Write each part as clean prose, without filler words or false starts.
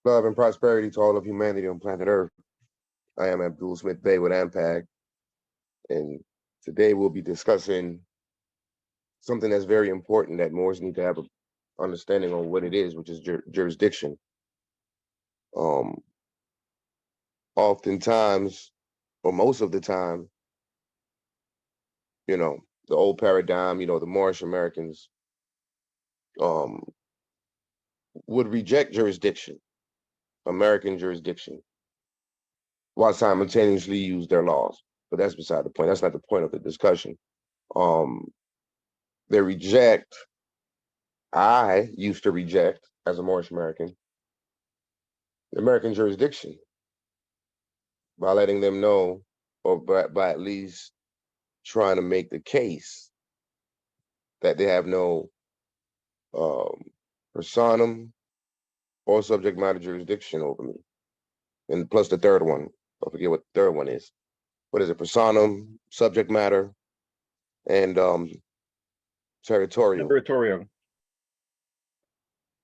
Love and prosperity to all of humanity on planet Earth. I am Abdul Smith Bey with AMPAG, and today we'll be discussing something that's very important that Moors need to have an understanding on what it is, which is jurisdiction. Um, Oftentimes, or most of the time, the old paradigm, the Moorish Americans um, would reject jurisdiction, American jurisdiction, while simultaneously use their laws. But that's beside the point. That's not the point of the discussion. Um, they reject, I used to reject, as a Moorish American, American jurisdiction by letting them know, or by at least trying to make the case that they have no personam or subject matter jurisdiction over me. And plus the third one, I forget what the third one is. What is it? Personam, subject matter, and territorial.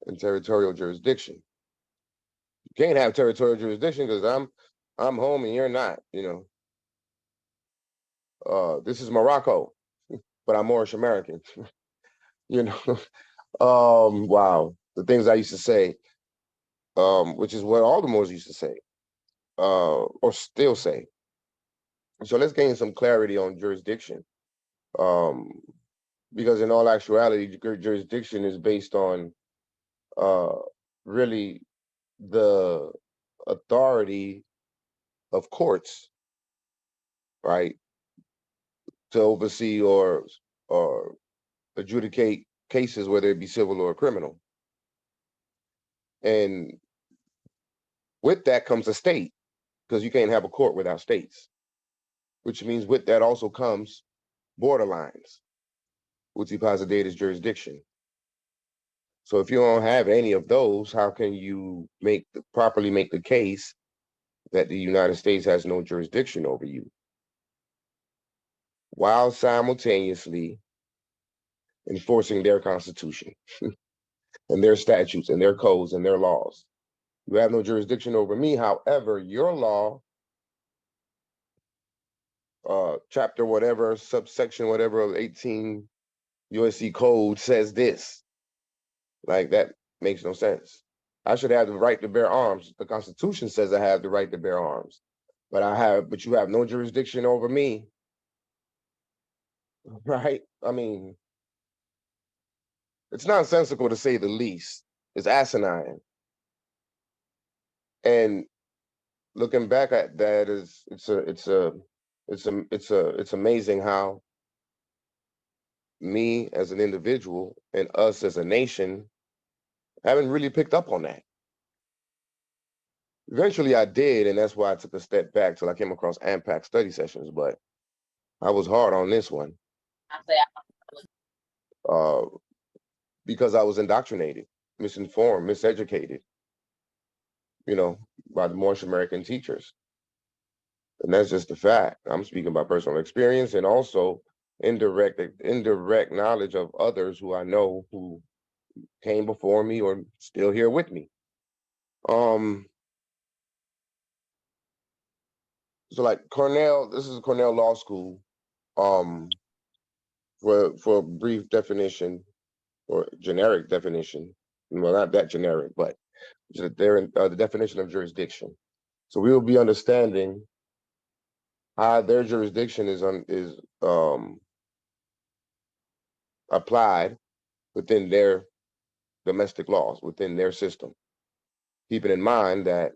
And territorial jurisdiction. You can't have territorial jurisdiction because I'm home and you're not, This is Morocco, but I'm Moorish American. Wow. The things I used to say, which is what all the Moors used to say, or still say. So let's gain some clarity on jurisdiction. Because in all actuality, jurisdiction is based on really the authority of courts, right, to oversee or adjudicate cases, whether it be civil or criminal. And with that comes a state, because you can't have a court without states, which means with that also comes borderlines, uti possidetis jurisdiction. So if you don't have any of those, how can you properly make the case that the United States has no jurisdiction over you, while simultaneously enforcing their constitution and their statutes and their codes and their laws? You have no jurisdiction over me. However, your law, chapter whatever, subsection whatever of 18 USC code says this. Like, that makes no sense. I should have the right to bear arms. The Constitution says I have the right to bear arms, but you have no jurisdiction over me, right? I mean, it's nonsensical to say the least. It's asinine. And looking back at that, it's amazing how me as an individual and us as a nation haven't really picked up on that. Eventually I did, and that's why I took a step back till I came across AMPAG study sessions, but I was hard on this one. Because I was indoctrinated, misinformed, miseducated, by the Moorish American teachers. And that's just a fact. I'm speaking by personal experience and also indirect knowledge of others who I know who came before me or still here with me. So like Cornell, this is Cornell Law School. For a brief definition or generic definition, well, not that generic, but they're the definition of jurisdiction. So we will be understanding how their jurisdiction is applied within their domestic laws, within their system. Keeping in mind that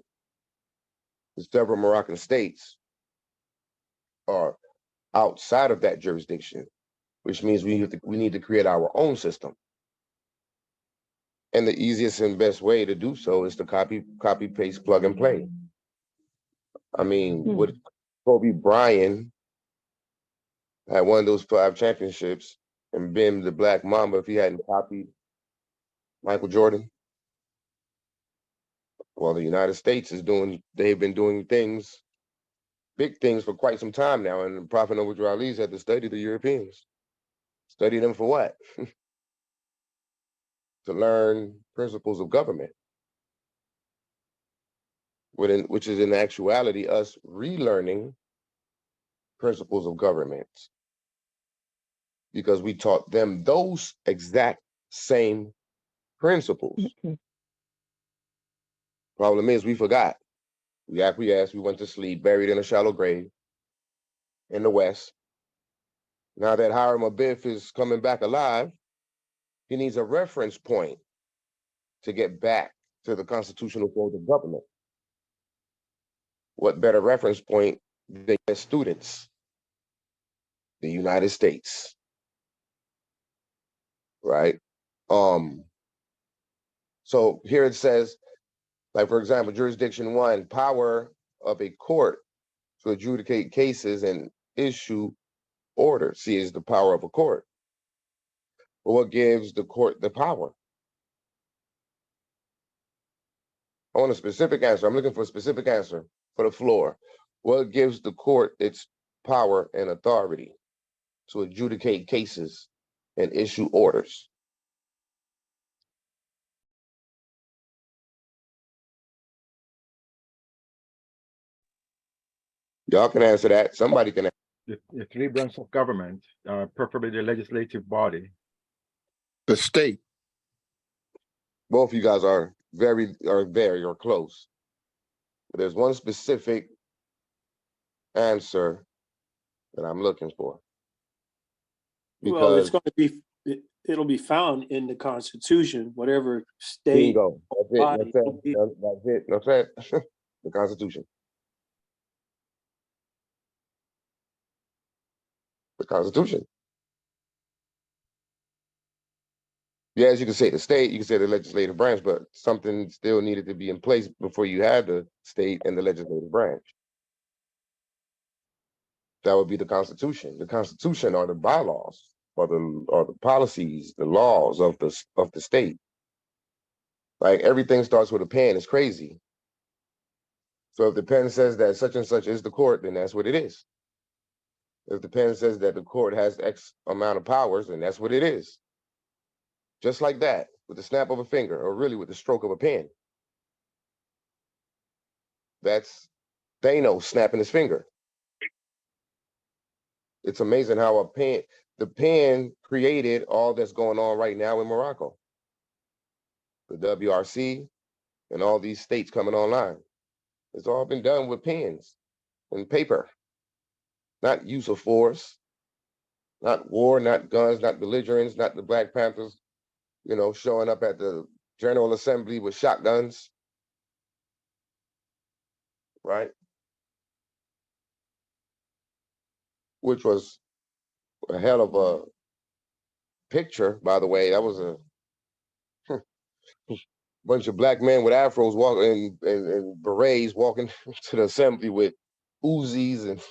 the several Moroccan states are outside of that jurisdiction, which means we need to create our own system. And the easiest and best way to do so is to copy, paste, plug and play. I mean, would Kobe Bryant had won those 5 championships and been the Black Mamba if he hadn't copied Michael Jordan? Well, the United States they've been doing big things for quite some time now. And Prophet Noble Drew Ali's had to study the Europeans. Study them for what? To learn principles of government. which is in actuality us relearning principles of government, because we taught them those exact same principles. Problem is, we forgot. We acquiesced, we went to sleep, buried in a shallow grave in the West. Now that Hiram Abiff is coming back alive, he needs a reference point to get back to the constitutional code of government. What better reference point than students? The United States, right? So here it says, like, for example, jurisdiction 1, power of a court to adjudicate cases and issue orders. See, is the power of a court. But what gives the court the power? I want a specific answer. I'm looking for a specific answer for the floor. What gives the court its power and authority to adjudicate cases and issue orders? Y'all can answer that. Somebody can answer. The three branches of government, preferably the legislative body. The state. Both of you guys are very close. But there's one specific answer that I'm looking for. Well, it's going to be, it'll be found in the Constitution, whatever state. Bingo. That's it. That's it. The Constitution. The Constitution. Yes, you can say the state, you can say the legislative branch, but something still needed to be in place before you had the state and the legislative branch. That would be the Constitution. The Constitution are the bylaws, or the policies, the laws of the state. Like, everything starts with a pen. It's crazy. So if the pen says that such and such is the court, then that's what it is. If the pen says that the court has X amount of powers, then that's what it is. Just like that, with the snap of a finger, or really with the stroke of a pen. That's Thanos snapping his finger. It's amazing how the pen created all that's going on right now in Morocco. The WRC and all these states coming online. It's all been done with pens and paper. Not use of force, not war, not guns, not belligerents, not the Black Panthers, showing up at the General Assembly with shotguns, right? Which was a hell of a picture, by the way. That was a bunch of black men with afros walking and berets walking to the assembly with Uzis, and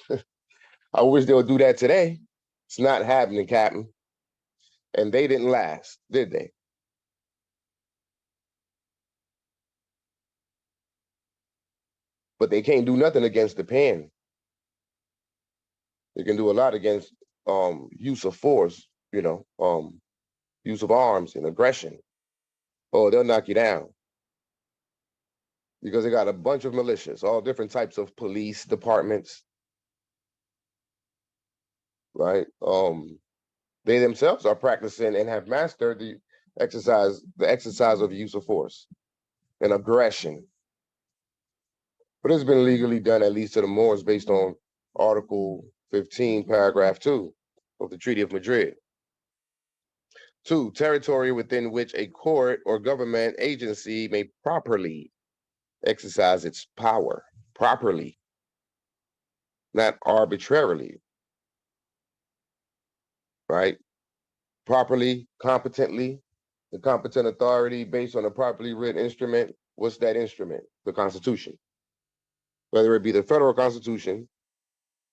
I wish they would do that today. It's not happening, Captain. And they didn't last, did they? But they can't do nothing against the pen. They can do a lot against use of force, use of arms and aggression. Oh, they'll knock you down. Because they got a bunch of militias, all different types of police departments, right? They themselves are practicing and have mastered the exercise of use of force and aggression. But it's been legally done, at least to the Moors, based on Article 15, Paragraph 2 of the Treaty of Madrid. 2, territory within which a court or government agency may properly exercise its power. Properly, not arbitrarily, right? Properly, competently, the competent authority based on a properly written instrument. What's that instrument? The Constitution. Whether it be the federal Constitution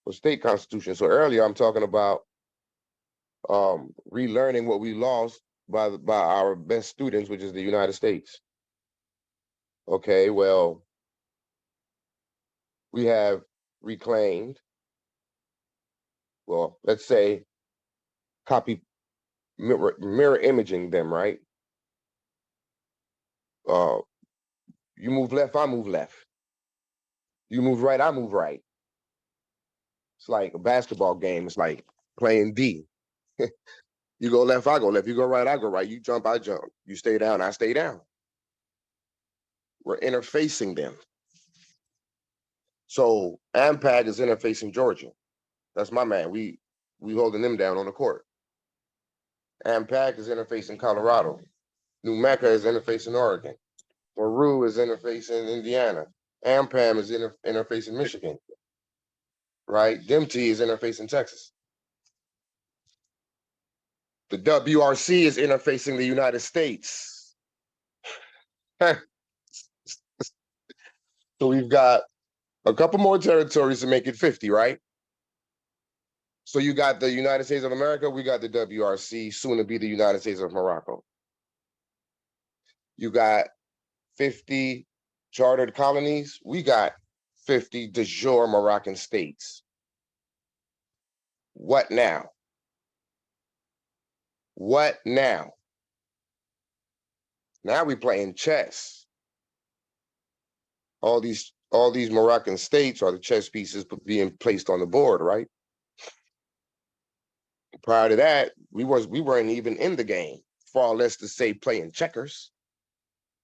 or state Constitution. So earlier I'm talking about relearning what we lost by our best students, which is the United States. Okay, well, we have reclaimed, well, let's say mirror imaging them, right? You move left, I move left. You move right, I move right. It's like a basketball game. It's like playing D. You go left, I go left. You go right, I go right. You jump, I jump. You stay down, I stay down. We're interfacing them. So AMPAG is interfacing Georgia. That's my man. We holding them down on the court. AMPAG is interfacing Colorado. New Mecca is interfacing Oregon. Peru is interfacing Indiana. AMPAM is interfacing Michigan. Right? DMT is interfacing Texas. The WRC is interfacing the United States. So we've got a couple more territories to make it 50, right? So you got the United States of America, we got the WRC, soon to be the United States of Morocco. You got 50 chartered colonies, we got 50 de jure Moroccan states. What now? What now? Now we playing chess. All these Moroccan states are the chess pieces being placed on the board, right? Prior to that, we weren't even in the game, far less to say playing checkers.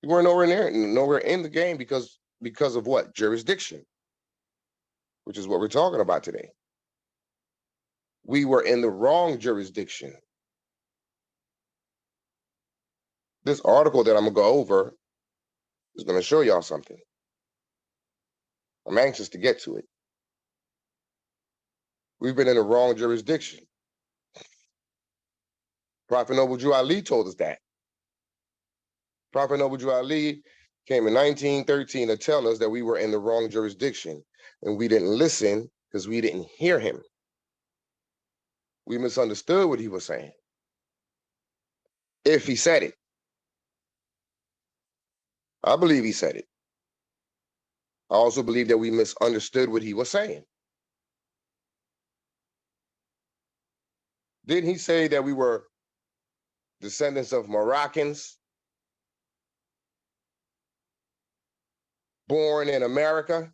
We weren't nowhere in the game because of what? Jurisdiction, which is what we're talking about today. We were in the wrong jurisdiction. This article that I'm gonna go over is gonna show y'all something. I'm anxious to get to it. We've been in the wrong jurisdiction. Prophet Noble Drew Ali told us that. Prophet Noble Drew Ali came in 1913 to tell us that we were in the wrong jurisdiction, and we didn't listen because we didn't hear him. We misunderstood what he was saying. If he said it. I believe he said it. I also believe that we misunderstood what he was saying. Didn't he say that we were descendants of Moroccans born in America?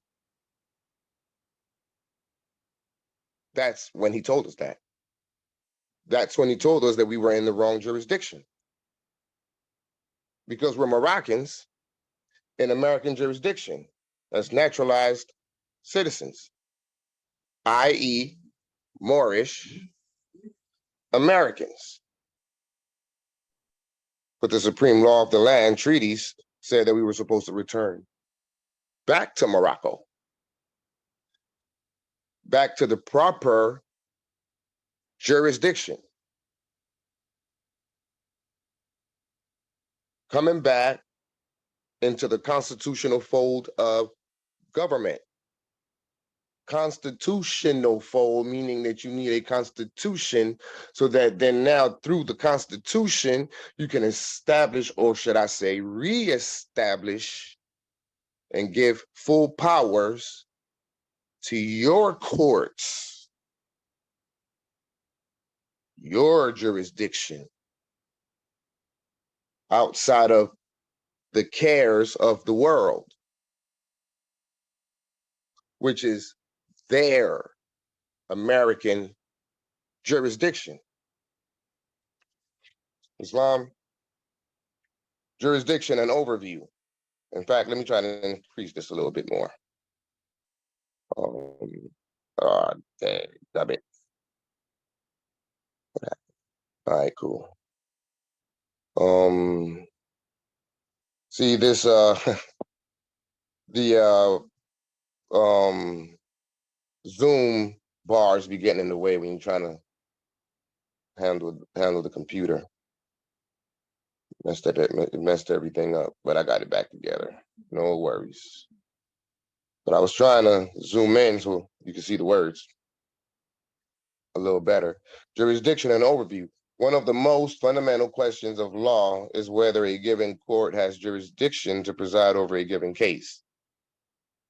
That's when he told us that. That's when he told us that we were in the wrong jurisdiction. Because we're Moroccans in American jurisdiction as naturalized citizens, i.e., Moorish Americans. But the supreme law of the land treaties said that we were supposed to return back to Morocco, back to the proper jurisdiction. Coming back into the constitutional fold of government. Constitutional fold, meaning that you need a constitution so that then now through the constitution, you can establish, or should I say, reestablish and give full powers to your courts, your jurisdiction, outside of the cares of the world, which is their American jurisdiction. Islam, jurisdiction and overview. In fact, let me try to increase this a little bit more. Damn it. All right, cool. See this, the Zoom bars be getting in the way when you're trying to handle the computer. It messed everything up, but I got it back together. No worries. But I was trying to zoom in so you can see the words a little better. Jurisdiction and overview. One of the most fundamental questions of law is whether a given court has jurisdiction to preside over a given case.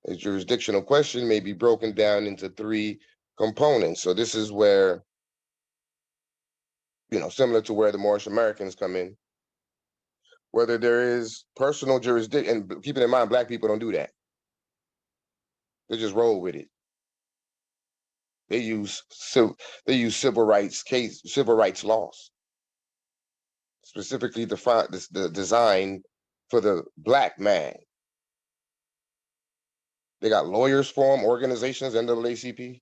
A jurisdictional question may be broken down into three components. So this is where, similar to where the Moorish Americans come in, whether there is personal jurisdiction, and keeping in mind, Black people don't do that. They just roll with it. They use civil rights laws, specifically the design for the black man. They got lawyers for them, organizations, NAACP.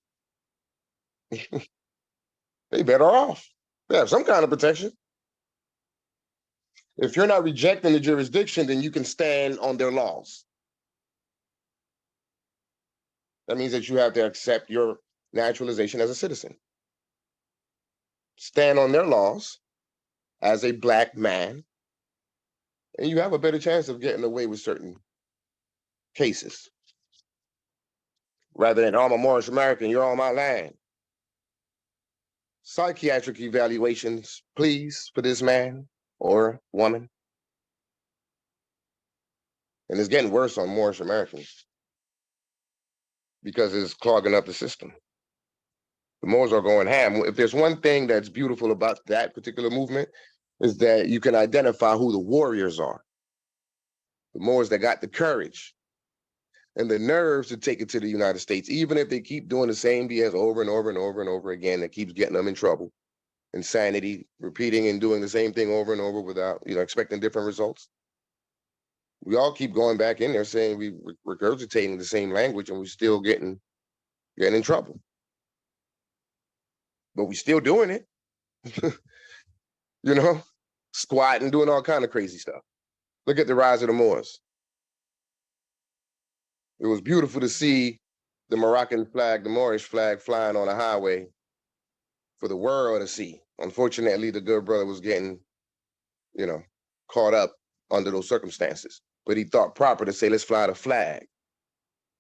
They better off. They have some kind of protection. If you're not rejecting the jurisdiction, then you can stand on their laws. That means that you have to accept your naturalization as a citizen. Stand on their laws as a black man, and you have a better chance of getting away with certain cases. Rather than, oh, I'm a Moorish American, you're on my land. Psychiatric evaluations, please, for this man or woman. And it's getting worse on Moorish Americans because it's clogging up the system. The Moors are going ham. If there's one thing that's beautiful about that particular movement, is that you can identify who the warriors are. The Moors that got the courage and the nerves to take it to the United States, even if they keep doing the same BS over and over and over and over again, that keeps getting them in trouble. Insanity, repeating and doing the same thing over and over without, expecting different results. We all keep going back in there saying we're regurgitating the same language, and we're still getting in trouble. But we're still doing it. Squatting, doing all kind of crazy stuff. Look at the rise of the Moors. It was beautiful to see the Moroccan flag, the Moorish flag, flying on a highway for the world to see. Unfortunately, the good brother was getting, caught up under those circumstances. But he thought proper to say, let's fly the flag.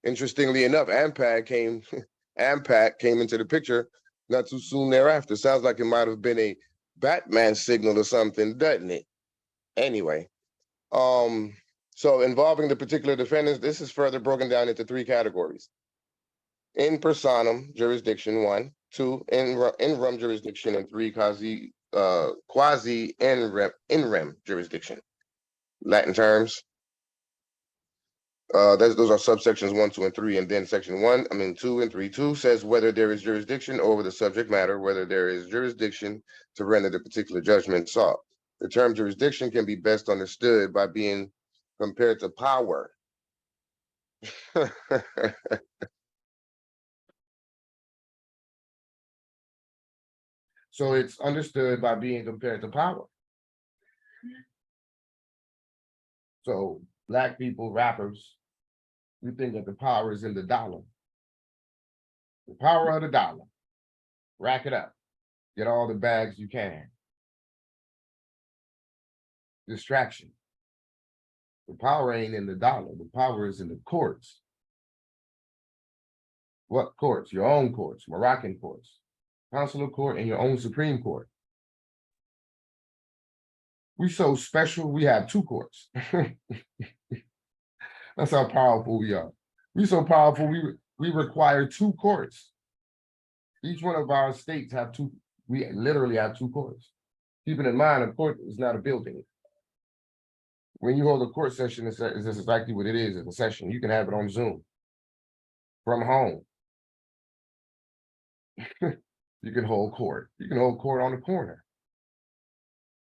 Interestingly enough, AMPAG came into the picture not too soon thereafter. Sounds like it might have been a Batman signal or something, doesn't it? Anyway, so involving the particular defendants, this is further broken down into 3 categories. In personam jurisdiction, 1, 2, in rem jurisdiction, and 3, quasi in rem jurisdiction. Latin terms. Those are subsections 1, 2, and 3, and then section 2 and 3. 2 says whether there is jurisdiction over the subject matter, whether there is jurisdiction to render the particular judgment sought. The term jurisdiction can be best understood by being compared to power. So it's understood by being compared to power. So Black people, rappers, we think that the power is in the dollar. The power of the dollar. Rack it up. Get all the bags you can. Distraction. The power ain't in the dollar. The power is in the courts. What courts? Your own courts, Moroccan courts, consular court, and your own Supreme Court. We so special, we have 2 courts. That's how powerful we are. We so powerful, we require 2 courts. Each one of our states have 2, we literally have 2 courts. Keeping in mind, a court is not a building. When you hold a court session, it's exactly what it is, it's a session. You can have it on Zoom, from home. You can hold court. You can hold court on the corner.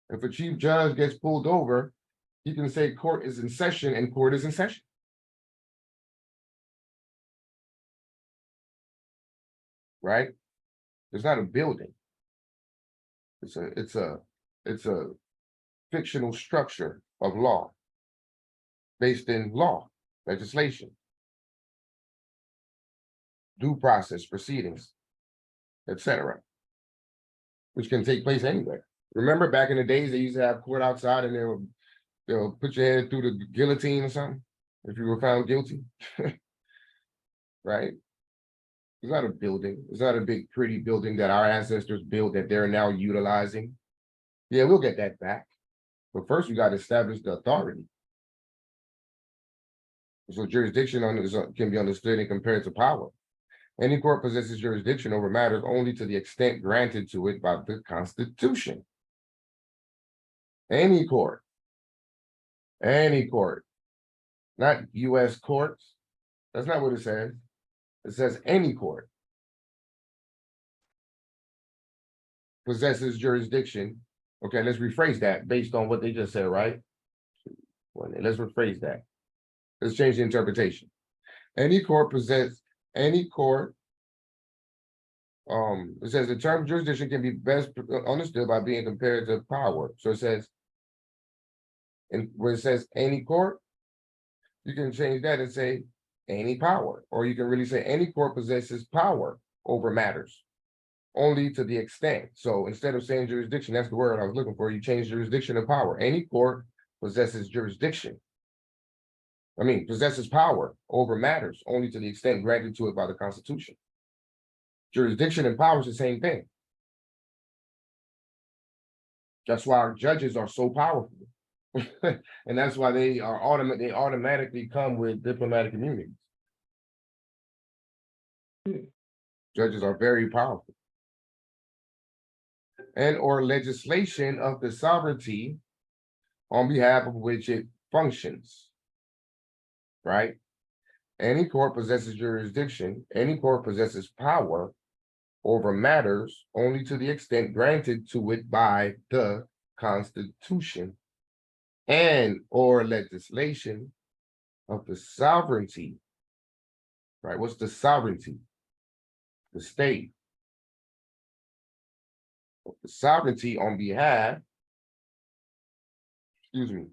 If a chief judge gets pulled over, he can say court is in session and court is in session. Right? It's not a building. It's a fictional structure of law based in law, legislation, due process proceedings, etc., which can take place anywhere. Remember back in the days, they used to have court outside and they'll put your head through the guillotine or something if you were found guilty. Right? It's not a building. It's not a big, pretty building that our ancestors built that they're now utilizing. Yeah, we'll get that back. But first, we got to establish the authority. So jurisdiction can be understood and compared to power. Any court possesses jurisdiction over matters only to the extent granted to it by the Constitution. Any court, not U.S. courts. That's not what it says. It says any court possesses jurisdiction. Okay, let's rephrase that based on what they just said, right? Let's rephrase that. Let's change the interpretation. Any court, it says the term jurisdiction can be best understood by being compared to power. So it says, and where it says any court, you can change that and say any power, or you can really say any court possesses power over matters only to the extent. So instead of saying jurisdiction, that's the word I was looking for. You change jurisdiction to power. Any court possesses jurisdiction. Possesses power over matters only to the extent granted to it by the Constitution. Jurisdiction and power is the same thing. That's why our judges are so powerful. And that's why they automatically come with diplomatic immunity. Judges are very powerful. And or legislation of the sovereignty on behalf of which it functions. Right? Any court possesses jurisdiction, any court possesses power over matters only to the extent granted to it by the Constitution and or legislation of the sovereignty. Right? What's the sovereignty? The state. The sovereignty on behalf,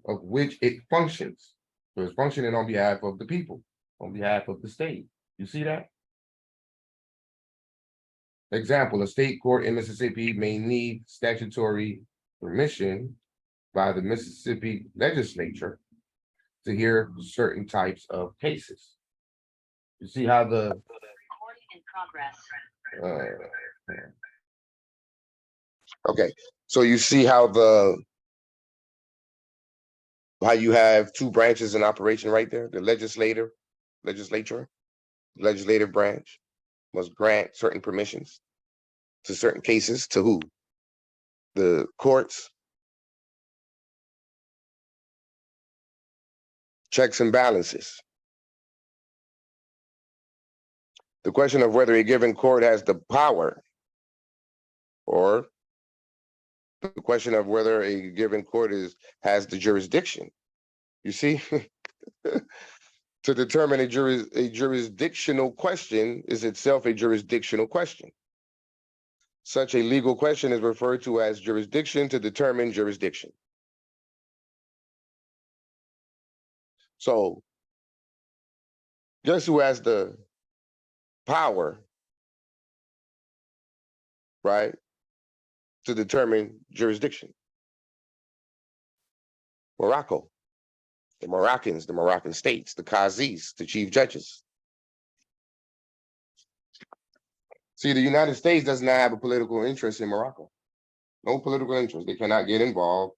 of which it functions. So it's functioning on behalf of the people, on behalf of the state. You see that? Example, a state court in Mississippi may need statutory permission by the Mississippi legislature to hear certain types of cases. You see how the Recording in progress. Okay, so you see how you have two branches in operation right there. The legislative branch must grant certain permissions to certain cases to who? The courts. Checks and balances. The question of whether a given court has the power, or the question of whether a given court has the jurisdiction. You see, to determine a jurisdictional question is itself a jurisdictional question. Such a legal question is referred to as jurisdiction to determine jurisdiction. So, guess who has the power, right, to determine jurisdiction? Morocco. The Moroccans, the Moroccan states, the Qazis, the chief judges. See, the United States does not have a political interest in Morocco. No political interest. They cannot get involved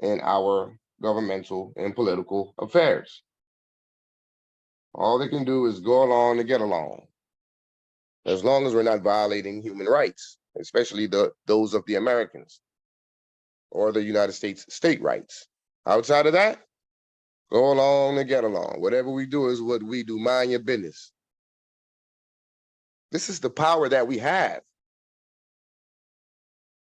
in our governmental and political affairs. All they can do is go along to get along, as long as we're not violating human rights, especially those of the Americans or the United States state rights. Outside of that, go along to get along. Whatever we do is what we do. Mind your business. This is the power that we have.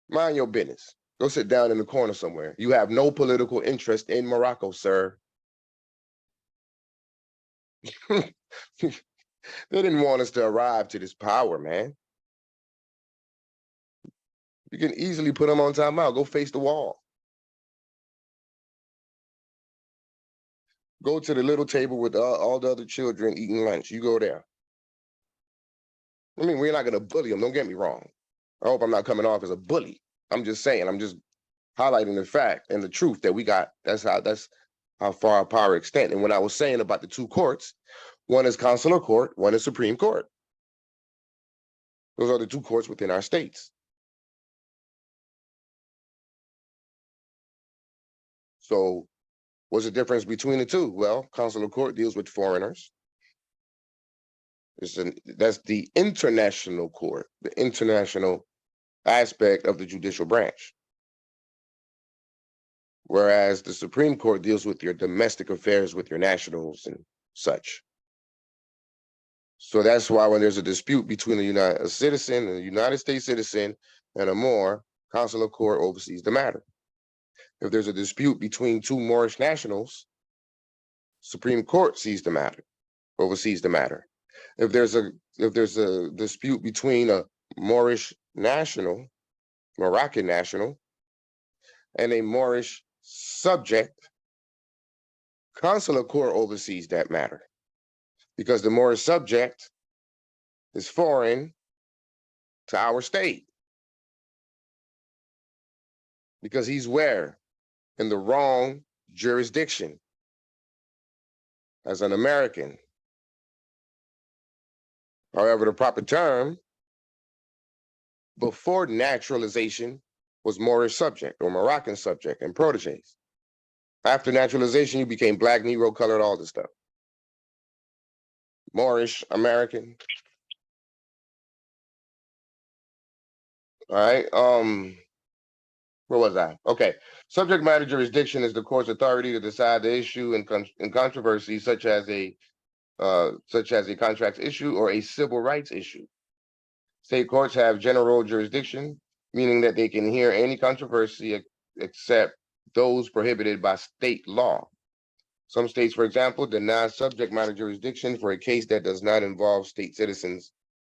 Mind your business. Go sit down in the corner somewhere. You have no political interest in Morocco, sir. They didn't want us to arrive to this power, man. You can easily put them on timeout. Go face the wall. Go to the little table with all the other children eating lunch. You go there. We're not going to bully them. Don't get me wrong. I hope I'm not coming off as a bully. I'm just saying, I'm just highlighting the fact and the truth that we got. That's how far our power extends. And when I was saying about the two courts, one is consular court, one is Supreme Court. Those are the two courts within our states. So what's the difference between the two? Well, consular court deals with foreigners. That's the international court, the international aspect of the judicial branch. Whereas the Supreme Court deals with your domestic affairs with your nationals and such. So that's why when there's a dispute between a citizen, a United States citizen, and a Moor, consular court oversees the matter. If there's a dispute between two Moorish nationals, Supreme Court sees the matter, oversees the matter. If there's a dispute between a Moorish national, Moroccan national, and a Moorish subject, consular court oversees that matter, because the Moorish subject is foreign to our state, because he's where? In the wrong jurisdiction as an American. However, the proper term before naturalization was Moorish subject or Moroccan subject and proteges. After naturalization, you became black, Negro, colored, all this stuff. Moorish, American. All right. Where was I? Okay. Subject matter jurisdiction is the court's authority to decide the issue in controversy such as a contract issue or a civil rights issue. State courts have general jurisdiction, meaning that they can hear any controversy except those prohibited by state law. Some states, for example, deny subject matter jurisdiction for a case that does not involve state citizens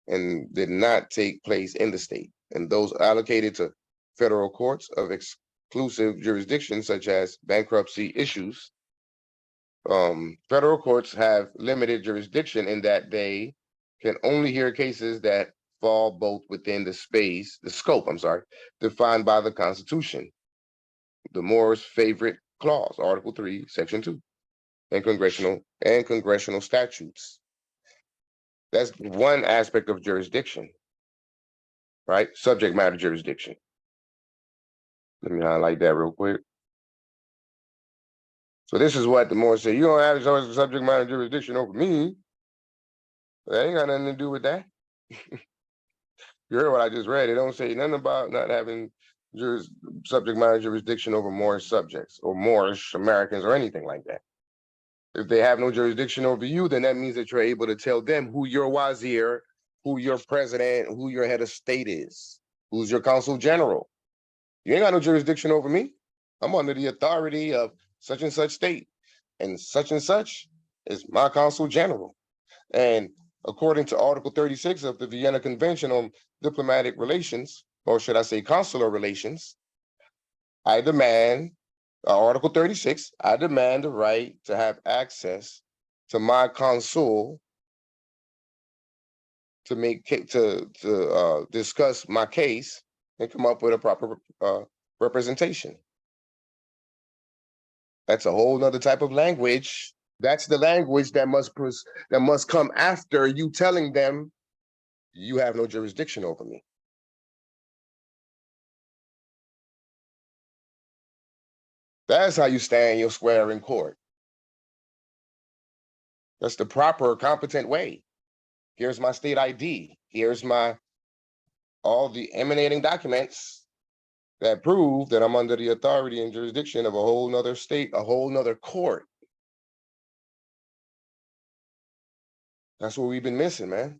and did not take place in the state. And those allocated to federal courts of exclusive jurisdiction, such as bankruptcy issues, federal courts have limited jurisdiction in that they can only hear cases that fall both within the scope, defined by the Constitution, the Moore's favorite clause, Article 3, Section 2, and congressional statutes. That's one aspect of jurisdiction, right? Subject matter jurisdiction. Let me highlight that real quick. So this is what the Moore said. You don't have subject matter jurisdiction over me. That ain't got nothing to do with that. You heard what I just read. It don't say nothing about not having subject matter jurisdiction over Moorish subjects or Moorish Americans or anything like that. If they have no jurisdiction over you, then that means that you're able to tell them who your wazir, who your president, who your head of state is, who's your consul general. You ain't got no jurisdiction over me. I'm under the authority of such and such state, and such is my consul general. And according to Article 36 of the Vienna Convention on Diplomatic Relations, or should I say consular relations, I demand, Article 36, I demand the right to have access to my consul to discuss my case and come up with a proper representation. That's a whole nother type of language. That's the language that must come after you telling them you have no jurisdiction over me. That's how you stand your square in court. That's the proper, competent way. Here's my state ID. Here's all the emanating documents that prove that I'm under the authority and jurisdiction of a whole nother state, a whole nother court. That's what we've been missing, man.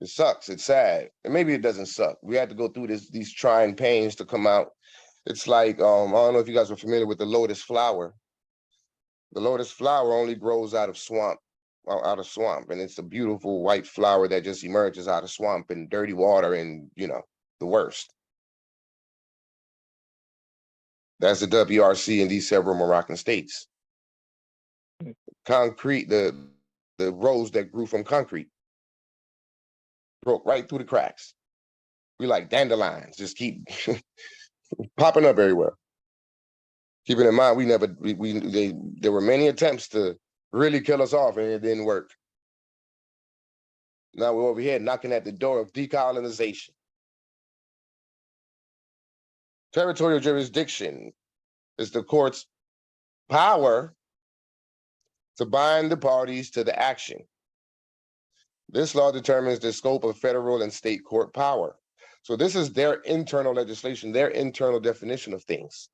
It sucks. It's sad. And maybe it doesn't suck. We had to go through these trying pains to come out. It's like, I don't know if you guys are familiar with the lotus flower. The lotus flower only grows out of swamp, and it's a beautiful white flower that just emerges out of swamp and dirty water and, the worst. That's the WRC in these several Moroccan states. Concrete, the rose that grew from concrete broke right through the cracks. We like dandelions, just keep popping up everywhere. Keeping in mind, there were many attempts to really kill us off, and it didn't work. Now we're over here knocking at the door of decolonization. Territorial jurisdiction is the court's power to bind the parties to the action. This law determines the scope of federal and state court power. So this is their internal legislation, their internal definition of things.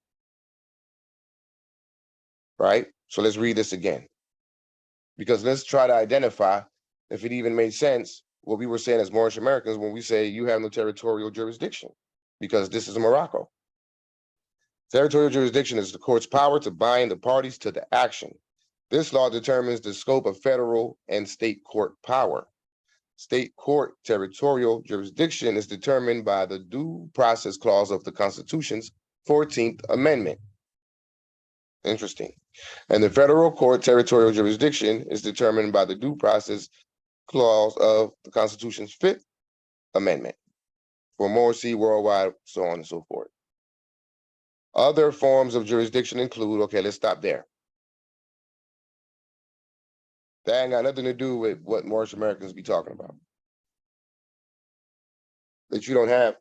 Right? So let's read this again. Because let's try to identify if it even made sense what we were saying as Moorish Americans when we say you have no territorial jurisdiction, because this is Morocco. Territorial jurisdiction is the court's power to bind the parties to the action. This law determines the scope of federal and state court power. State court territorial jurisdiction is determined by the Due Process Clause of the Constitution's 14th Amendment. Interesting. And the federal court territorial jurisdiction is determined by the Due Process Clause of the Constitution's 5th Amendment. For more, see worldwide, so on and so forth. Other forms of jurisdiction include, okay, let's stop there. That ain't got nothing to do with what Moorish Americans be talking about. That you don't have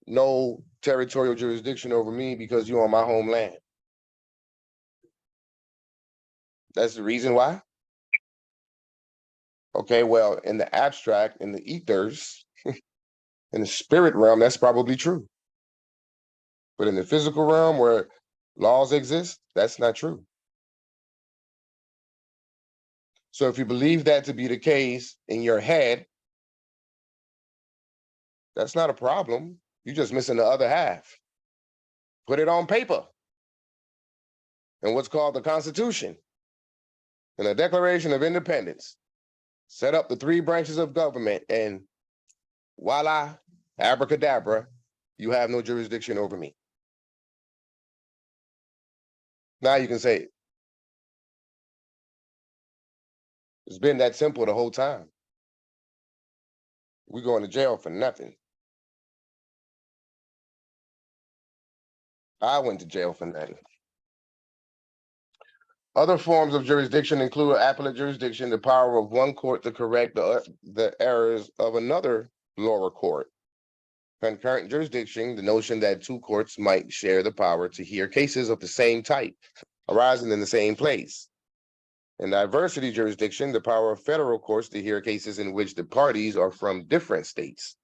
no territorial jurisdiction over me because you're on my homeland. That's the reason why? Okay, well, in the abstract, in the ethers, in the spirit realm, that's probably true. But in the physical realm where laws exist, that's not true. So if you believe that to be the case in your head, that's not a problem. You're just missing the other half. Put it on paper. And what's called the Constitution and the Declaration of Independence. Set up the 3 branches of government and voila, abracadabra, you have no jurisdiction over me. Now you can say it. It's been that simple the whole time. We're going to jail for nothing. I went to jail for nothing. Other forms of jurisdiction include appellate jurisdiction, the power of one court to correct the errors of another lower court. Concurrent jurisdiction, the notion that 2 courts might share the power to hear cases of the same type, arising in the same place. In diversity jurisdiction, the power of federal courts to hear cases in which the parties are from different states.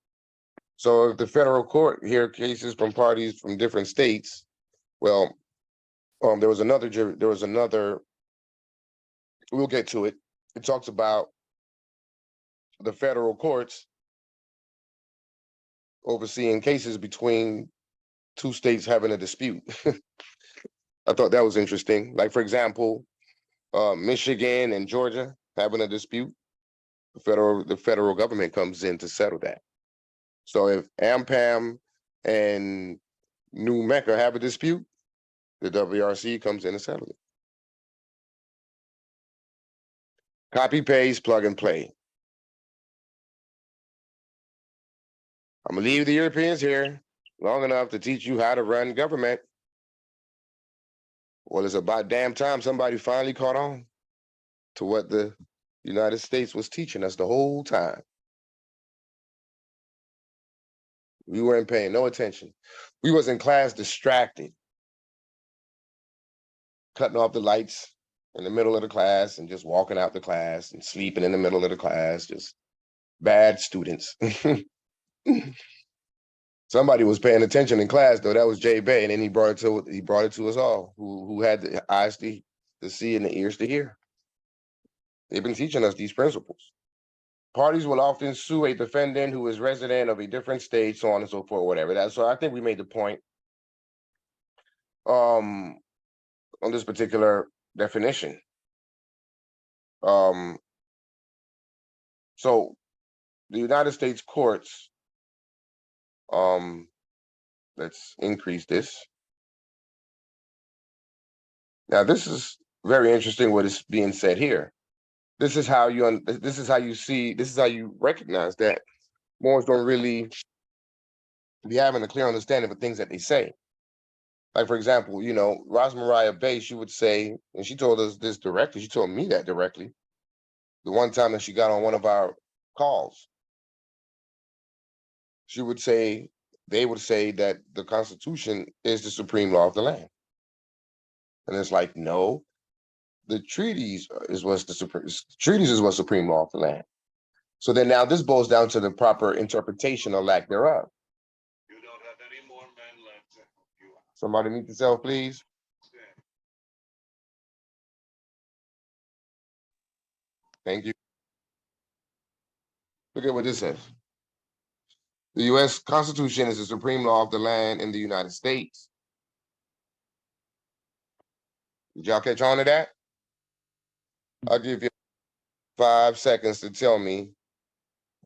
So if the federal court hear cases from parties from different states, well, there was another, we'll get to it. It talks about the federal courts overseeing cases between 2 states having a dispute. I thought that was interesting. Like, for example, Michigan and Georgia having a dispute, the federal government comes in to settle that. So if AMPAG and New Mecca have a dispute, the WRC comes in and settles it. Copy, paste, plug and play. I'm gonna leave the Europeans here long enough to teach you how to run government. Well, it's about damn time somebody finally caught on to what the United States was teaching us the whole time. We weren't paying no attention. We was in class distracted, cutting off the lights in the middle of the class and just walking out the class and sleeping in the middle of the class, just bad students. Somebody was paying attention in class though. That was Jay Bay, and then he brought it to us all, who had the eyes to see and the ears to hear. They've been teaching us these principles. Parties will often sue a defendant who is resident of a different state, so on and so forth, whatever that. So I think we made the point on this particular definition. So the United States courts, let's increase this. Now this is very interesting what is being said here. This is how you recognize that Moors don't really be having a clear understanding of things that they say. Like, for example, Rosmariah Bay, she would say, and she told us this directly, she told me that directly, the one time that she got on one of our calls. They would say that the Constitution is the supreme law of the land. And it's like, no, the treaties is what's supreme law of the land. So then now this boils down to the proper interpretation or lack thereof. You don't have any more men left. Somebody mute yourself, please. Thank you. Look at what this says. The U.S. Constitution is the supreme law of the land in the United States. Did y'all catch on to that? I'll give you 5 seconds to tell me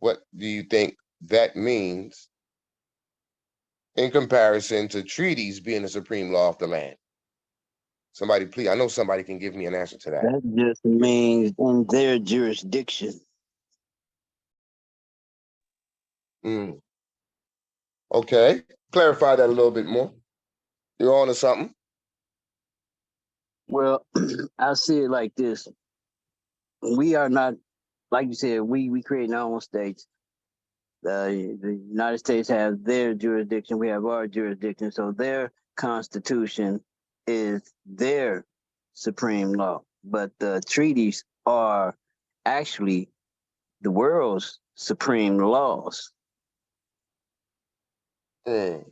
what do you think that means in comparison to treaties being the supreme law of the land. Somebody, please, I know somebody can give me an answer to that. That just means in their jurisdiction. Okay, clarify that a little bit more. You're on to something. Well, I see it like this. We are not, like you said, we create our own states. The United States has their jurisdiction. We have our jurisdiction. So their constitution is their supreme law. But the treaties are actually the world's supreme laws. I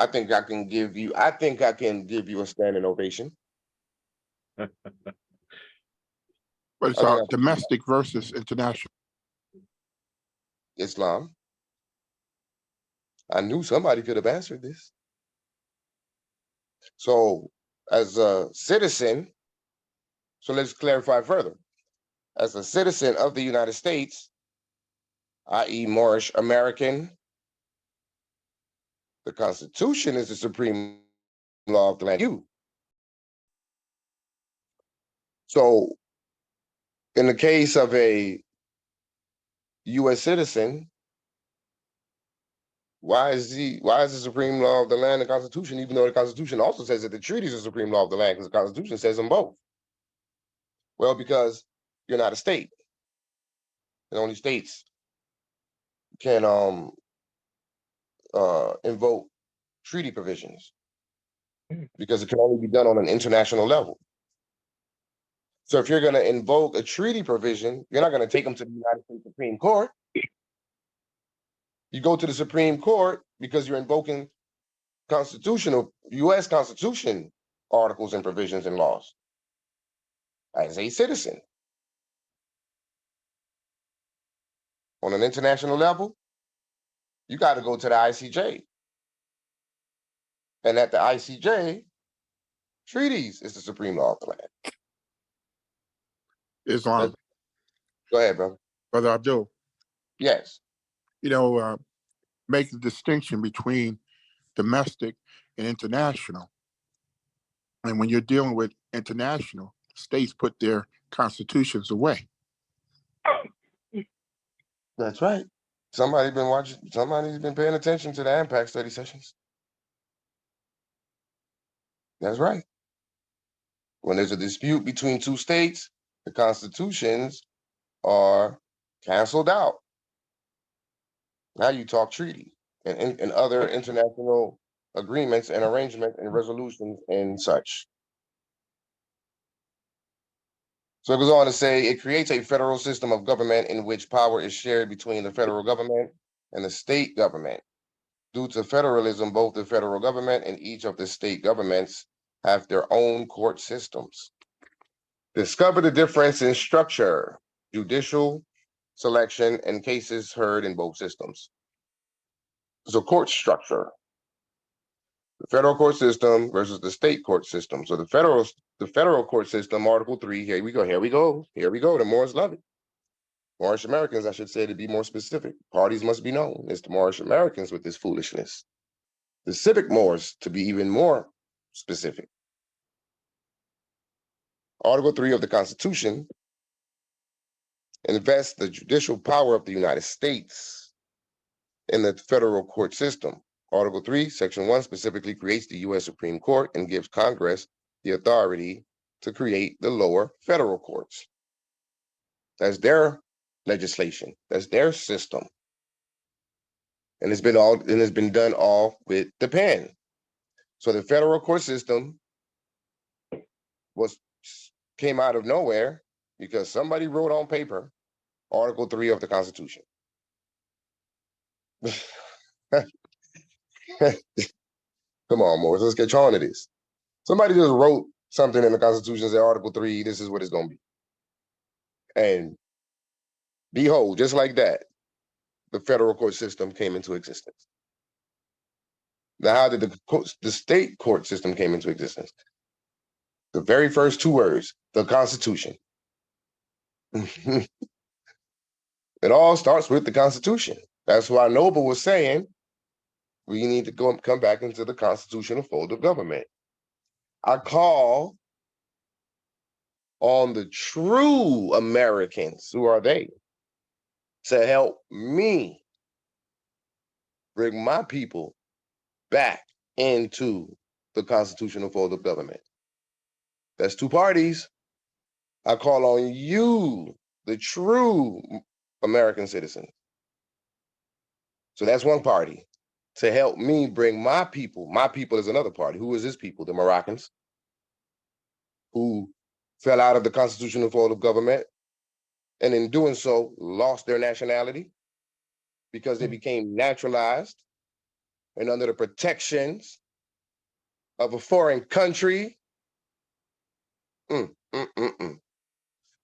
think I can give you a standing ovation. But it's I think domestic versus international. Islam. I knew somebody could have answered this. So, as a citizen, so let's clarify further. As a citizen of the United States, i.e. Moorish American, the Constitution is the supreme law of the land. So, in the case of a U.S. citizen, why is the supreme law of the land the Constitution, even though the Constitution also says that the treaty is the supreme law of the land, because the Constitution says them both? Well, because you're not a state, and only states can invoke treaty provisions, because it can only be done on an international level. So if you're going to invoke a treaty provision, you're not going to take them to the United States Supreme Court. You go to the Supreme Court because you're invoking constitutional U.S. Constitution articles and provisions and laws as a citizen. On an international level, you got to go to the ICJ. And at the ICJ, treaties is the supreme law of the land. Islam. Go ahead, brother. Brother Abdul, Yes. Make the distinction between domestic and international. And when you're dealing with international, states put their constitutions away. That's right. Somebody's been paying attention to the AMPAG study sessions. That's right. When there's a dispute between two states, the constitutions are canceled out. Now you talk treaty and other international agreements and arrangements and resolutions and such. So it goes on to say it creates a federal system of government in which power is shared between the federal government and the state government. Due to federalism, both the federal government and each of the state governments have their own court systems. Discover the difference in structure, judicial selection, and cases heard in both systems. So court structure, the federal court system versus the state court system. So the federal court system, Article 3, here we go, the Moors love it. Moorish Americans, I should say, to be more specific. Parties must be known. It's the Moorish Americans with this foolishness. The civic Moors, to be even more specific. Article 3 of the Constitution invests the judicial power of the United States in the federal court system. Article 3, Section 1 specifically creates the U.S. Supreme Court and gives Congress the authority to create the lower federal courts. That's their legislation. That's their system. And it's been done all with the pen. So the federal court system came out of nowhere because somebody wrote on paper Article 3 of the Constitution. Come on, Morris, let's get on to this. Somebody just wrote something in the Constitution, say Article 3, this is what it's going to be. And behold, just like that, the federal court system came into existence. Now, how did the state court system came into existence? The very first two words, the Constitution. It all starts with the Constitution. That's why Noble was saying we need to come back into the constitutional fold of government. I call on the true Americans, who are they, to help me bring my people back into the constitutional fold of government. That's two parties. I call on you, the true American citizen. So that's one party, to help me bring my people. My people is another party. Who is this people? The Moroccans, who fell out of the constitutional fold of government, and in doing so, lost their nationality because they became naturalized and under the protections of a foreign country.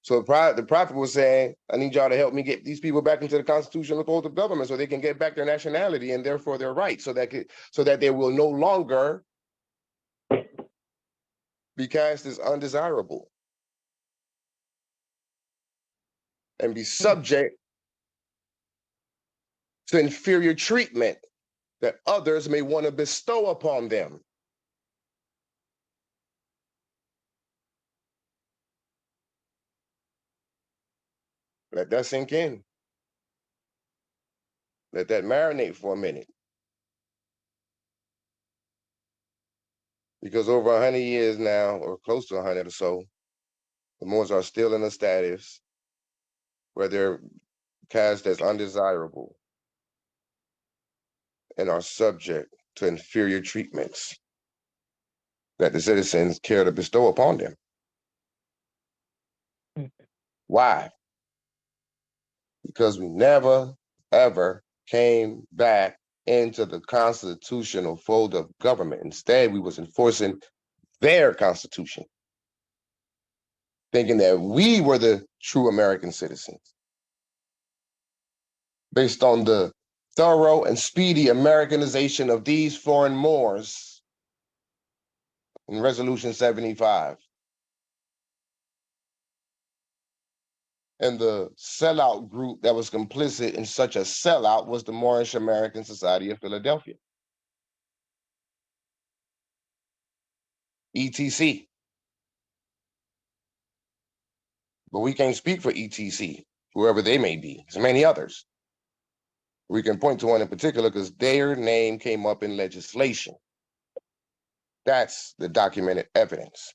So the prophet was saying, I need y'all to help me get these people back into the constitutional fold of government so they can get back their nationality and therefore their rights, so that they will no longer be cast as undesirable and be subject to inferior treatment that others may want to bestow upon them. Let that sink in. Let that marinate for a minute. Because over 100 years now, or close to 100 or so, the Moors are still in a status where they're cast as undesirable and are subject to inferior treatments that the citizens care to bestow upon them. Why? Because we never, ever came back into the constitutional fold of government. Instead, we was enforcing their constitution, thinking that we were the true American citizens. Based on the thorough and speedy Americanization of these foreign Moors in Resolution 75. And the sellout group that was complicit in such a sellout was the Moorish American Society of Philadelphia, ETC. But we can't speak for ETC, whoever they may be. There's many others. We can point to one in particular because their name came up in legislation. That's the documented evidence.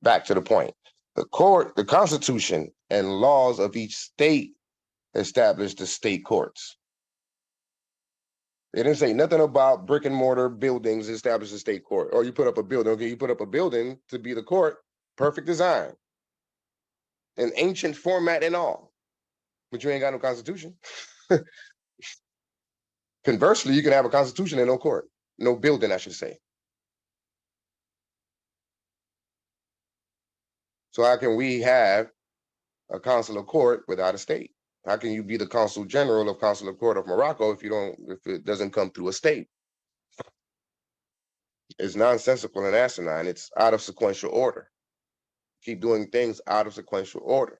Back to the point. The court, the Constitution, and laws of each state established the state courts. They didn't say nothing about brick and mortar buildings establish a state court. Or you put up a building. Okay, you put up a building to be the court. Perfect design. An ancient format and all. But you ain't got no constitution. Conversely, you can have a constitution and no court. No building, I should say. So how can we have a consular court without a state? How can you be the consul general of consular court of Morocco if it doesn't come through a state? It's nonsensical and asinine. It's out of sequential order. Keep doing things out of sequential order.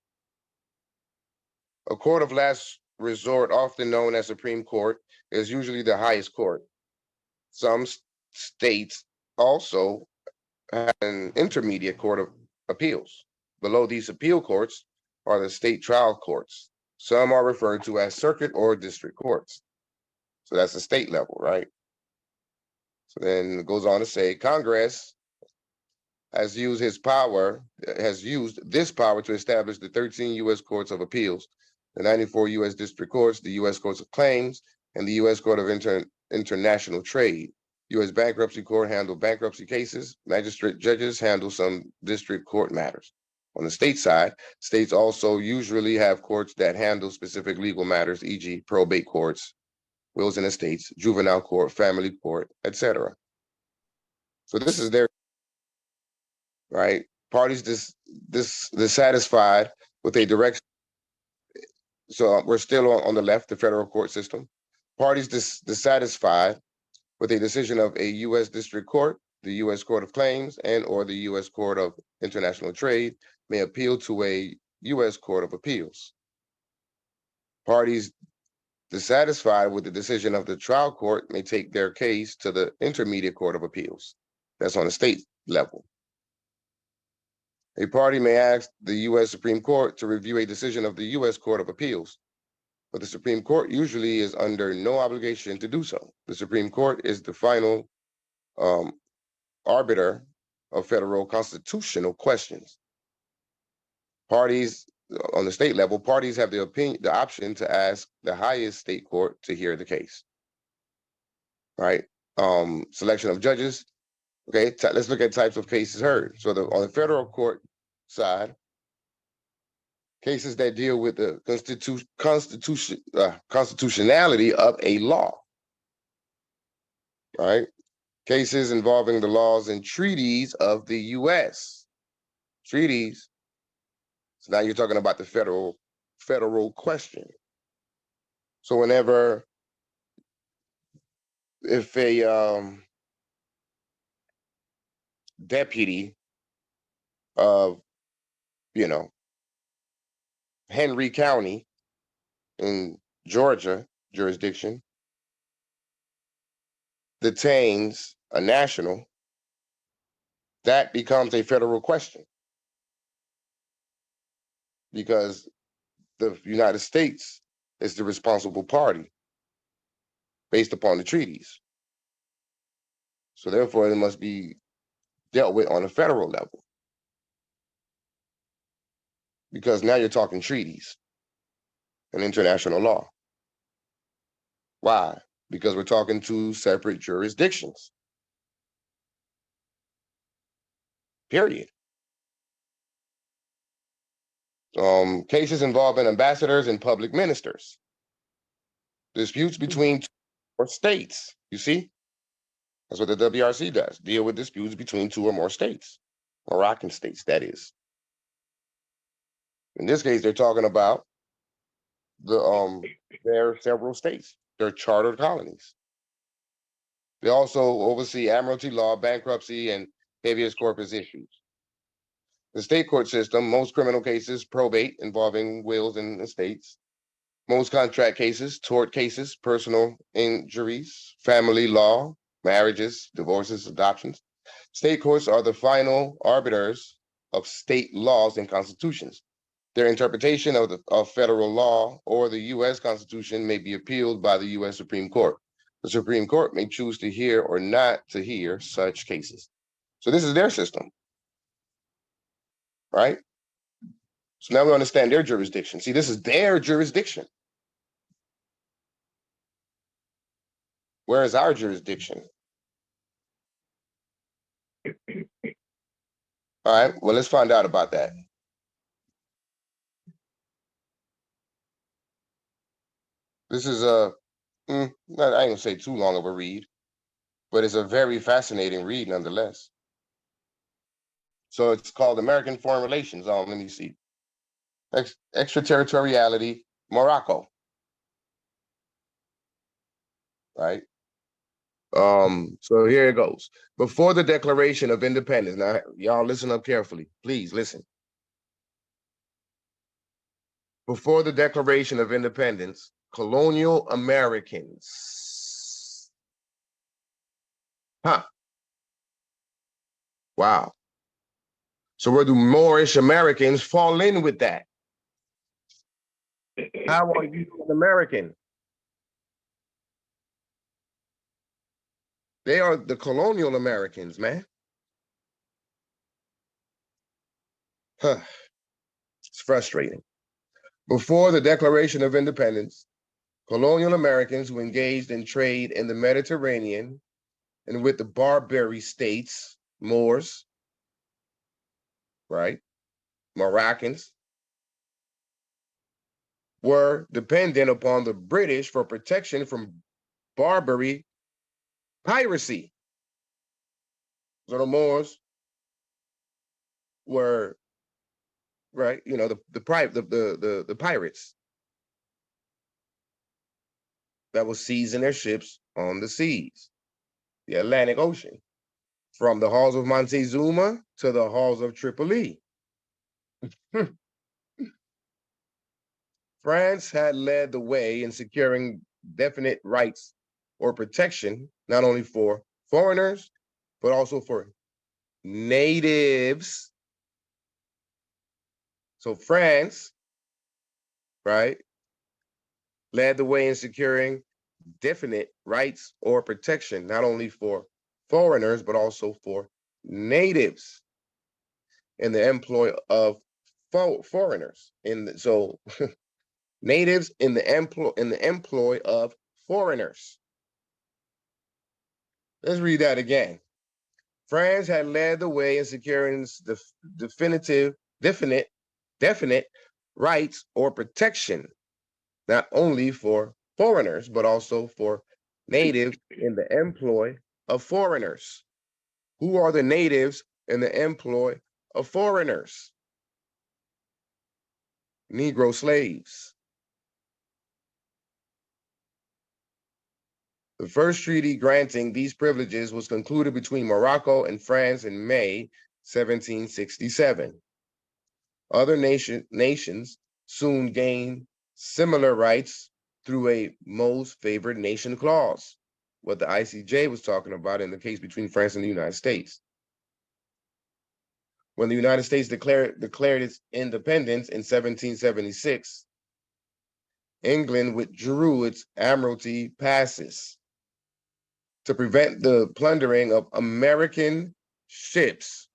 A court of last resort, often known as Supreme Court, is usually the highest court. Some states also have an intermediate court of appeals. Below these appeal courts are the state trial courts. Some are referred to as circuit or district courts. So that's the state level, right? So then it goes on to say, Congress has used this power to establish the 13 U.S. Courts of Appeals, the 94 U.S. District Courts, the U.S. Courts of Claims, and the U.S. Court of International Trade. U.S. Bankruptcy Court handle bankruptcy cases. Magistrate judges handle some district court matters. On the state side, states also usually have courts that handle specific legal matters, e.g. probate courts, wills and estates, juvenile court, family court, etc. So this is their right. Parties dissatisfied with a direct So we're still on the left, the federal court system. Parties dissatisfied with a decision of a U.S. District Court, the U.S. Court of Claims, and or the U.S. Court of International Trade may appeal to a U.S. Court of Appeals. Parties dissatisfied with the decision of the trial court may take their case to the Intermediate Court of Appeals. That's on the state level. A party may ask the U.S. Supreme Court to review a decision of the U.S. Court of Appeals, but the Supreme Court usually is under no obligation to do so. The Supreme Court is the final arbiter of federal constitutional questions. Parties on the state level, parties have the option to ask the highest state court to hear the case. Right? Selection of judges. Okay, let's look at types of cases heard. So on the federal court side, cases that deal with the constitutionality of a law. Right? Cases involving the laws and treaties of the U.S. Treaties. So now you're talking about the federal question. So whenever, if a deputy of, Henry County in Georgia jurisdiction detains a national, that becomes a federal question because the United States is the responsible party based upon the treaties. So therefore, it must be dealt with on a federal level because now you're talking treaties and international law. Why? Because we're talking two separate jurisdictions. Period. Cases involving ambassadors and public ministers. Disputes between two or more states. You see? That's what the WRC does. Deal with disputes between two or more states. Moroccan states, that is. In this case, they're talking about there are several states. They're chartered colonies. They also oversee admiralty law, bankruptcy, and habeas corpus issues. The state court system, most criminal cases, probate involving wills and estates, most contract cases, tort cases, personal injuries, family law, marriages, divorces, adoptions. State courts are the final arbiters of state laws and constitutions. Their interpretation of federal law or the U.S. Constitution may be appealed by the U.S. Supreme Court. The Supreme Court may choose to hear or not to hear such cases. So this is their system, right? So now we understand their jurisdiction. See, this is their jurisdiction. Where is our jurisdiction? All right, well, let's find out about that. This is I ain't gonna say too long of a read, but it's a very fascinating read nonetheless. So it's called American Foreign Relations. Let me see. Extraterritoriality, Morocco. Right? So here it goes. Before the Declaration of Independence, now y'all listen up carefully. Please listen. Before the Declaration of Independence, colonial Americans. Huh. Wow. So where do Moorish Americans fall in with that? How are you an American? They are the colonial Americans, man. Huh. It's frustrating. Before the Declaration of Independence, colonial Americans who engaged in trade in the Mediterranean and with the Barbary states, Moors, right, Moroccans, were dependent upon the British for protection from Barbary piracy. So the Moors were, right, the pirates. that was seizing their ships on the seas, the Atlantic Ocean, from the halls of Montezuma to the halls of Tripoli. France had led the way in securing definite rights or protection, not only for foreigners, but also for natives. So France, right, led the way in securing definite rights or protection, not only for foreigners, but also for natives in the employ of foreigners. So natives in the employ of foreigners. Let's read that again. France had led the way in securing definite rights or protection, not only for foreigners, but also for natives in the employ of foreigners. Who are the natives in the employ of foreigners? Negro slaves. The first treaty granting these privileges was concluded between Morocco and France in May 1767. Other nations soon gained similar rights through a most favored nation clause, what the ICJ was talking about in the case between France and the United States. When the United States declared its independence in 1776, England withdrew its admiralty passes to prevent the plundering of American ships.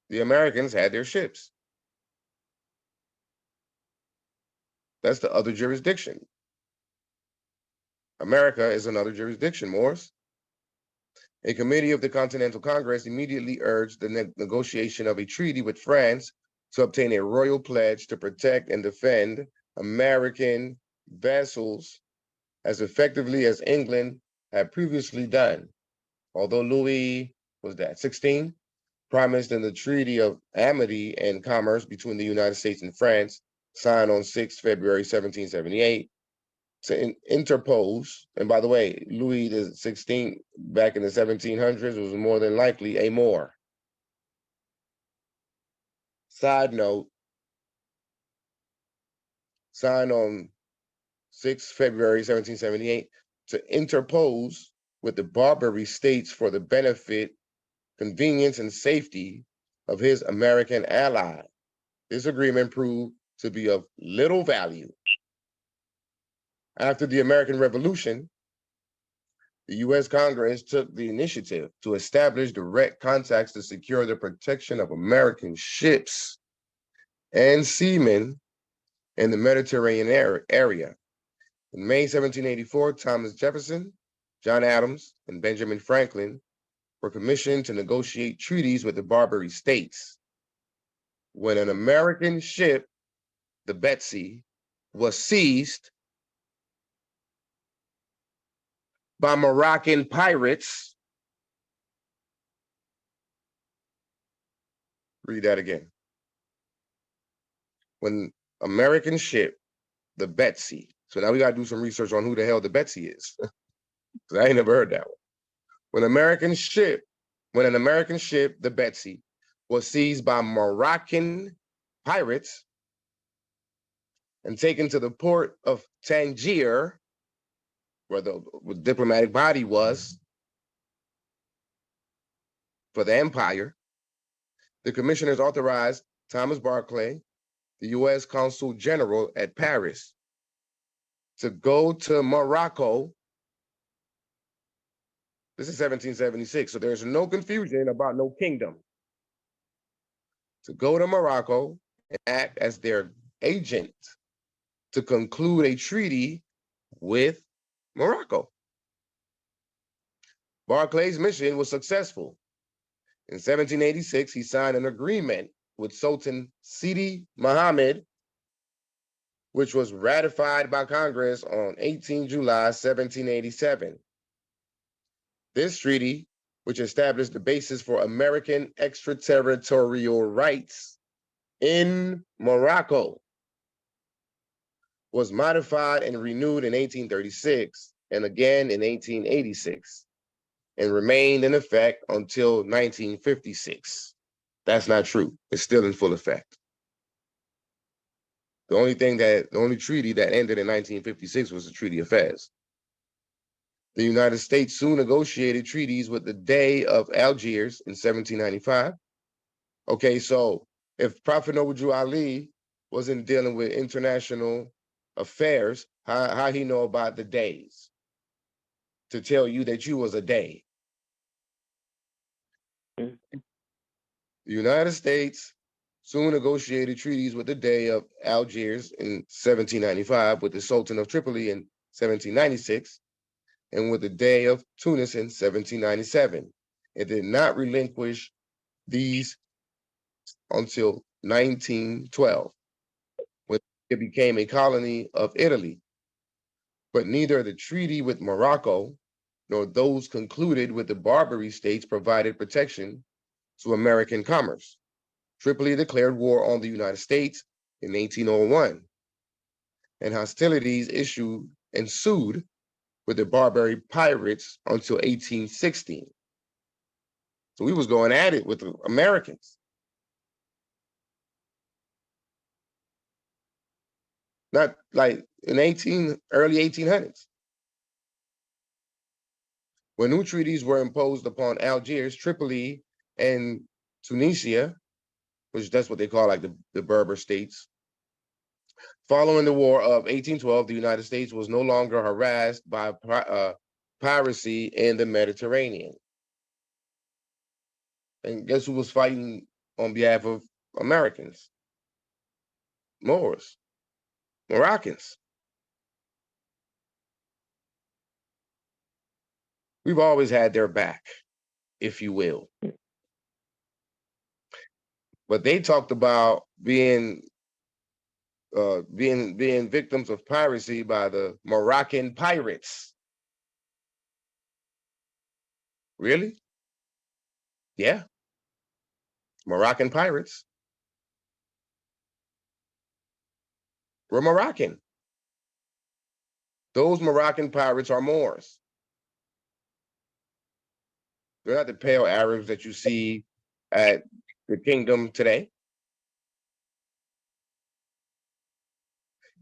The Americans had their ships. That's the other jurisdiction. America is another jurisdiction, Morris. A committee of the Continental Congress immediately urged the negotiation of a treaty with France to obtain a royal pledge to protect and defend American vessels as effectively as England had previously done. Although Louis, was that 16, promised in the Treaty of Amity and Commerce between the United States and France, signed on 6 February 1778, to interpose. And by the way, Louis the 16th back in the 1700s was more than likely a Moor. Side note, signed on 6 February 1778 to interpose with the Barbary states for the benefit, convenience, and safety of his American ally. This agreement proved to be of little value. After the American Revolution, the U.S. Congress took the initiative to establish direct contacts to secure the protection of American ships and seamen in the Mediterranean area. In May 1784, Thomas Jefferson, John Adams, and Benjamin Franklin were commissioned to negotiate treaties with the Barbary states. When an American ship, the Betsy, was seized by Moroccan pirates. Read that again. When American ship, the Betsy. So now we got to do some research on who the hell the Betsy is. Because I ain't never heard that one. When an American ship, the Betsy, was seized by Moroccan pirates and taken to the port of Tangier, where the diplomatic body was for the empire, the commissioners authorized Thomas Barclay, the U.S. Consul General at Paris, to go to Morocco. This is 1776, so there's no confusion about no kingdom. To go to Morocco and act as their agent to conclude a treaty with Morocco. Barclay's mission was successful. In 1786, he signed an agreement with Sultan Sidi Mohammed, which was ratified by Congress on 18 July 1787. This treaty, which established the basis for American extraterritorial rights in Morocco, was modified and renewed in 1836 and again in 1886 and remained in effect until 1956. That's not true. It's still in full effect. The only treaty that ended in 1956 was the Treaty of Fez. The United States soon negotiated treaties with the Dey of Algiers in 1795. Okay, so if Prophet Noble Ali wasn't dealing with international affairs, how he know about the Deys to tell you that you was a Dey? The United States soon negotiated treaties with the Dey of Algiers in 1795, with the Sultan of Tripoli in 1796, and with the Dey of Tunis in 1797. It did not relinquish these until 1912, when it became a colony of Italy. But neither the treaty with Morocco nor those concluded with the Barbary states provided protection to American commerce. Tripoli declared war on the United States in 1801, and hostilities ensued with the Barbary pirates until 1816. So we was going at it with the Americans. Not like in early 1800s. When new treaties were imposed upon Algiers, Tripoli, and Tunisia, which that's what they call like the Berber states. Following the War of 1812, the United States was no longer harassed by piracy in the Mediterranean. And guess who was fighting on behalf of Americans? Moors, Moroccans. We've always had their back, if you will. But they talked about being victims of piracy by the Moroccan pirates. Really? Yeah. Moroccan pirates were Moroccan. Those Moroccan pirates are Moors. They're not the pale Arabs that you see at the kingdom today.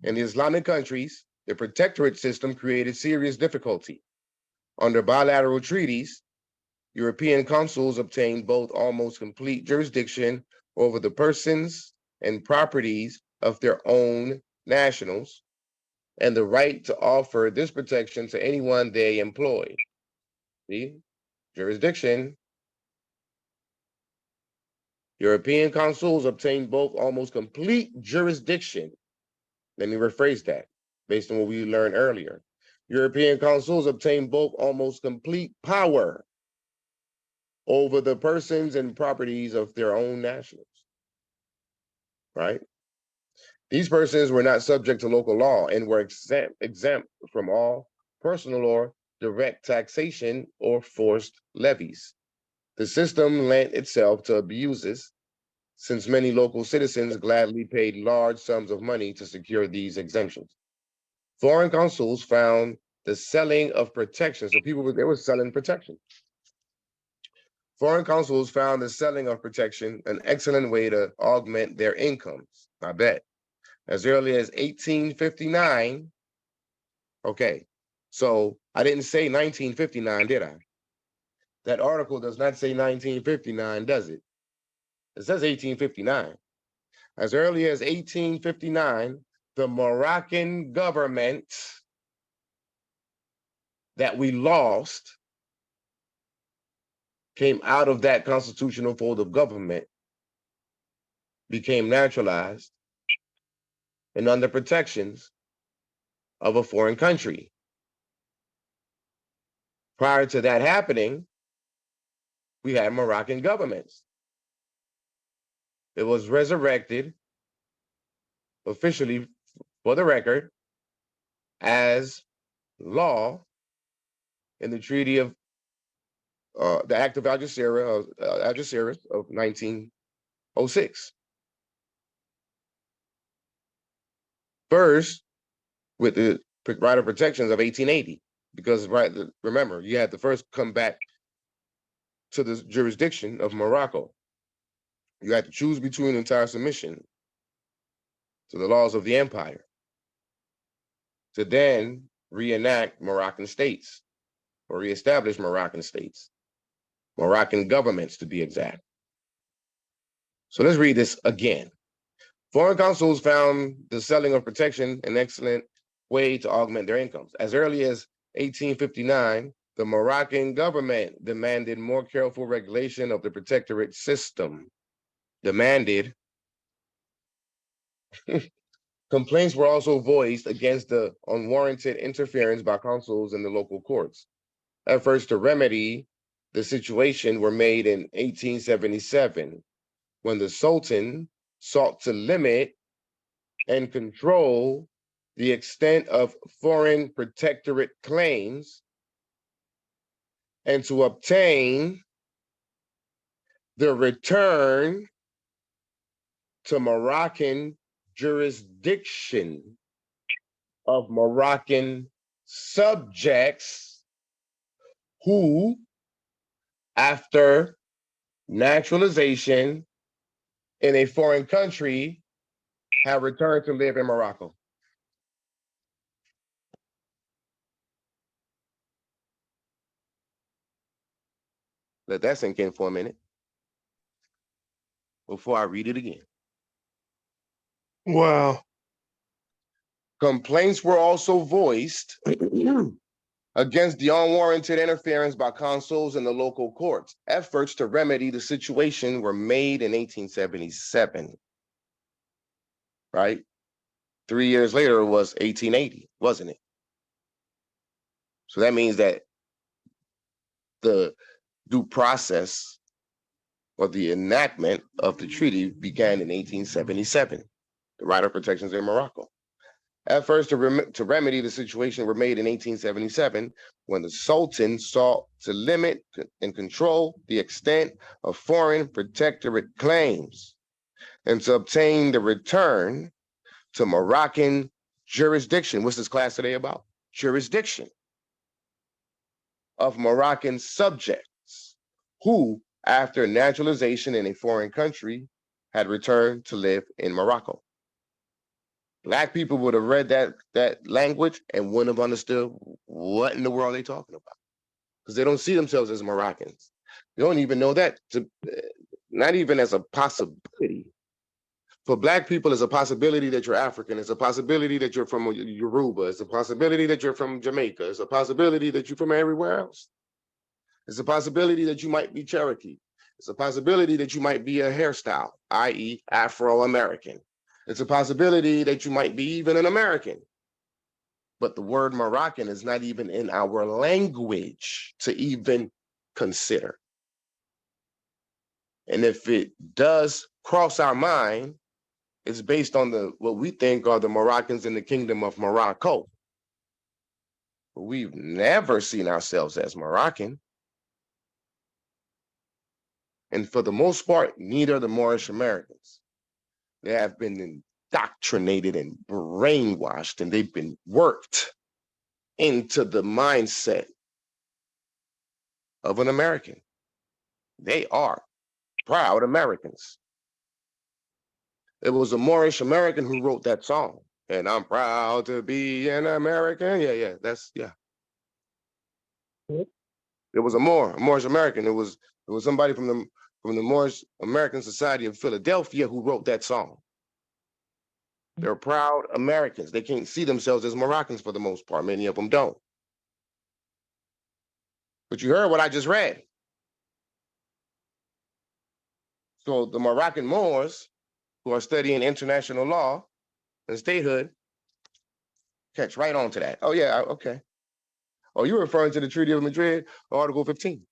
In the Islamic countries, the protectorate system created serious difficulty. Under bilateral treaties, European consuls obtained both almost complete jurisdiction over the persons and properties of their own nationals, and the right to offer this protection to anyone they employed. See? Jurisdiction. European consuls obtained both almost complete jurisdiction. Let me rephrase that based on what we learned earlier. European consuls obtained both almost complete power over the persons and properties of their own nationals, right? These persons were not subject to local law and were exempt from all personal or direct taxation or forced levies. The system lent itself to abuses, since many local citizens gladly paid large sums of money to secure these exemptions. Foreign consuls found the selling of protection, so they were selling protection. Foreign consuls found the selling of protection an excellent way to augment their incomes, I bet. As early as 1859, okay, so I didn't say 1959, did I? That article does not say 1959, does it? It says 1859. As early as 1859, the Moroccan government that we lost came out of that constitutional fold of government, became naturalized, and under protections of a foreign country. Prior to that happening, we had Moroccan governments. It was resurrected officially, for the record, as law in the Treaty of the Act of Algeciras of 1906. First, with the right of protections of 1880, because remember, you had to first come back to the jurisdiction of Morocco. You had to choose between entire submission to the laws of the empire to then reenact Moroccan states or reestablish Moroccan states, Moroccan governments to be exact. So let's read this again. Foreign consuls found the selling of protection an excellent way to augment their incomes. As early as 1859, the Moroccan government demanded more careful regulation of the protectorate system. Complaints were also voiced against the unwarranted interference by consuls in the local courts. Efforts to remedy the situation were made in 1877, when the Sultan sought to limit and control the extent of foreign protectorate claims and to obtain the return to Moroccan jurisdiction of Moroccan subjects who, after naturalization in a foreign country, have returned to live in Morocco. Let that sink in for a minute before I read it again. Wow. Complaints were also voiced against the unwarranted interference by consuls in the local courts. Efforts to remedy the situation were made in 1877, right? 3 years later, it was 1880, wasn't it? So that means that the due process or the enactment of the treaty began in 1877, the right of protections in Morocco. Efforts to remedy the situation were made in 1877 when the Sultan sought to limit and control the extent of foreign protectorate claims and to obtain the return to Moroccan jurisdiction. What's this class today about? Jurisdiction of Moroccan subjects who, after naturalization in a foreign country, had returned to live in Morocco. Black people would have read that language and wouldn't have understood what in the world they're talking about, because they don't see themselves as Moroccans. They don't even know that, not even as a possibility. For Black people, it's a possibility that you're African. It's a possibility that you're from Yoruba. It's a possibility that you're from Jamaica. It's a possibility that you're from everywhere else. It's a possibility that you might be Cherokee. It's a possibility that you might be a hairstyle, i.e. Afro-American. It's a possibility that you might be even an American. But the word Moroccan is not even in our language to even consider. And if it does cross our mind, it's based on what we think are the Moroccans in the Kingdom of Morocco. But we've never seen ourselves as Moroccan. And for the most part, neither the Moorish Americans. They have been indoctrinated and brainwashed, and they've been worked into the mindset of an American. They are proud Americans. It was a Moorish American who wrote that song. And I'm proud to be an American. Yeah. It was a Moorish American. It was somebody from the Moorish American Society of Philadelphia who wrote that song. They're proud Americans. They can't see themselves as Moroccans for the most part. Many of them don't. But you heard what I just read. So the Moroccan Moors who are studying international law and statehood catch right on to that. Oh, yeah, okay. Oh, you're referring to the Treaty of Madrid, Article 15,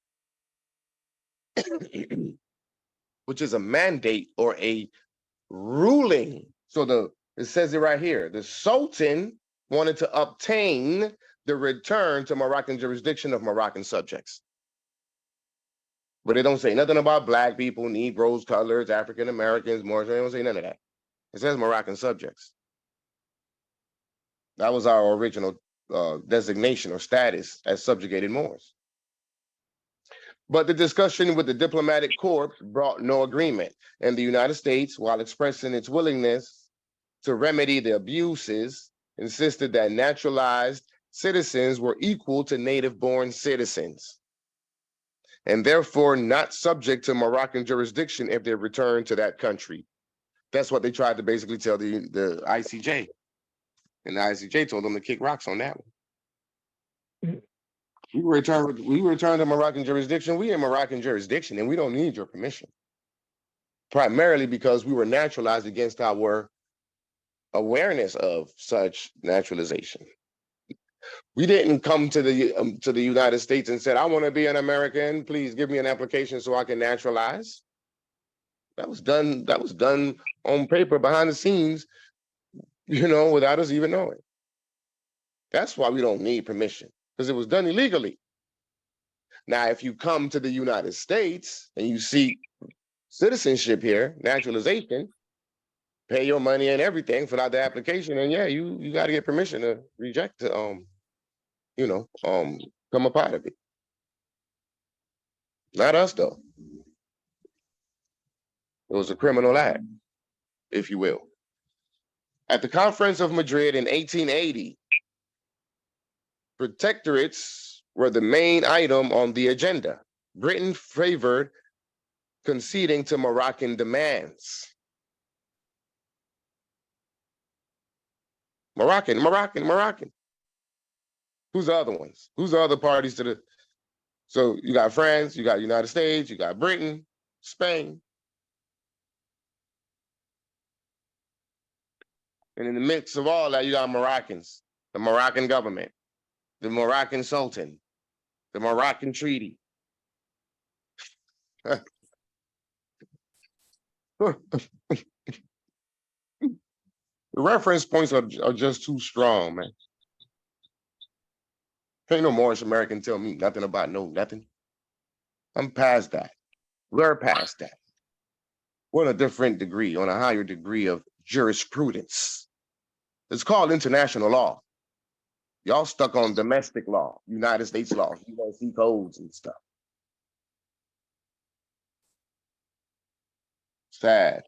which is a mandate or a ruling. So it says it right here. The Sultan wanted to obtain the return to Moroccan jurisdiction of Moroccan subjects. But they don't say nothing about Black people, Negroes, colors, African Americans, Moors. They don't say none of that. It says Moroccan subjects. That was our original designation or status as subjugated Moors. But the discussion with the diplomatic corps brought no agreement, and the United States, while expressing its willingness to remedy the abuses, insisted that naturalized citizens were equal to native-born citizens, and therefore not subject to Moroccan jurisdiction if they returned to that country. That's what they tried to basically tell the ICJ. And the ICJ told them to kick rocks on that one. We returned to Moroccan jurisdiction. We in Moroccan jurisdiction, and we don't need your permission. Primarily because we were naturalized against our awareness of such naturalization. We didn't come to the United States and said, "I want to be an American. Please give me an application so I can naturalize." That was done. That was done on paper behind the scenes, without us even knowing. That's why we don't need permission, because it was done illegally. Now, if you come to the United States and you seek citizenship here, naturalization, pay your money and everything, fill out the application, and yeah, you got to get permission to reject to come a part of it. Not us though. It was a criminal act, if you will. At the Conference of Madrid in 1880, protectorates were the main item on the agenda. Britain favored conceding to Moroccan demands. Moroccan. Who's the other ones? Who's the other parties to the? So you got France, you got United States, you got Britain, Spain. And in the midst of all that, you got Moroccans, the Moroccan government, the Moroccan Sultan, the Moroccan Treaty. The reference points are just too strong, man. Ain't no Moorish American tell me nothing about nothing. I'm past that. We're past that. We're on a different degree, on a higher degree of jurisprudence. It's called international law. Y'all stuck on domestic law, United States law, UNC codes and stuff. Sad.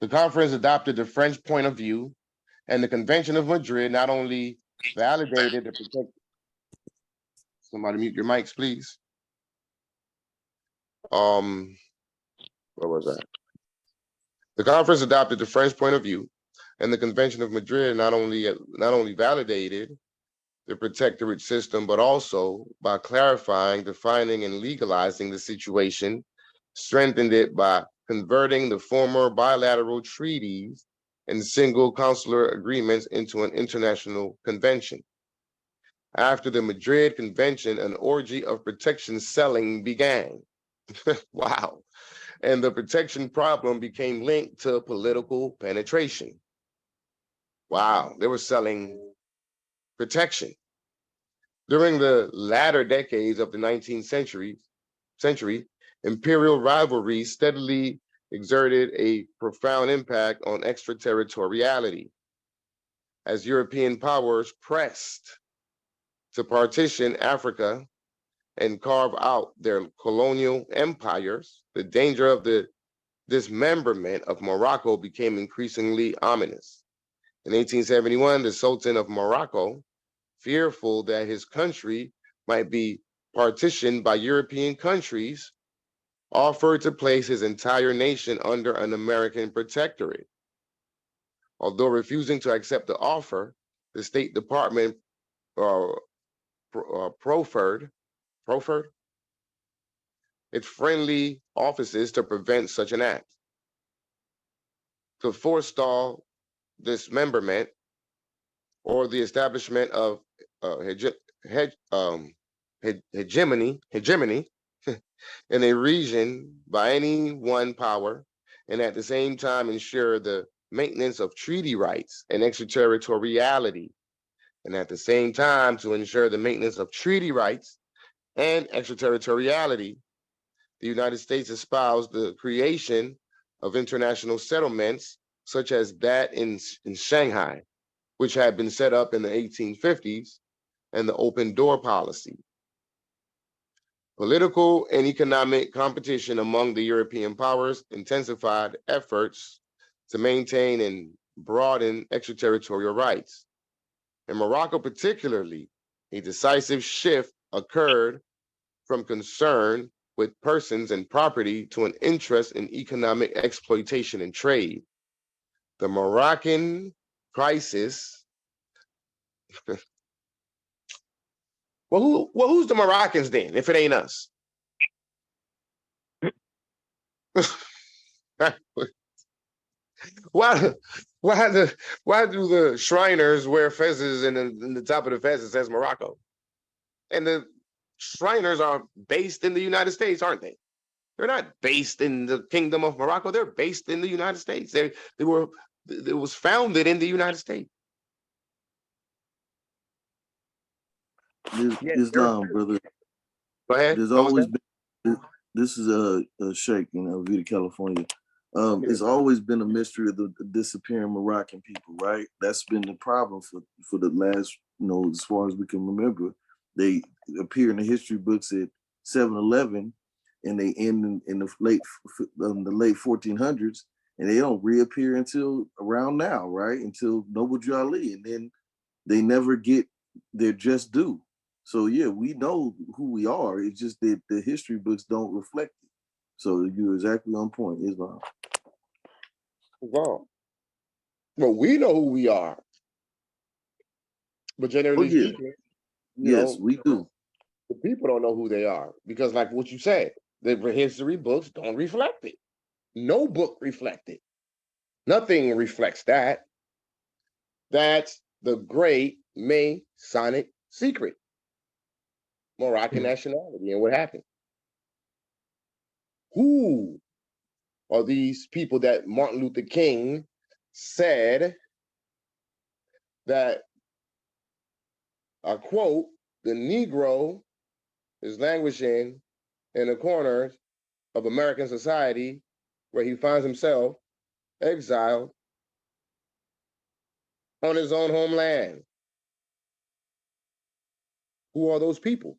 The conference adopted the French point of view, and the Convention of Madrid not only validated the protect. Somebody mute your mics, please. Where was that? The conference adopted the French point of view, and the Convention of Madrid not only validated the protectorate system, but also by clarifying, defining, and legalizing the situation, strengthened it by converting the former bilateral treaties and single consular agreements into an international convention. After the Madrid Convention, an orgy of protection selling began. Wow. And the protection problem became linked to political penetration. Wow, they were selling protection. During the latter decades of the 19th century, imperial rivalry steadily exerted a profound impact on extraterritoriality. As European powers pressed to partition Africa and carve out their colonial empires, the danger of the dismemberment of Morocco became increasingly ominous. In 1871, the Sultan of Morocco, fearful that his country might be partitioned by European countries, offered to place his entire nation under an American protectorate. Although refusing to accept the offer, the State Department proffered its friendly offices to prevent such an act. To forestall dismemberment or the establishment of hegemony in a region by any one power, and at the same time ensure the maintenance of treaty rights and extraterritoriality, and at the same time to ensure the maintenance of treaty rights and extraterritoriality, the United States espoused the creation of international settlements such as that in Shanghai, which had been set up in the 1850s, and the open door policy. Political and economic competition among the European powers intensified efforts to maintain and broaden extraterritorial rights. In Morocco, particularly, a decisive shift occurred from concern with persons and property to an interest in economic exploitation and trade. The Moroccan crisis. Who's the Moroccans then, if it ain't us? why, why do the Shriners wear fezzes and in the top of the fez it says Morocco? And the Shriners are based in the United States, aren't they? They're not based in the Kingdom of Morocco. They're based in the United States. It was founded in the United States. Islam, brother. Go ahead. There's always been. This is a Sheikh in Vita, California. It's always been a mystery of the disappearing Moroccan people, right? That's been the problem for the last, as far as we can remember. They appear in the history books at 7-Eleven, and they end in the late 1400s, and they don't reappear until around now, right? Until Noble Drew Ali, and then they never get their just due. So yeah, we know who we are. It's just that the history books don't reflect it. So you're exactly on point, Islam. Wow. Well, we know who we are, but generally speaking, we do. The people don't know who they are because, like what you said, the history books don't reflect it. No book reflects it. Nothing reflects that. That's the great Masonic secret. Moroccan nationality and what happened. Who are these people that Martin Luther King said that, I quote, the Negro is languishing in the corners of American society where he finds himself exiled on his own homeland? Who are those people?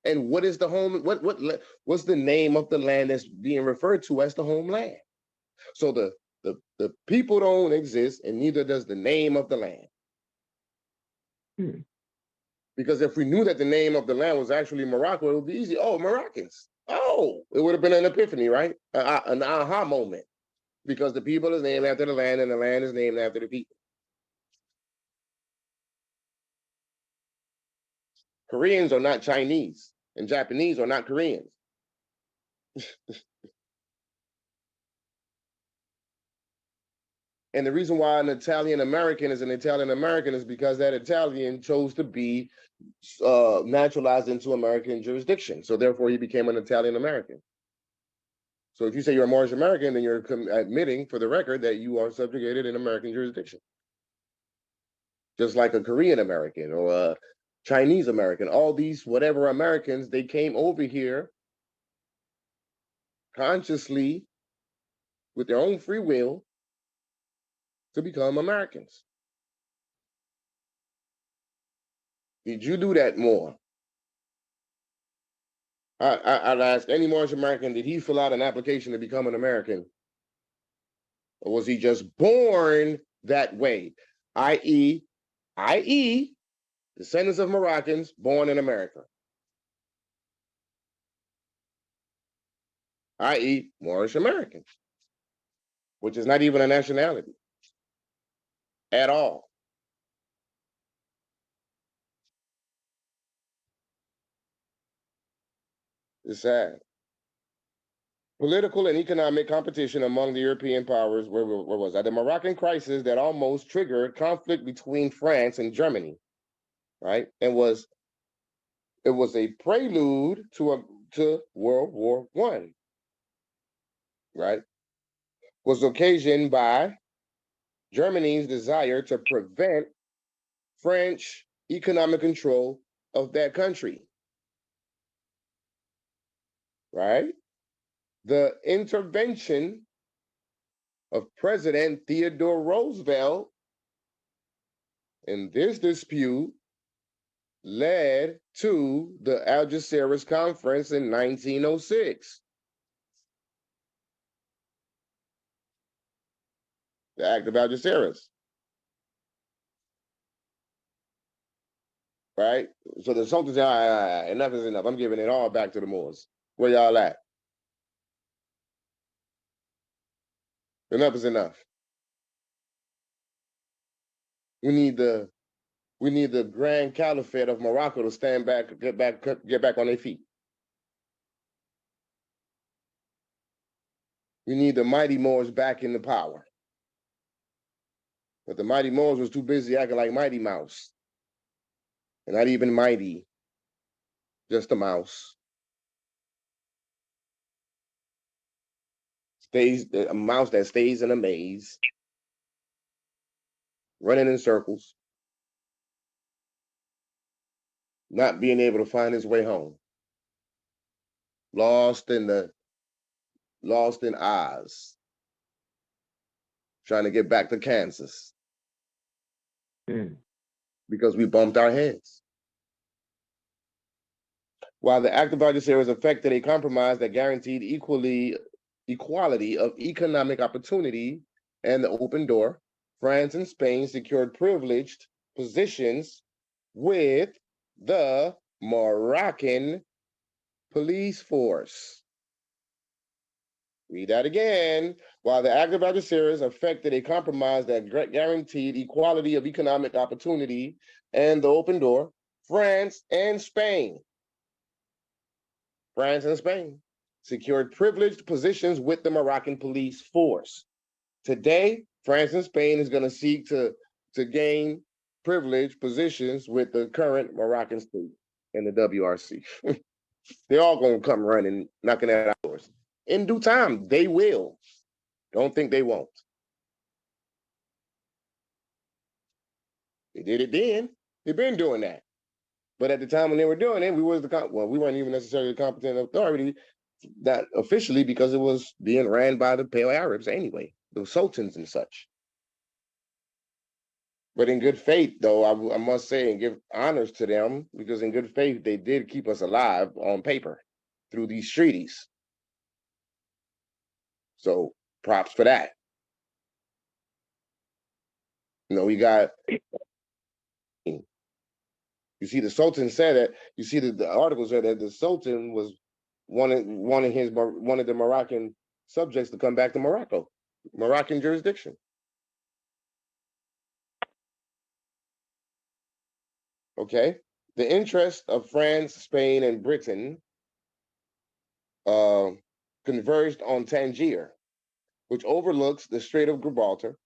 And what is the home? What's the name of the land that's being referred to as the homeland? So the people don't exist, and neither does the name of the land. Because if we knew that the name of the land was actually Morocco, it would be easy. Oh, Moroccans. Oh, it would have been an epiphany, right? An aha moment. Because the people is named after the land, and the land is named after the people. Koreans are not Chinese, and Japanese are not Koreans. And the reason why an Italian American is an Italian American is because that Italian chose to be naturalized into American jurisdiction. So therefore, he became an Italian American. So if you say you're a Moorish American, then you're admitting, for the record, that you are subjugated in American jurisdiction. Just like a Korean American or a Chinese American, all these whatever Americans, they came over here consciously with their own free will to become Americans. Did you do that more? I'd ask any Moorish American, did he fill out an application to become an American? Or was he just born that way? i.e., descendants of Moroccans born in America. i.e., Moorish Americans, which is not even a nationality at all. It's sad. Political and economic competition among the European powers, where was that? The Moroccan crisis that almost triggered conflict between France and Germany, right? It was a prelude to World War I, right? Was occasioned by Germany's desire to prevent French economic control of that country, right? The intervention of President Theodore Roosevelt, and this dispute led to the Algeciras Conference in 1906. The Act of Algeciras. Right? So the Sultan said, all right, enough is enough. I'm giving it all back to the Moors. Where y'all at? Enough is enough. We need the Grand Caliphate of Morocco to stand back, get back on their feet. We need the mighty Moors back in the power. But the mighty Moors was too busy acting like Mighty Mouse. And not even mighty, just a mouse. A mouse that stays in a maze, running in circles, not being able to find his way home. Lost in Oz, trying to get back to Kansas because we bumped our heads. While the Act of Algeciras affected a compromise that guaranteed equality of economic opportunity and the open door, France and Spain secured privileged positions with the Moroccan police force. Read that again. While the Act of Algeciras affected a compromise that guaranteed equality of economic opportunity and the open door, France and Spain secured privileged positions with the Moroccan police force. Today, France and Spain is going to seek to gain privileged positions with the current Moroccan state and the WRC. They're all going to come running, knocking at our doors. In due time, they will. Don't think they won't. They did it then. They've been doing that. But at the time when they were doing it, we weren't even necessarily the competent authority, not officially, because it was being ran by the Pale Arabs anyway, the sultans and such. But in good faith, though, I must say and give honors to them, because in good faith, they did keep us alive on paper through these treaties. So props for that. We got, you see, the Sultan said that, you see, the article said that the Sultan was wanted the Moroccan subjects to come back to Moroccan jurisdiction. Okay, the interest of France, Spain, and Britain converged on Tangier, which overlooks the Strait of Gibraltar.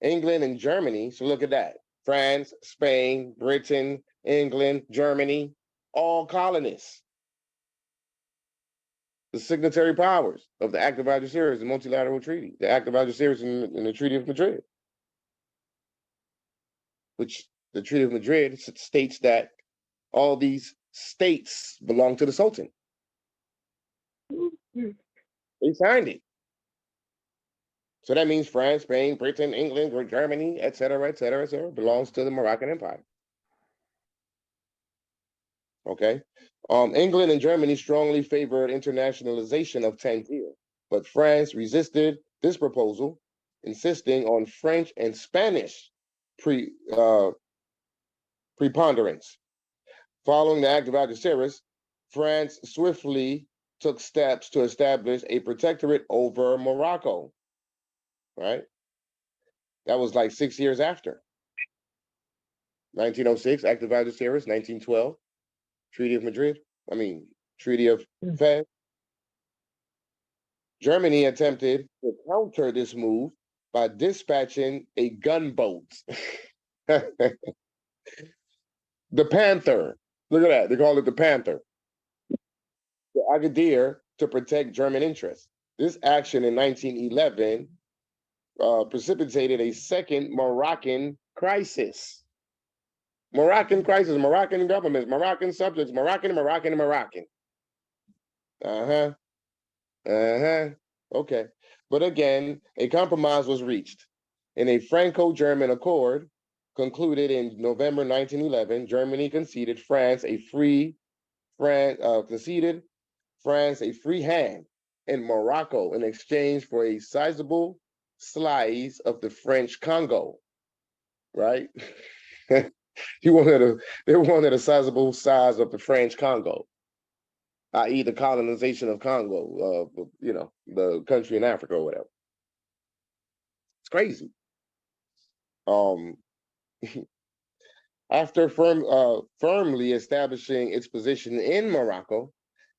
England and Germany, so look at that. France, Spain, Britain, England, Germany, all colonists. The signatory powers of the Act of Algeciras, the multilateral treaty, the Act of Algeciras and the Treaty of Madrid, which the Treaty of Madrid states that all these states belong to the Sultan. They signed it. So that means France, Spain, Britain, England, Germany, et cetera, belongs to the Moroccan Empire. Okay. England and Germany strongly favored internationalization of Tangier, but France resisted this proposal, insisting on French and Spanish preponderance. Following the Act of Algeciras, France swiftly took steps to establish a protectorate over Morocco. Right? That was like 6 years after. 1906, Act of Algeciras, 1912, Treaty of Fez. Germany attempted to counter this move by dispatching a gunboat. The Panther. Look at that. They call it the Panther. The Agadir to protect German interests. This action in 1911 precipitated a second Moroccan crisis. Moroccan governments, Moroccan subjects, Moroccan. Okay. But again, a compromise was reached. In a Franco-German accord concluded in November 1911, Germany conceded France a free hand in Morocco in exchange for a sizable slice of the French Congo. Right? They wanted a sizable size of the French Congo, i.e., the colonization of Congo, the country in Africa or whatever. It's crazy. After firmly establishing its position in Morocco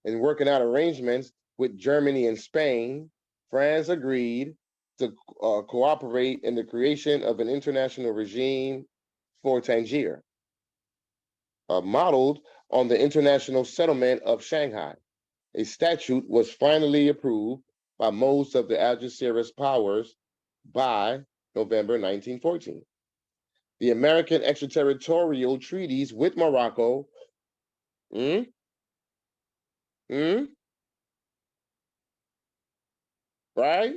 and working out arrangements with Germany and Spain, France agreed to cooperate in the creation of an international regime for Tangier, modeled on the International Settlement of Shanghai. A statute was finally approved by most of the Algeciras powers by November 1914. The American extraterritorial treaties with Morocco, right?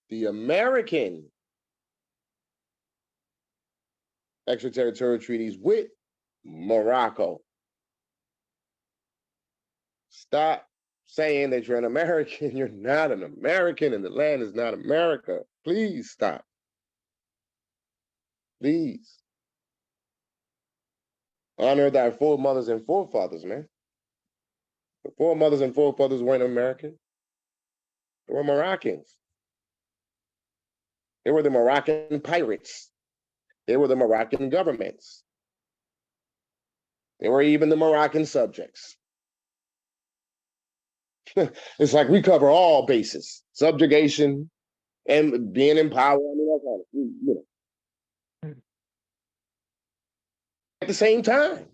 The American extraterritorial treaties with Morocco. Stop saying that you're an American. You're not an American, and the land is not America. Please stop. Please. Honor thy foremothers and forefathers, man. The foremothers and forefathers weren't American. They were Moroccans. They were the Moroccan pirates. They were the Moroccan governments. They were even the Moroccan subjects. It's like we cover all bases: subjugation and being in power. I mean, that kind of, At the same time,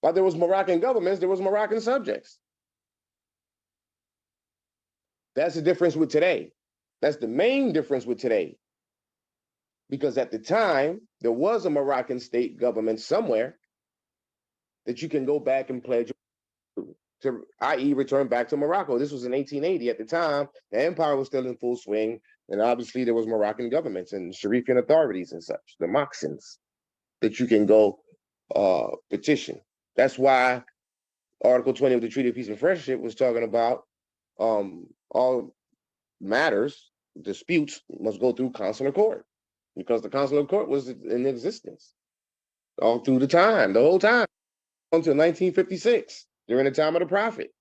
while there was Moroccan governments, there was Moroccan subjects. That's the difference with today. That's the main difference with today. Because at the time, there was a Moroccan state government somewhere that you can go back and pledge to, i.e., return back to Morocco. This was in 1880. At the time, the empire was still in full swing, and obviously there was Moroccan governments and Sharifian authorities and such, the Moxins, that you can go petition. That's why Article 20 of the Treaty of Peace and Friendship was talking about all matters, disputes must go through consular court, because the consular court was in existence all through the whole time, until 1956, during the time of the Prophet,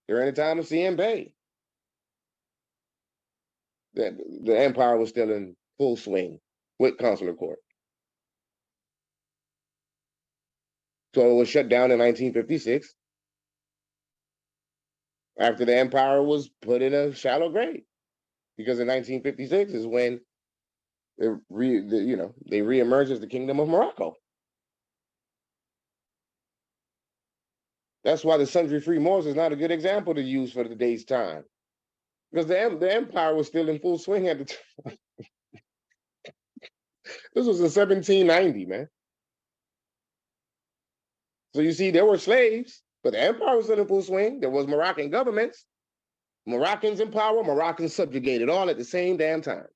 during the time of CM Bay. The empire was still in full swing with consular court. So it was shut down in 1956 after the empire was put in a shallow grave, because in 1956 is when they reemerged as the Kingdom of Morocco. That's why the Sundry-Free Moors is not a good example to use for today's time, because the empire was still in full swing at the time. This was in 1790, man. So you see, there were slaves, but the empire was still in full swing. There was Moroccan governments, Moroccans in power, Moroccans subjugated, all at the same damn time.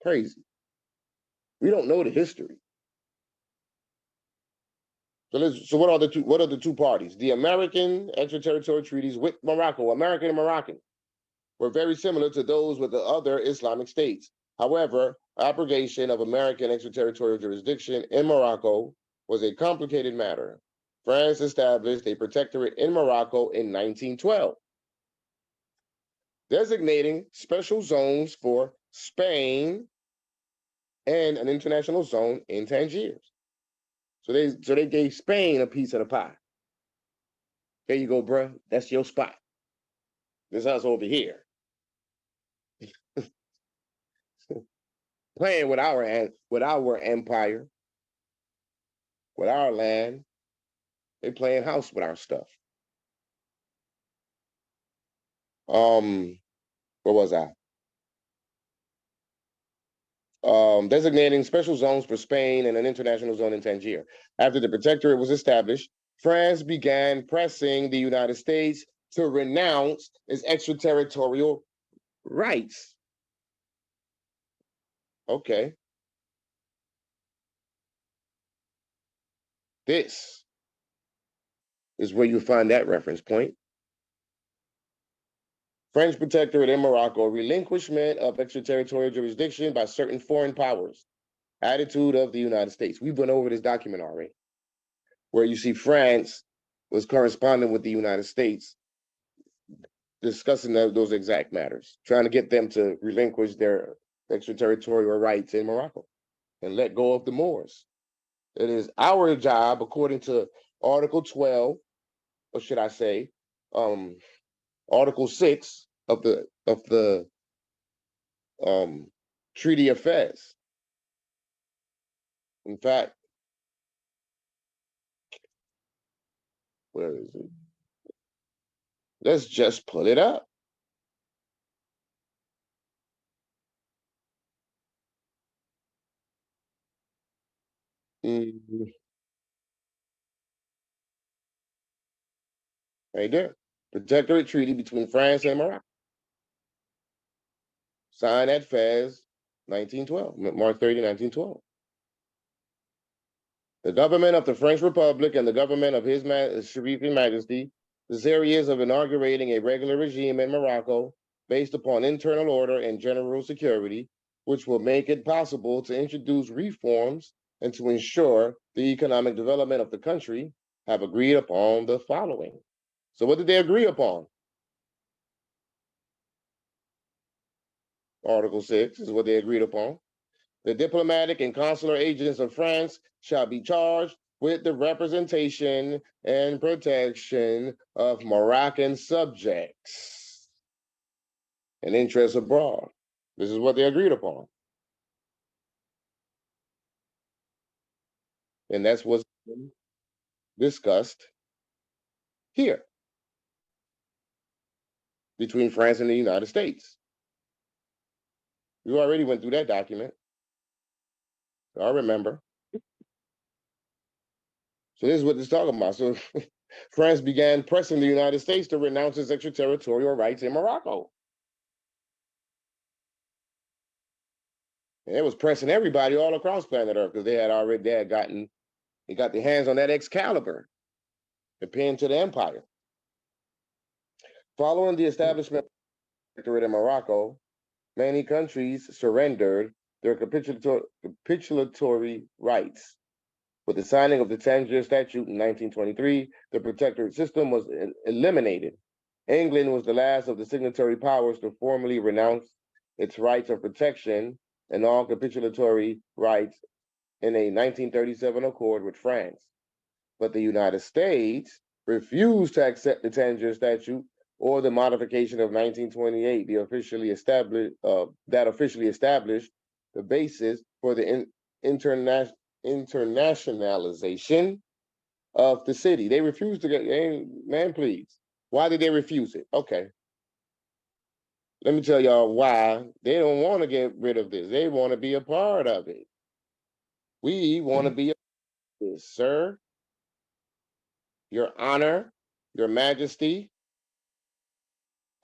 Crazy. We don't know the history. So what are the two parties? The American extraterritorial treaties with Morocco, American and Moroccan, were very similar to those with the other Islamic states. However, abrogation of American extraterritorial jurisdiction in Morocco was a complicated matter. France established a protectorate in Morocco in 1912, designating special zones for Spain and an international zone in Tangier. So they gave Spain a piece of the pie. There you go, bro. That's your spot. This us over here. Playing with our empire, with our land. They playing house with our stuff. Where was I? designating special zones for Spain and an international zone in Tangier. After the protectorate was established, France began pressing the United States to renounce its extraterritorial rights. Okay. This is where you find that reference point. French protectorate in Morocco, relinquishment of extraterritorial jurisdiction by certain foreign powers. Attitude of the United States. We've been over this document already, where you see France was corresponding with the United States, discussing those exact matters, trying to get them to relinquish their extraterritorial rights in Morocco and let go of the Moors. It is our job, according to Article 12, or should I say, Article 6 of the Treaty of Fez. In fact, where is it? Let's just pull it up. Right there. Protectorate treaty between France and Morocco. Signed at Fez, 1912, March 30, 1912. The government of the French Republic and the government of His Sharifi Majesty desire of inaugurating a regular regime in Morocco based upon internal order and general security, which will make it possible to introduce reforms and to ensure the economic development of the country, have agreed upon the following. So what did they agree upon? Article 6 is what they agreed upon. The diplomatic and consular agents of France shall be charged with the representation and protection of Moroccan subjects and interests abroad. This is what they agreed upon. And that's what's discussed here between France and the United States. We already went through that document. I remember. So this is what it's talking about. So France began pressing the United States to renounce its extraterritorial rights in Morocco. And it was pressing everybody all across planet Earth because they got their hands on that Excalibur, the pin to the empire. Following the establishment of the protectorate in Morocco, many countries surrendered their capitulatory rights. With the signing of the Tangier Statute in 1923, the protectorate system was eliminated. England was the last of the signatory powers to formally renounce its rights of protection and all capitulatory rights in a 1937 accord with France. But the United States refused to accept the Tangier Statute or the modification of 1928, that officially established the basis for the internationalization of the city. They refused to get, man, please. Why did they refuse it? Okay. Let me tell y'all why they don't want to get rid of this. They want to be a part of it. We want to be a part of this, sir. Your Honor, Your Majesty.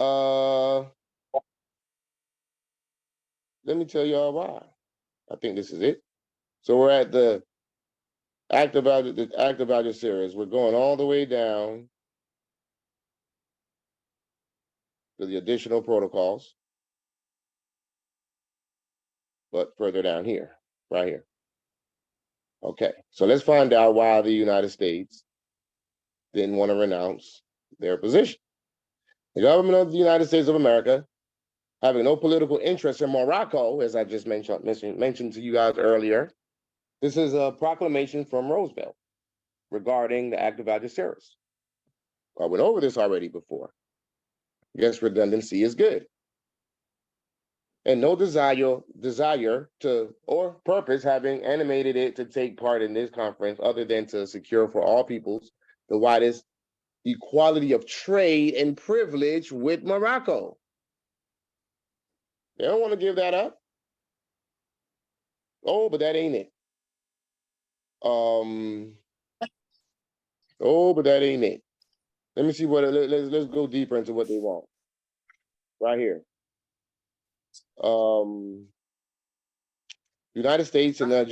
Let me tell y'all why. I think this is it. So we're at the Act of Algeciras. We're going all the way down to the additional protocols, but further down here, right here. Okay, so let's find out why the United States didn't want to renounce their position. The government of the United States of America, having no political interest in Morocco, as I just mentioned to you guys earlier, this is a proclamation from Roosevelt regarding the Act of Algeciras. I went over this already before. Yes, redundancy is good. And no desire to or purpose having animated it to take part in this conference other than to secure for all peoples the widest equality of trade and privilege with Morocco. They don't want to give that up. Oh, but that ain't it. Oh, but that ain't it. Let me see what. Let's go deeper into what they want. Right here. United States and the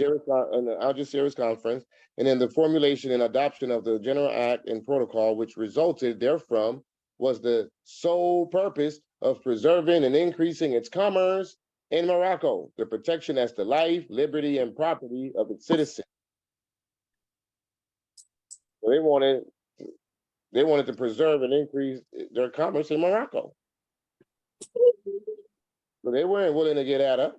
Algeciras Conference, and then the formulation and adoption of the General Act and Protocol, which resulted therefrom, was the sole purpose of preserving and increasing its commerce in Morocco, the protection as to life, liberty, and property of its citizens. So they wanted to preserve and increase their commerce in Morocco. So they weren't willing to get that up,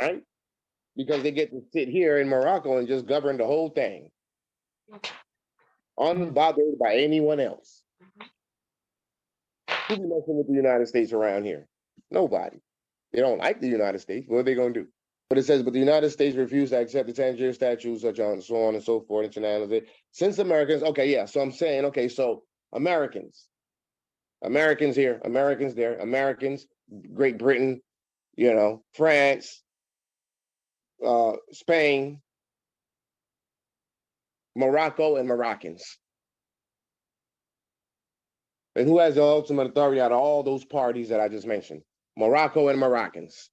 right? Because they get to sit here in Morocco and just govern the whole thing, unbothered by anyone else. Who's messing with the United States around here? Nobody. They don't like the United States. What are they going to do? But it says, but the United States refused to accept the Tangier statutes, such on so on and so forth, internationally. Since Americans, okay, yeah. So I'm saying, okay, so Americans here, Americans there, Americans, Great Britain, France, Spain, Morocco, and Moroccans. And who has the ultimate authority out of all those parties that I just mentioned? Morocco and Moroccans.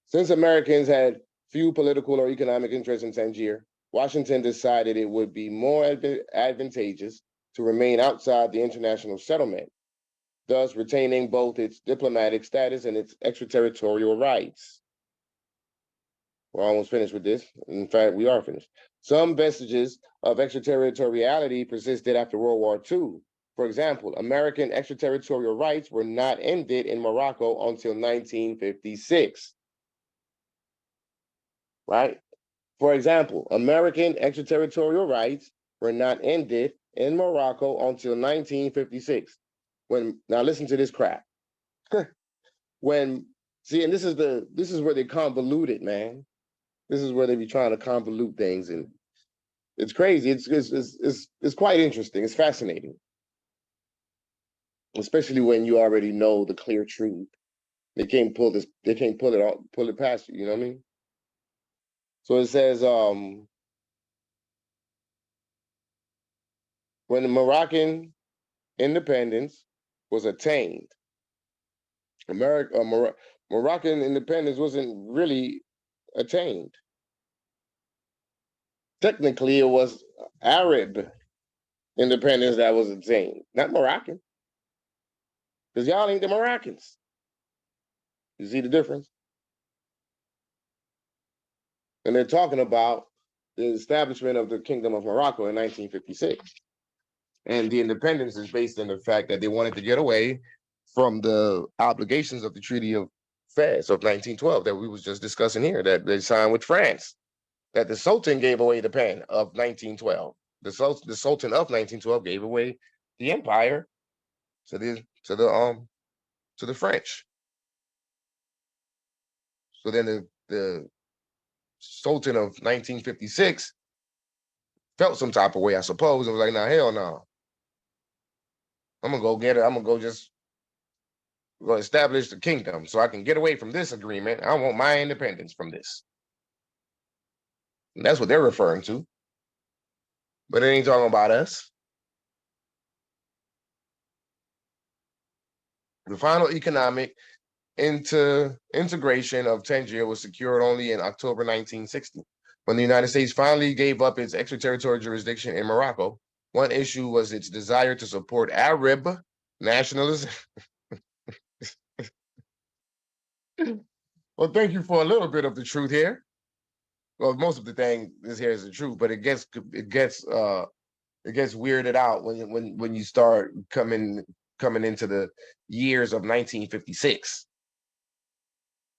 Since Americans had few political or economic interests in Tangier, Washington decided it would be more advantageous to remain outside the international settlement, thus retaining both its diplomatic status and its extraterritorial rights. We're almost finished with this. In fact, we are finished. Some vestiges of extraterritoriality persisted after World War II. For example, American extraterritorial rights were not ended in Morocco until 1956. Right? For example, American extraterritorial rights were not ended in Morocco until 1956. Now listen to this crap. And this is where they convolute it, man. This is where they be trying to convolute things, and it's crazy. It's quite interesting. It's fascinating, especially when you already know the clear truth. They can't pull this. They can't pull it past you. You know what I mean? So it says, when the Moroccan independence was attained, Moroccan independence wasn't really attained. Technically, it was Arab independence that was attained, not Moroccan, because y'all ain't the Moroccans. You see the difference? And they're talking about the establishment of the Kingdom of Morocco in 1956. And the independence is based on the fact that they wanted to get away from the obligations of the Treaty of Fez of 1912 that we was just discussing here, that they signed with France, that the Sultan gave away the pen of 1912. The Sultan of 1912 gave away the empire to the French. So then the Sultan of 1956 felt some type of way, I suppose, and was like, "Nah, hell no. I'm gonna go get it. I'm gonna go establish the kingdom so I can get away from this agreement. I want my independence from this." And that's what they're referring to. But it ain't talking about us. The final economic integration of Tangier was secured only in October 1960, when the United States finally gave up its extraterritorial jurisdiction in Morocco. One issue was its desire to support Arab nationalism. Well, thank you for a little bit of the truth here. Well, most of the thing is here is the truth, but it gets weirded out when you start coming into the years of 1956.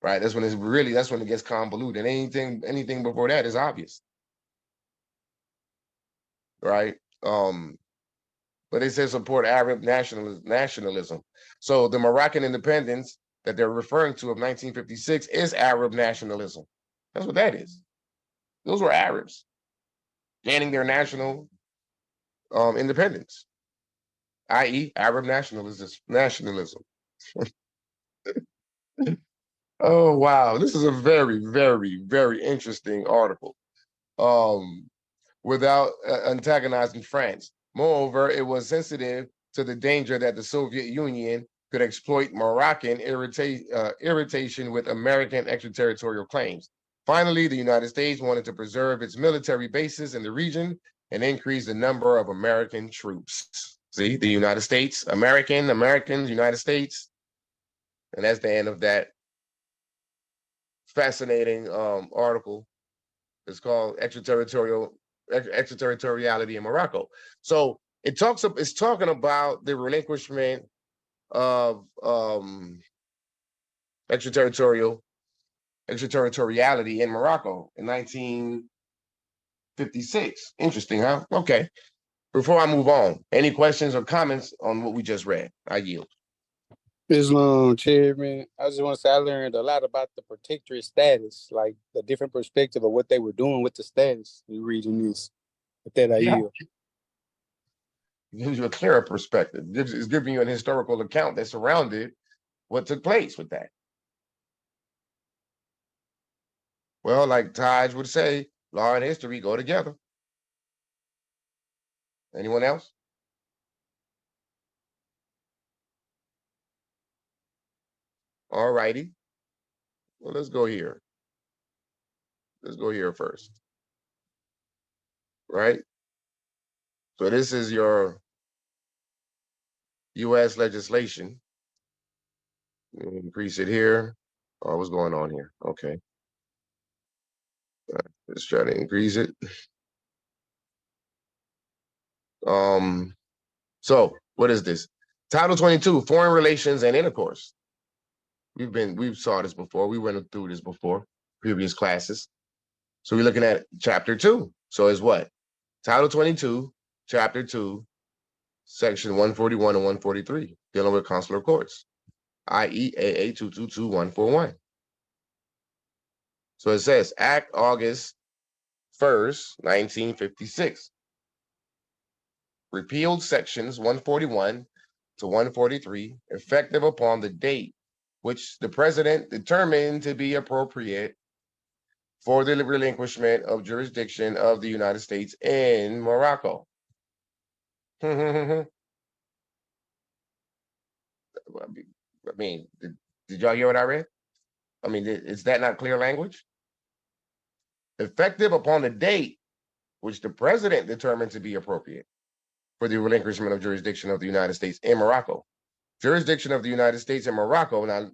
Right, that's when it gets convoluted. Anything before that is obvious, right? But it says support Arab nationalism. So the Moroccan independence that they're referring to of 1956 is Arab nationalism. That's what that is. Those were Arabs gaining their national independence. i.e. Arab nationalism. Oh, wow. This is a very, very, very interesting article. Without antagonizing France. Moreover, it was sensitive to the danger that the Soviet Union could exploit Moroccan irritation with American extraterritorial claims. Finally, the United States wanted to preserve its military bases in the region and increase the number of American troops. See, the United States, Americans, United States. And that's the end of that fascinating article. It's called extraterritoriality in Morocco. So it's talking about the relinquishment of extraterritoriality in Morocco in 1956. Interesting, huh? Okay. Before I move on, any questions or comments on what we just read? I yield. Islam chairman. I just want to say I learned a lot about the protectorate status, like the different perspective of what they were doing with the status. You reading this, with that I yield. It gives you a clearer perspective. It's giving you an historical account that surrounded what took place with that. Well, like Taj would say, law and history go together. Anyone else? All righty. Well, let's go here. Let's go here first. Right? So this is your U.S. legislation. Increase it here. Oh, what's going on here? Okay. Let's try to increase it. So what is this? Title 22, Foreign Relations and Intercourse. We've saw this before. We went through this before, previous classes. So we're looking at chapter 2. So it's what? Title 22, chapter 2, section 141 and 143, dealing with consular courts, i.e. AA 222141. So it says, Act August 1st, 1956. Repealed sections 141 to 143, effective upon the date which the president determined to be appropriate for the relinquishment of jurisdiction of the United States in Morocco. I mean, did y'all hear what I read? I mean, is that not clear language? Effective upon the date which the president determined to be appropriate for the relinquishment of jurisdiction of the United States in Morocco. Jurisdiction of the United States in Morocco, now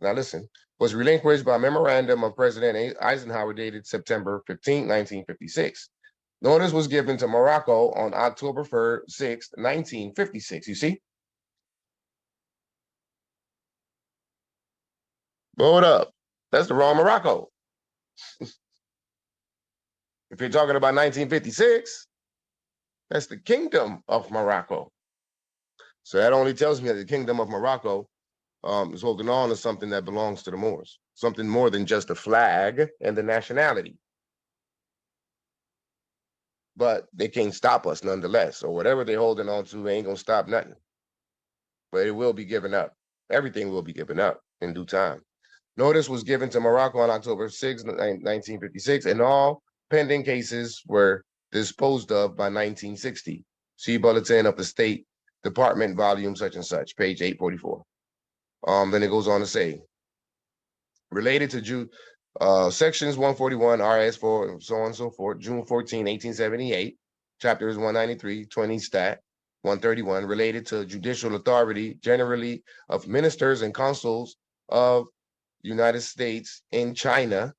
listen, was relinquished by memorandum of President Eisenhower dated September 15, 1956. Notice was given to Morocco on October 6, 1956. You see? Blow it up. That's the wrong Morocco. If you're talking about 1956, that's the Kingdom of Morocco. So that only tells me that the Kingdom of Morocco is holding on to something that belongs to the Moors, something more than just a flag and the nationality. But they can't stop us nonetheless. So whatever they're holding on to ain't gonna stop nothing. But it will be given up. Everything will be given up in due time. Notice was given to Morocco on October 6, 1956, and all pending cases were disposed of by 1960. See Bulletin of the State Department, volume such and such, page 844. Then it goes on to say, related to sections 141, RS4, and so on and so forth, June 14, 1878, chapters 193, 20 stat, 131, related to judicial authority generally of ministers and consuls of United States in China,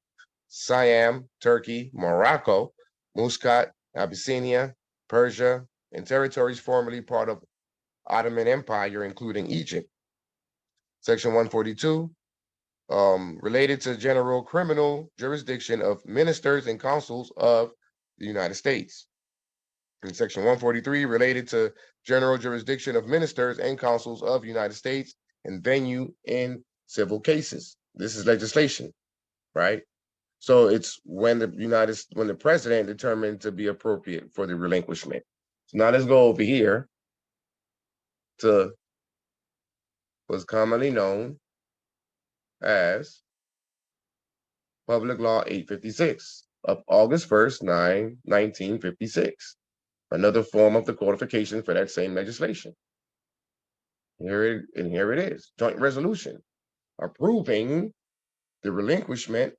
Siam, Turkey, Morocco, Muscat, Abyssinia, Persia, and territories formerly part of Ottoman Empire, including Egypt. Section 142, related to general criminal jurisdiction of ministers and consuls of the United States. And section 143, related to general jurisdiction of ministers and consuls of the United States and venue in civil cases. This is legislation, right? So it's when the president determined to be appropriate for the relinquishment. So now let's go over here to what's commonly known as Public Law 856 of August 1st, 1956. Another form of the codification for that same legislation. Here it is, joint resolution approving the relinquishment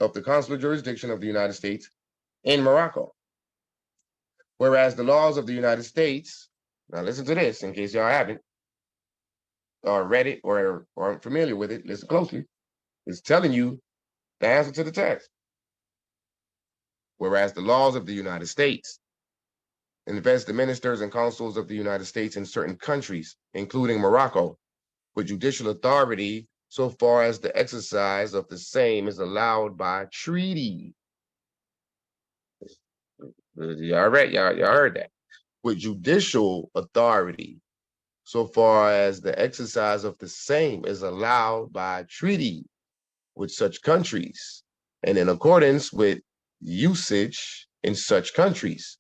of the consular jurisdiction of the United States in Morocco. Whereas the laws of the United States, now listen to this in case y'all haven't, or read it or aren't familiar with it, listen closely. It's telling you the answer to the test. Whereas the laws of the United States invest the ministers and consuls of the United States in certain countries, including Morocco, with judicial authority so far as the exercise of the same is allowed by treaty. Y'all read, y'all heard that. With judicial authority so far as the exercise of the same is allowed by treaty with such countries, and in accordance with usage in such countries.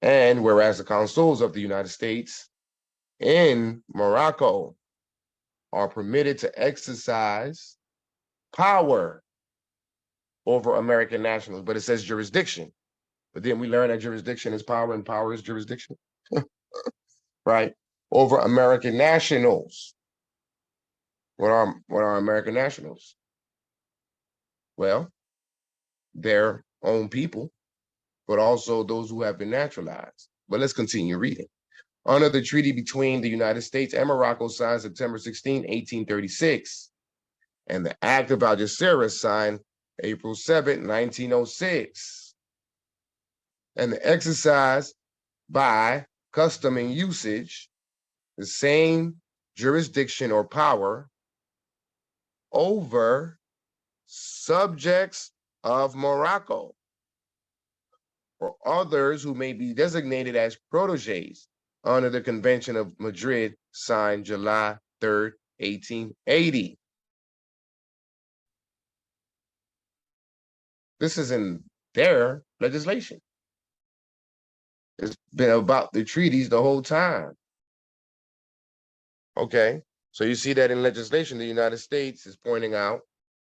And whereas the consuls of the United States in Morocco are permitted to exercise power over American nationals, but it says jurisdiction. But then we learn that jurisdiction is power and power is jurisdiction, right? Over American nationals. What are American nationals? Well, their own people, but also those who have been naturalized. But let's continue reading. Under the treaty between the United States and Morocco signed September 16, 1836, and the Act of Algeciras signed April 7, 1906, and the exercise by custom and usage, the same jurisdiction or power over subjects of Morocco or others who may be designated as proteges under the Convention of Madrid signed July 3rd, 1880. This is in their legislation. It's been about the treaties the whole time. Okay, so you see that in legislation, the United States is pointing out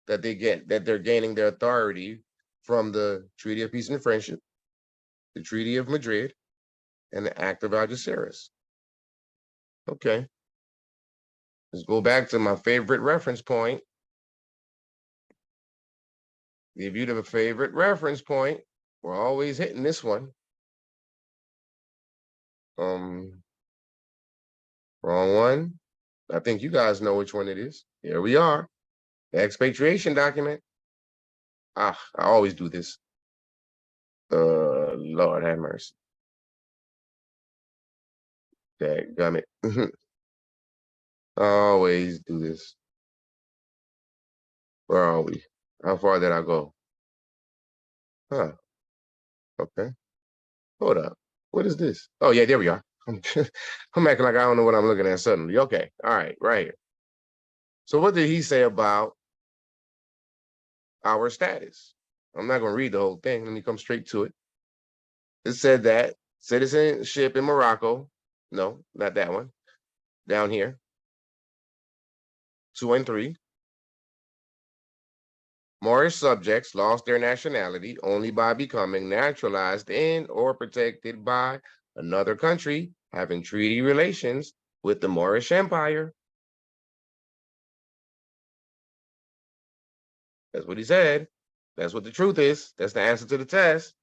that they're gaining their authority from the Treaty of Peace and Friendship, the Treaty of Madrid, and the Act of Algeciras. Okay, let's go back to my favorite reference point. Give you the favorite reference point. We're always hitting this one. Wrong one. I think you guys know which one it is. Here we are. The expatriation document. I always do this. Lord have mercy. Dadgummit. I always do this. Where are we? How far did I go? Huh. Okay. Hold up. What is this? Oh, yeah, there we are. I'm acting like I don't know what I'm looking at suddenly. Okay. All right. Right here. So what did he say about our status? I'm not going to read the whole thing. Let me come straight to it. It said that citizenship in Morocco. No, not that one. Down here. 2 and 3. Moorish subjects lost their nationality only by becoming naturalized in or protected by another country having treaty relations with the Moorish Empire. That's what he said. That's what the truth is. That's the answer to the test.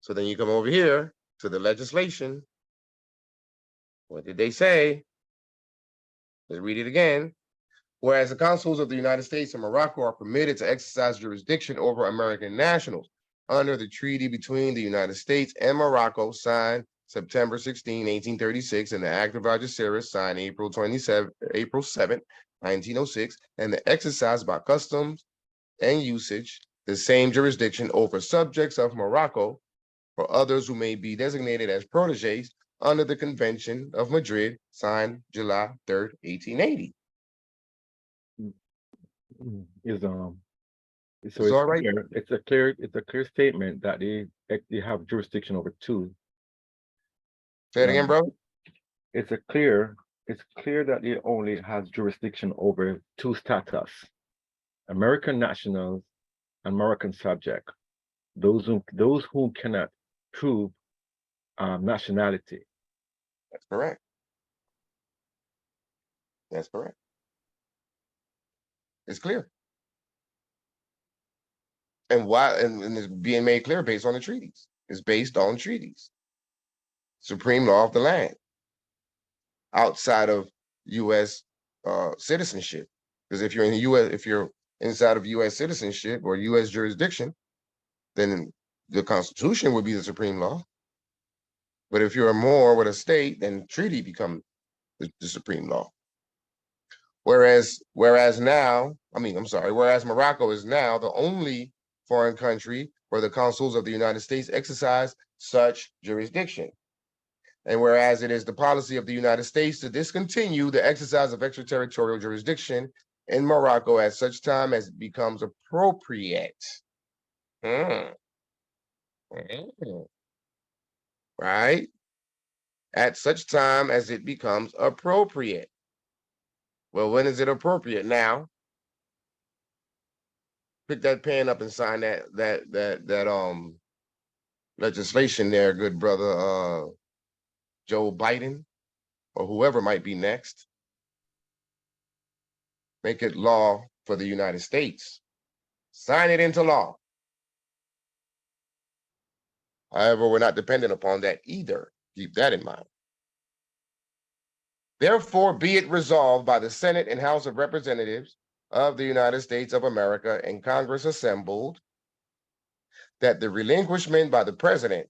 So then you come over here to the legislation. What did they say? Let's read it again. Whereas the consuls of the United States and Morocco are permitted to exercise jurisdiction over American nationals under the treaty between the United States and Morocco signed September 16, 1836, and the Act of Algeciras signed April 7, 1906, and the exercise by customs and usage the same jurisdiction over subjects of Morocco or others who may be designated as proteges under the Convention of Madrid signed July 3rd, 1880. Is So it's all right. clear, it's a clear statement that they have jurisdiction over two. Say it again, bro. it's clear that it only has jurisdiction over two status: American nationals and Moroccan subject. Those who cannot prove nationality. That's correct. That's correct. It's clear. And why? And it's being made clear based on the treaties. It's based on treaties. Supreme law of the land. Outside of U.S. Citizenship, because if you're in the U.S., if you're inside of U.S. citizenship or U.S. jurisdiction, then the Constitution would be the supreme law. But if you're more with a state, then treaty becomes the supreme law. Whereas now, whereas Morocco is now the only foreign country where the consuls of the United States exercise such jurisdiction. And whereas it is the policy of the United States to discontinue the exercise of extraterritorial jurisdiction in Morocco at such time as it becomes appropriate. Right? At such time as it becomes appropriate. Well, when is it appropriate? Now. Pick that pen up and sign that legislation there, good brother Joe Biden, or whoever might be next. Make it law for the United States. Sign it into law. However, we're not dependent upon that either. Keep that in mind. Therefore, be it resolved by the Senate and House of Representatives of the United States of America and Congress assembled that the relinquishment by the President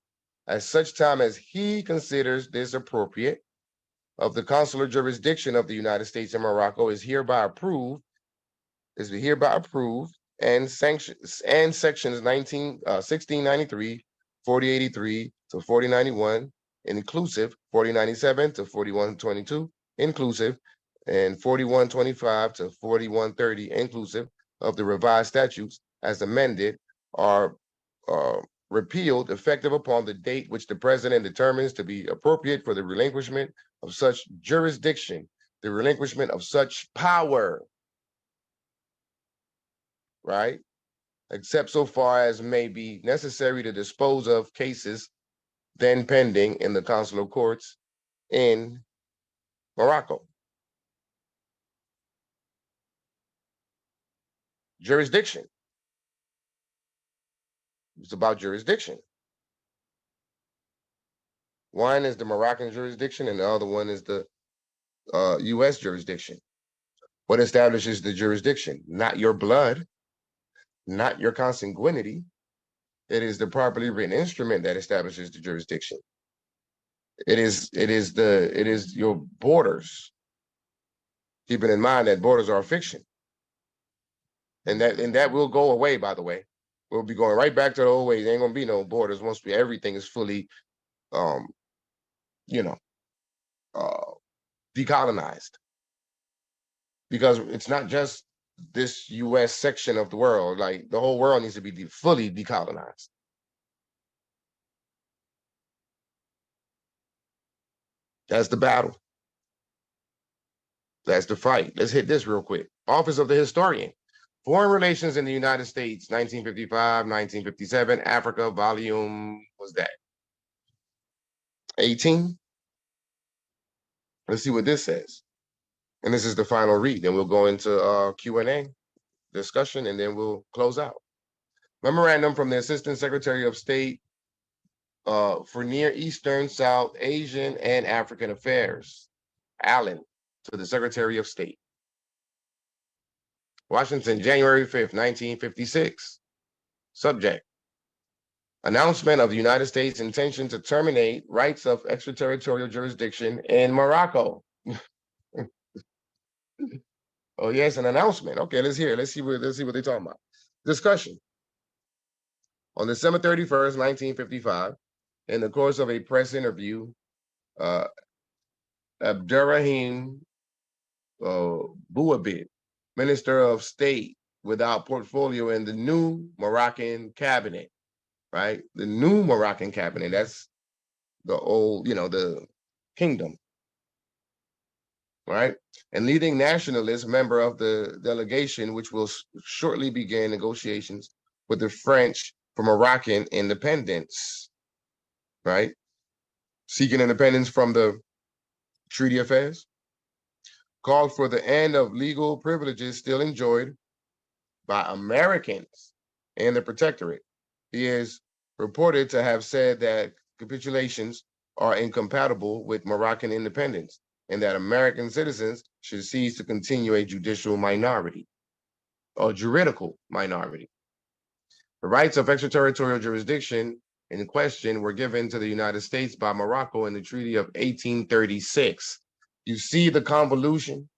at such time as he considers this appropriate of the consular jurisdiction of the United States in Morocco is hereby approved and sanctions and sections 1693, 4083 to 4091 inclusive, 4097 to 4122 inclusive, and 4125 to 4130 inclusive of the revised statutes as amended are repealed effective upon the date which the president determines to be appropriate for the relinquishment of such jurisdiction, the relinquishment of such power, right? Except so far as may be necessary to dispose of cases then pending in the consular courts in Morocco. Jurisdiction. It's about jurisdiction. One is the Moroccan jurisdiction and the other one is the US jurisdiction. What establishes the jurisdiction? Not your blood, not your consanguinity. It is the properly written instrument that establishes the jurisdiction. It is your borders. Keeping in mind that borders are a fiction. And that will go away, by the way. We'll be going right back to the old ways. There ain't gonna be no borders once everything is fully decolonized. Because it's not just this US section of the world, like the whole world needs to be fully decolonized. That's the battle. That's the fight. Let's hit this real quick. Office of the Historian. Foreign Relations in the United States, 1955, 1957, Africa, volume, what's that? 18. Let's see what this says. And this is the final read. Then we'll go into Q&A discussion, and then we'll close out. Memorandum from the Assistant Secretary of State for Near Eastern, South Asian, and African Affairs, Allen, to the Secretary of State. Washington, January 5th, 1956. Subject: announcement of the United States' intention to terminate rights of extraterritorial jurisdiction in Morocco. Oh, yes, an announcement. Okay, let's hear it. Let's see what they're talking about. Discussion. On December 31st, 1955, in the course of a press interview, Abdurrahim Bouabid, Minister of State without portfolio in the new Moroccan cabinet, right? The new Moroccan cabinet, that's the old, the kingdom, right? And leading nationalist member of the delegation, which will shortly begin negotiations with the French for Moroccan independence, right? Seeking independence from the Treaty of Fez, called for the end of legal privileges still enjoyed by Americans in the protectorate. He is reported to have said that capitulations are incompatible with Moroccan independence and that American citizens should cease to continue a judicial minority or juridical minority. The rights of extraterritorial jurisdiction in question were given to the United States by Morocco in the Treaty of 1836. You see the convolution?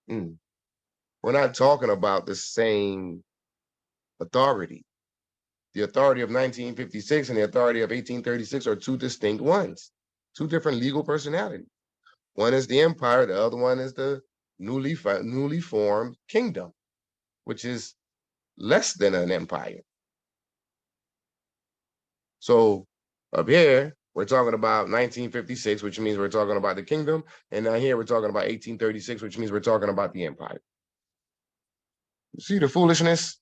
We're not talking about the same authority. The authority of 1956 and the authority of 1836 are two distinct ones, two different legal personalities. One is the empire, the other one is the newly formed kingdom, which is less than an empire. So up here, we're talking about 1956, which means we're talking about the kingdom. And now here we're talking about 1836, which means we're talking about the empire. You see the foolishness?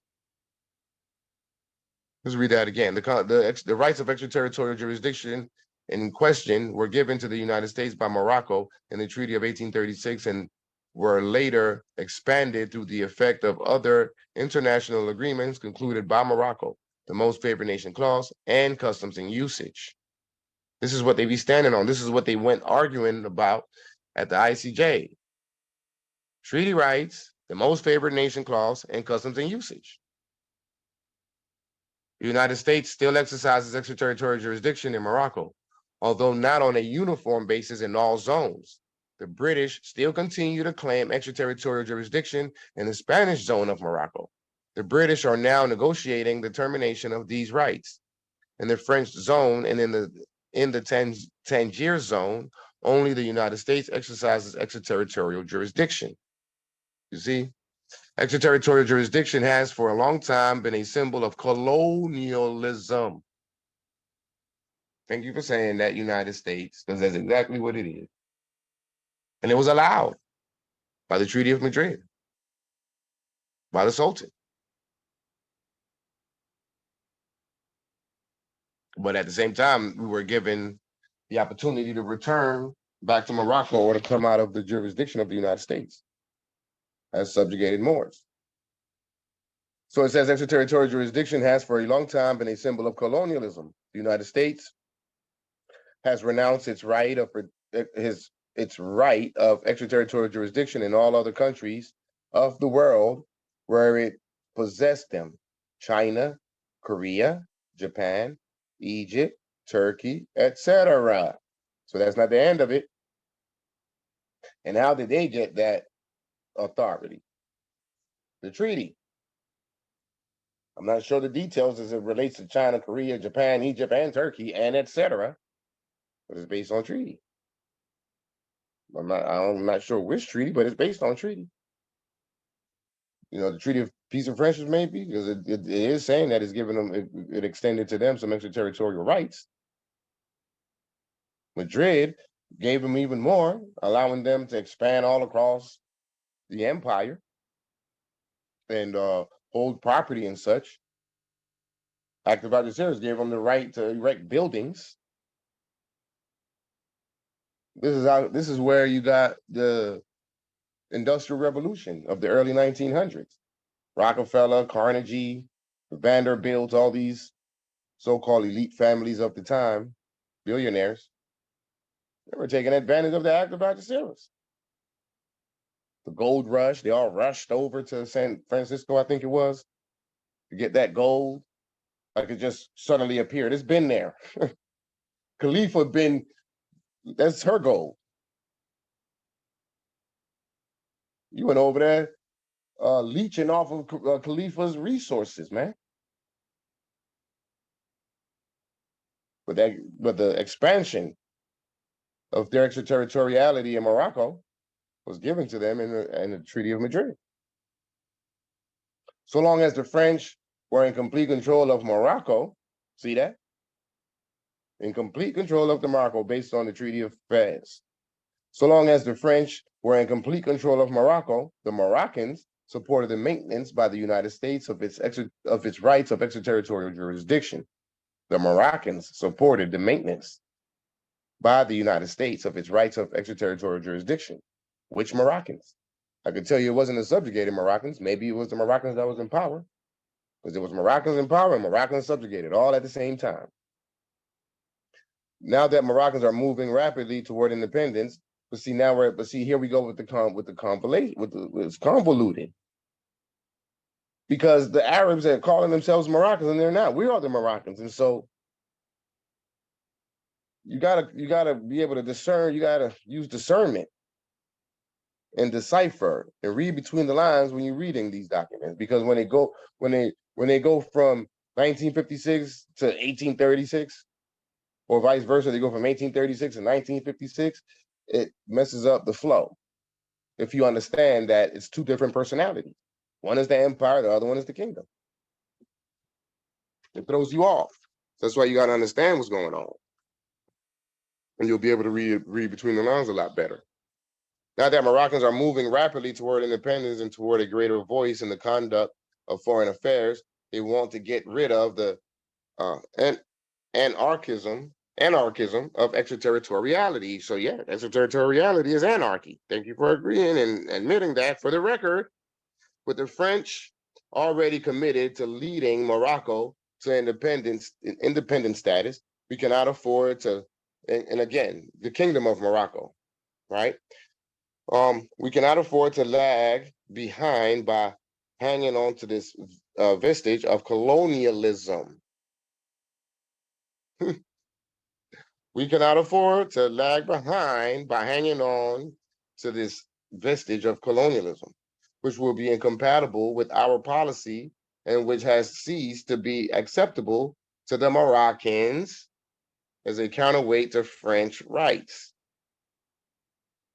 Let's read that again. The rights of extraterritorial jurisdiction in question were given to the United States by Morocco in the Treaty of 1836 and were later expanded through the effect of other international agreements concluded by Morocco, the most favored nation clause, and customs and usage. This is what they be standing on. This is what they went arguing about at the ICJ. Treaty rights, the most favored nation clause, and customs and usage. The United States still exercises extraterritorial jurisdiction in Morocco, although not on a uniform basis in all zones. The British still continue to claim extraterritorial jurisdiction in the Spanish zone of Morocco. The British are now negotiating the termination of these rights. In the French zone and in the Tangier zone, only the United States exercises extraterritorial jurisdiction. You see? Extraterritorial jurisdiction has for a long time been a symbol of colonialism. Thank you for saying that, United States, because that's exactly what it is. And it was allowed by the Treaty of Madrid, by the Sultan. But at the same time, we were given the opportunity to return back to Morocco or to come out of the jurisdiction of the United States as subjugated Moors. So it says extraterritorial jurisdiction has for a long time been a symbol of colonialism. The United States has renounced its right of extraterritorial jurisdiction in all other countries of the world where it possessed them: China, Korea, Japan, Egypt, Turkey, etc. So that's not the end of it. And how did they get that authority? The treaty. I'm not sure the details as it relates to China, Korea, Japan, Egypt, and Turkey, and etc. But it's based on treaty. I'm not sure which treaty, but it's based on treaty. You know, the Treaty of Peace and Friendship maybe, because it is saying that it's giving them, it extended to them some extraterritorial rights. Madrid gave them even more, allowing them to expand all across the empire and hold property and such. Act of Algeciras gave them the right to erect buildings. This is where you got the Industrial Revolution of the early 1900s. Rockefeller, Carnegie, Vanderbilt, all these so-called elite families of the time, billionaires, they were taking advantage of the Act of Algeciras. The gold rush, they all rushed over to San Francisco, I think it was, to get that gold. Like it just suddenly appeared. It's been there. Khalifa that's her gold. You went over there leeching off of Khalifa's resources, man. But the expansion of their extraterritoriality in Morocco was given to them in the Treaty of Madrid. So long as the French were in complete control of Morocco, see that? In complete control of the Morocco based on the Treaty of Fez. So long as the French were in complete control of Morocco, the Moroccans supported the maintenance by the United States of its rights of extraterritorial jurisdiction. The Moroccans supported the maintenance by the United States of its rights of extraterritorial jurisdiction. Which Moroccans? I could tell you it wasn't the subjugated Moroccans. Maybe it was the Moroccans that was in power, because there was Moroccans in power and Moroccans subjugated all at the same time. Now that Moroccans are moving rapidly toward independence, but see here we go with it's convoluted. Because the Arabs are calling themselves Moroccans and they're not. We are the Moroccans. And so you gotta be able to discern, you gotta use discernment and decipher and read between the lines when you're reading these documents. Because when they go from 1956 to 1836, or vice versa, they go from 1836 to 1956, it messes up the flow. If you understand that it's two different personalities. One is the empire, the other one is the kingdom. It throws you off. That's why you got to understand what's going on. And you'll be able to read between the lines a lot better. Now that Moroccans are moving rapidly toward independence and toward a greater voice in the conduct of foreign affairs, they want to get rid of the anarchism of extraterritoriality. So yeah, extraterritoriality is anarchy. Thank you for agreeing and admitting that. For the record, with the French already committed to leading Morocco to independent status, we cannot afford to, and again, the Kingdom of Morocco, right? We cannot afford to lag behind by hanging on to this vestige of colonialism. We cannot afford to lag behind by hanging on to this vestige of colonialism, which will be incompatible with our policy and which has ceased to be acceptable to the Moroccans as a counterweight to French rights.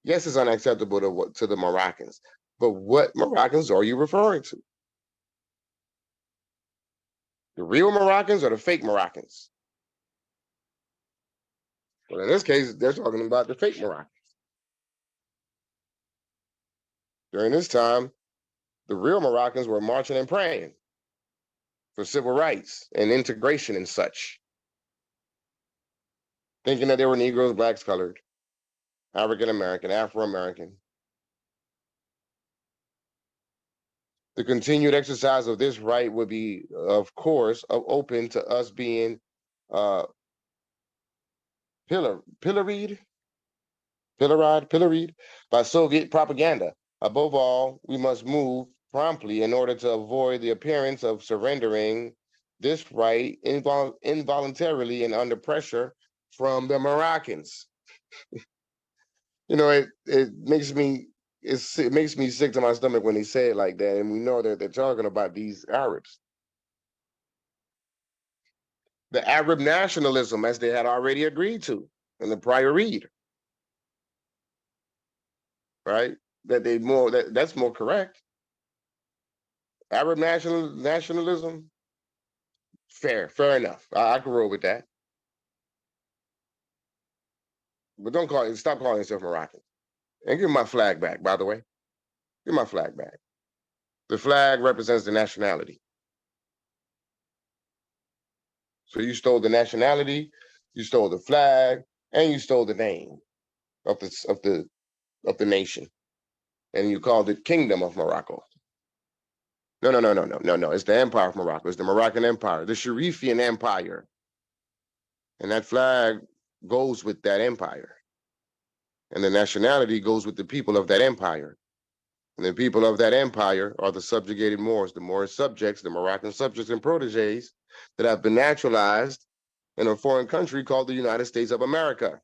Yes, it's unacceptable to the Moroccans, but what Moroccans are you referring to? The real Moroccans or the fake Moroccans? Well, in this case, they're talking about the fake Moroccans. During this time, the real Moroccans were marching and praying for civil rights and integration and such, thinking that they were Negroes, blacks, colored, African-American, Afro-American. The continued exercise of this right would be, of course, open to us being pilloried by Soviet propaganda. Above all, we must move promptly in order to avoid the appearance of surrendering this right involuntarily and under pressure from the Moroccans. You know, it makes me sick to my stomach when they say it like that, and we know that they're talking about these Arabs. The Arab nationalism, as they had already agreed to in the prior read, right? That's more correct. Arab nationalism, fair enough. I can roll with that. But stop calling yourself Moroccan. And give my flag back, by the way. Give my flag back. The flag represents the nationality. So you stole the nationality, you stole the flag, and you stole the name of the nation. And you called it Kingdom of Morocco. No. It's the Empire of Morocco. It's the Moroccan Empire, the Sharifian Empire. And that flag goes with that empire. And the nationality goes with the people of that empire. And the people of that empire are the subjugated Moors, the Moorish subjects, the Moroccan subjects and proteges that have been naturalized in a foreign country called the United States of America.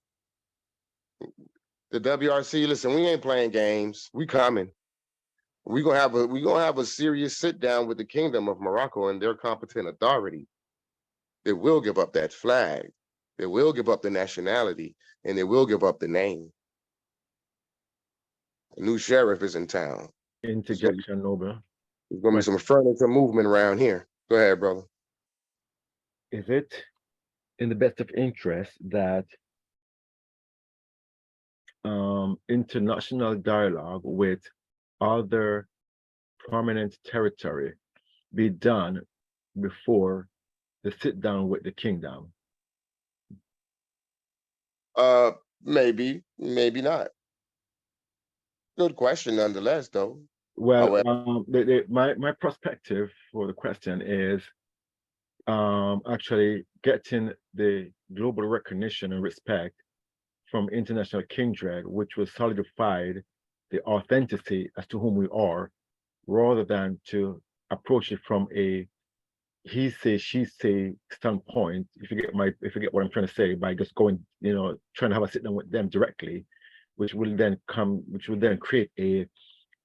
The WRC, listen, we ain't playing games. We coming. We're gonna have a serious sit down with the Kingdom of Morocco and their competent authority. They will give up that flag. They will give up the nationality, and they will give up the name. A new sheriff is in town. Interjection, Noble. There's gonna be some furniture movement around here. Go ahead, brother. Is it in the best of interest that international dialogue with other prominent territory be done before the sit down with the kingdom? Maybe, maybe not. Good question nonetheless, though. Well, However, my perspective for the question is actually getting the global recognition and respect from international kindred, which will solidify the authenticity as to whom we are, rather than to approach it from a he say she say standpoint. If you get what I'm trying to say, by just going, trying to have a sit down with them directly, which will then create a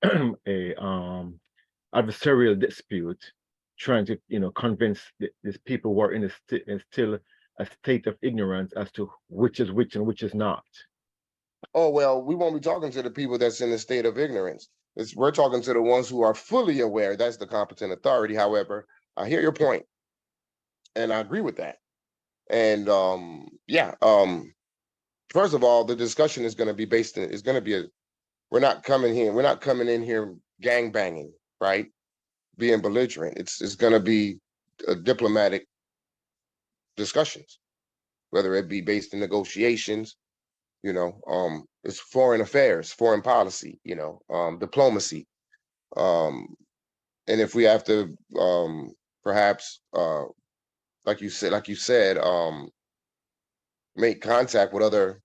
a adversarial dispute, trying to convince these people who are in still a state of ignorance as to which is which and which is not. oh well, we won't be talking to the people that's in a state of ignorance. We're talking to the ones who are fully aware. That's the competent authority. However, I hear your point, and I agree with that. And yeah, first of all, the discussion is going to be we're not coming in here gang banging, right? Being belligerent. It's going to be diplomatic discussions, whether it be based in negotiations, it's foreign affairs, foreign policy, diplomacy. And if we have to perhaps like you said, make contact with other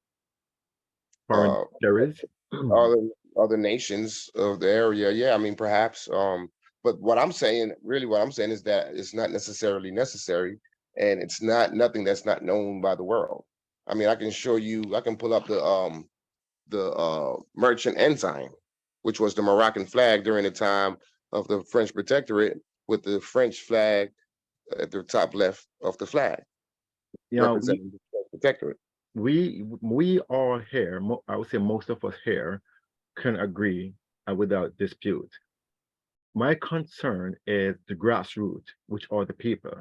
Foreign terrorists. other other nations of the area, yeah, I mean perhaps. But what I'm saying is that it's not necessarily necessary, and it's nothing that's not known by the world. I mean, I can pull up the merchant ensign, which was the Moroccan flag during the time of the French protectorate, with the French flag at the top left of the flag, representing the French protectorate. We all here, I would say most of us here, can agree without dispute. My concern is the grassroots, which are the people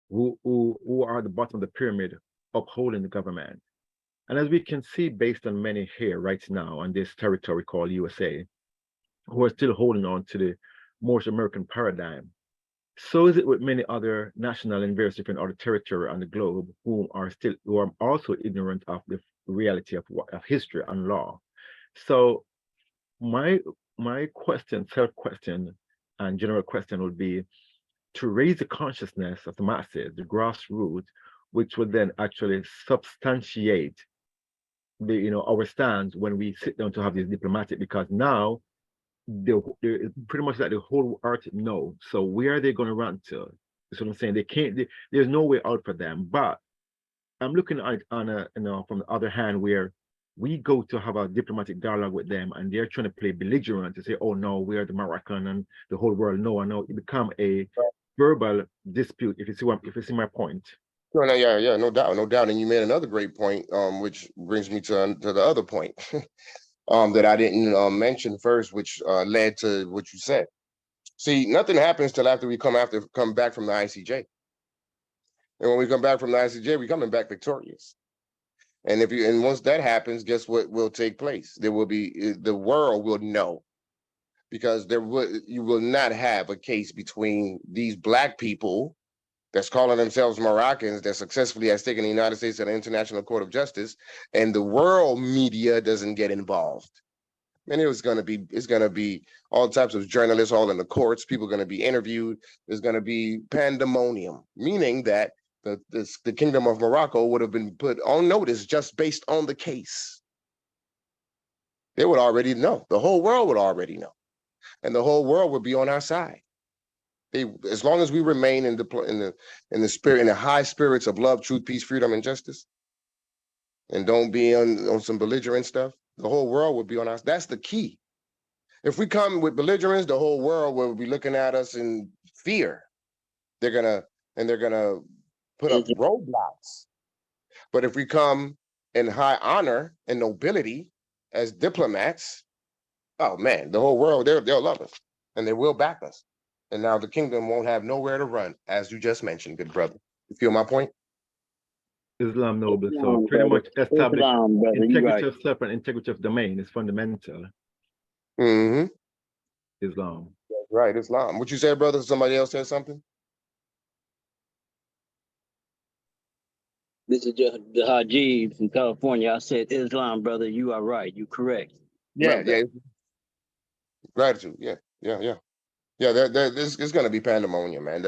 who are the bottom of the pyramid upholding the government. And as we can see, based on many here right now on this territory called USA, who are still holding on to the Moorish American paradigm, so is it with many other national and various different other territory on the globe who are also ignorant of the reality of history and law. So my question, self-question, and general question would be to raise the consciousness of the masses, the grassroots, which would then actually substantiate our stance when we sit down to have this diplomatic, because now they're pretty much like the whole Arctic no. So where are they going to run to? That's what I'm saying. There's no way out for them. But I'm looking at on from the other hand, where we go to have a diplomatic dialogue with them and they're trying to play belligerent to say, oh no, we are the Moroccan and the whole world no, and no, it become a verbal dispute, if you see my point. No, no, yeah, no doubt, no doubt. And you made another great point, which brings me to the other point that I didn't mention first, which led to what you said. See, nothing happens till after we come back from the ICJ. And when we come back from the ICJ, we're coming back victorious. And once that happens, guess what will take place? There will be, the world will know, because you will not have a case between these Black people that's calling themselves Moroccans that successfully has taken the United States to the International Court of Justice, and the world media doesn't get involved. And it's gonna be all types of journalists all in the courts, people are gonna be interviewed, there's gonna be pandemonium, meaning that the Kingdom of Morocco would have been put on notice just based on the case. They would already know, the whole world would already know, and the whole world would be on our side. As long as we remain in the spirit, in the high spirits of love, truth, peace, freedom, and justice, and don't be on some belligerent stuff, the whole world would be on us. That's the key. If we come with belligerence, the whole world will be looking at us in fear. They're gonna put up roadblocks. But if we come in high honor and nobility as diplomats, oh man, the whole world, they'll love us and they will back us. And now the kingdom won't have nowhere to run, as you just mentioned, good brother. You feel my point? Islam noble. So Islam, pretty brother. much establish Islam, brother. You integrity right. of self and integrity of domain is fundamental. Mm-hmm. Islam. Right, Islam. What you said, brother? Somebody else said something? This is just the Haji from California. I said Islam, brother. You are right. You correct. Yeah, Love that. yeah. Gratitude. Yeah, yeah, yeah. Yeah, this is going to be pandemonium, man.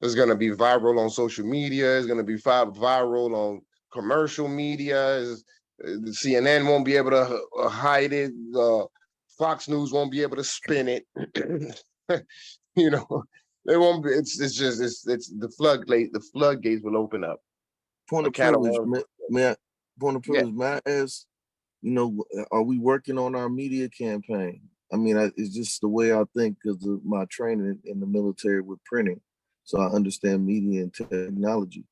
It's going to be viral on social media. It's going to be viral on commercial media. CNN won't be able to hide it. Fox News won't be able to spin it. You know, they won't be. It's just it's the floodgate. The floodgates will open up. Point A of can of privilege, worms. point of Yeah. privilege. May I ask, are we working on our media campaign? I mean, it's just the way I think because of my training in the military with printing. So I understand media and technology.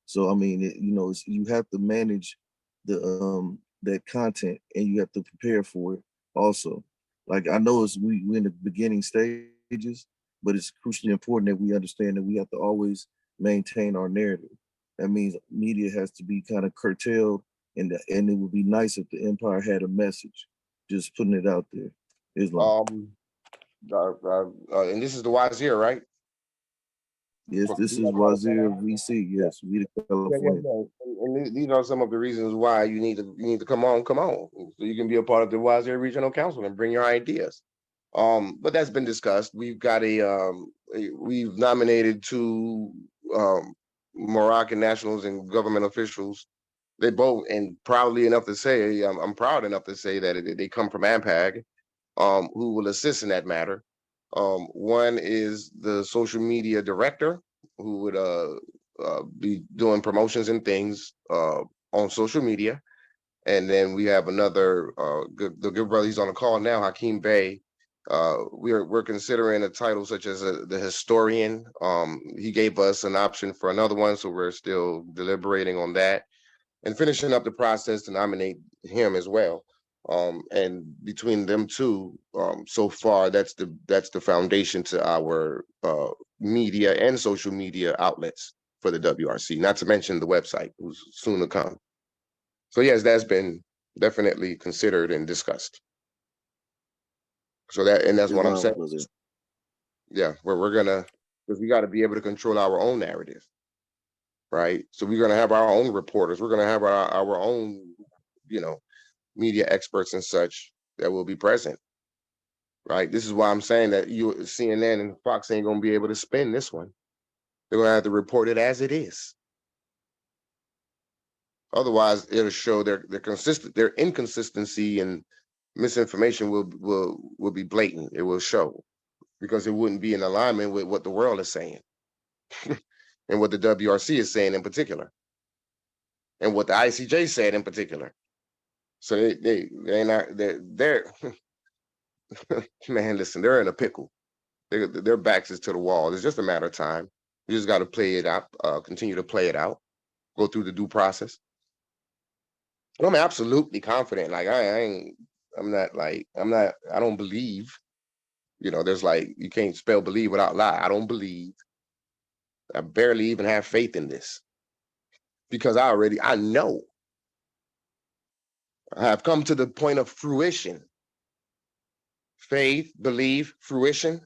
So, I mean, you have to manage that content and you have to prepare for it also. Like I know we're in the beginning stages, but it's crucially important that we understand that we have to always maintain our narrative. That means media has to be kind of curtailed, and it would be nice if the empire had a message. Just putting it out there. Islam. And this is the Wazir, right? Yes, this is Wazir VC. Yes, Vita, Yeah, California. And these are some of the reasons why you need to come on, so you can be a part of the Wazir Regional Council and bring your ideas. But that's been discussed. We've got we've nominated two Moroccan nationals and government officials. They both, and proudly enough to say, I'm proud enough to say that they come from AMPAG, who will assist in that matter. One is the social media director, who would be doing promotions and things on social media. And then we have another the good brother, he's on the call now, Hakeem Bey. We're considering a title such as the historian. He gave us an option for another one, so we're still deliberating on that and finishing up the process to nominate him as well. And between them two, so far that's the foundation to our media and social media outlets for the WRC, not to mention the website, who's soon to come. So yes, that's been definitely considered and discussed. So that's what I'm saying. Yeah, we're gonna, because we got to be able to control our own narrative, right? So we're gonna have our own reporters. We're gonna have our own, media experts and such that will be present, right? This is why I'm saying that CNN and Fox ain't gonna be able to spin this one. They're gonna have to report it as it is. Otherwise, it'll show their inconsistency and misinformation will be blatant. It will show because it wouldn't be in alignment with what the world is saying and what the WRC is saying in particular, and what the ICJ said in particular. So they're not they're man, listen, they're in a pickle. Their backs is to the wall. It's just a matter of time. You just got to play it out, continue to play it out, go through the due process. But I'm absolutely confident. Like I don't believe. There's you can't spell believe without lie. I don't believe. I barely even have faith in this because I know. I have come to the point of fruition. Faith, belief, fruition,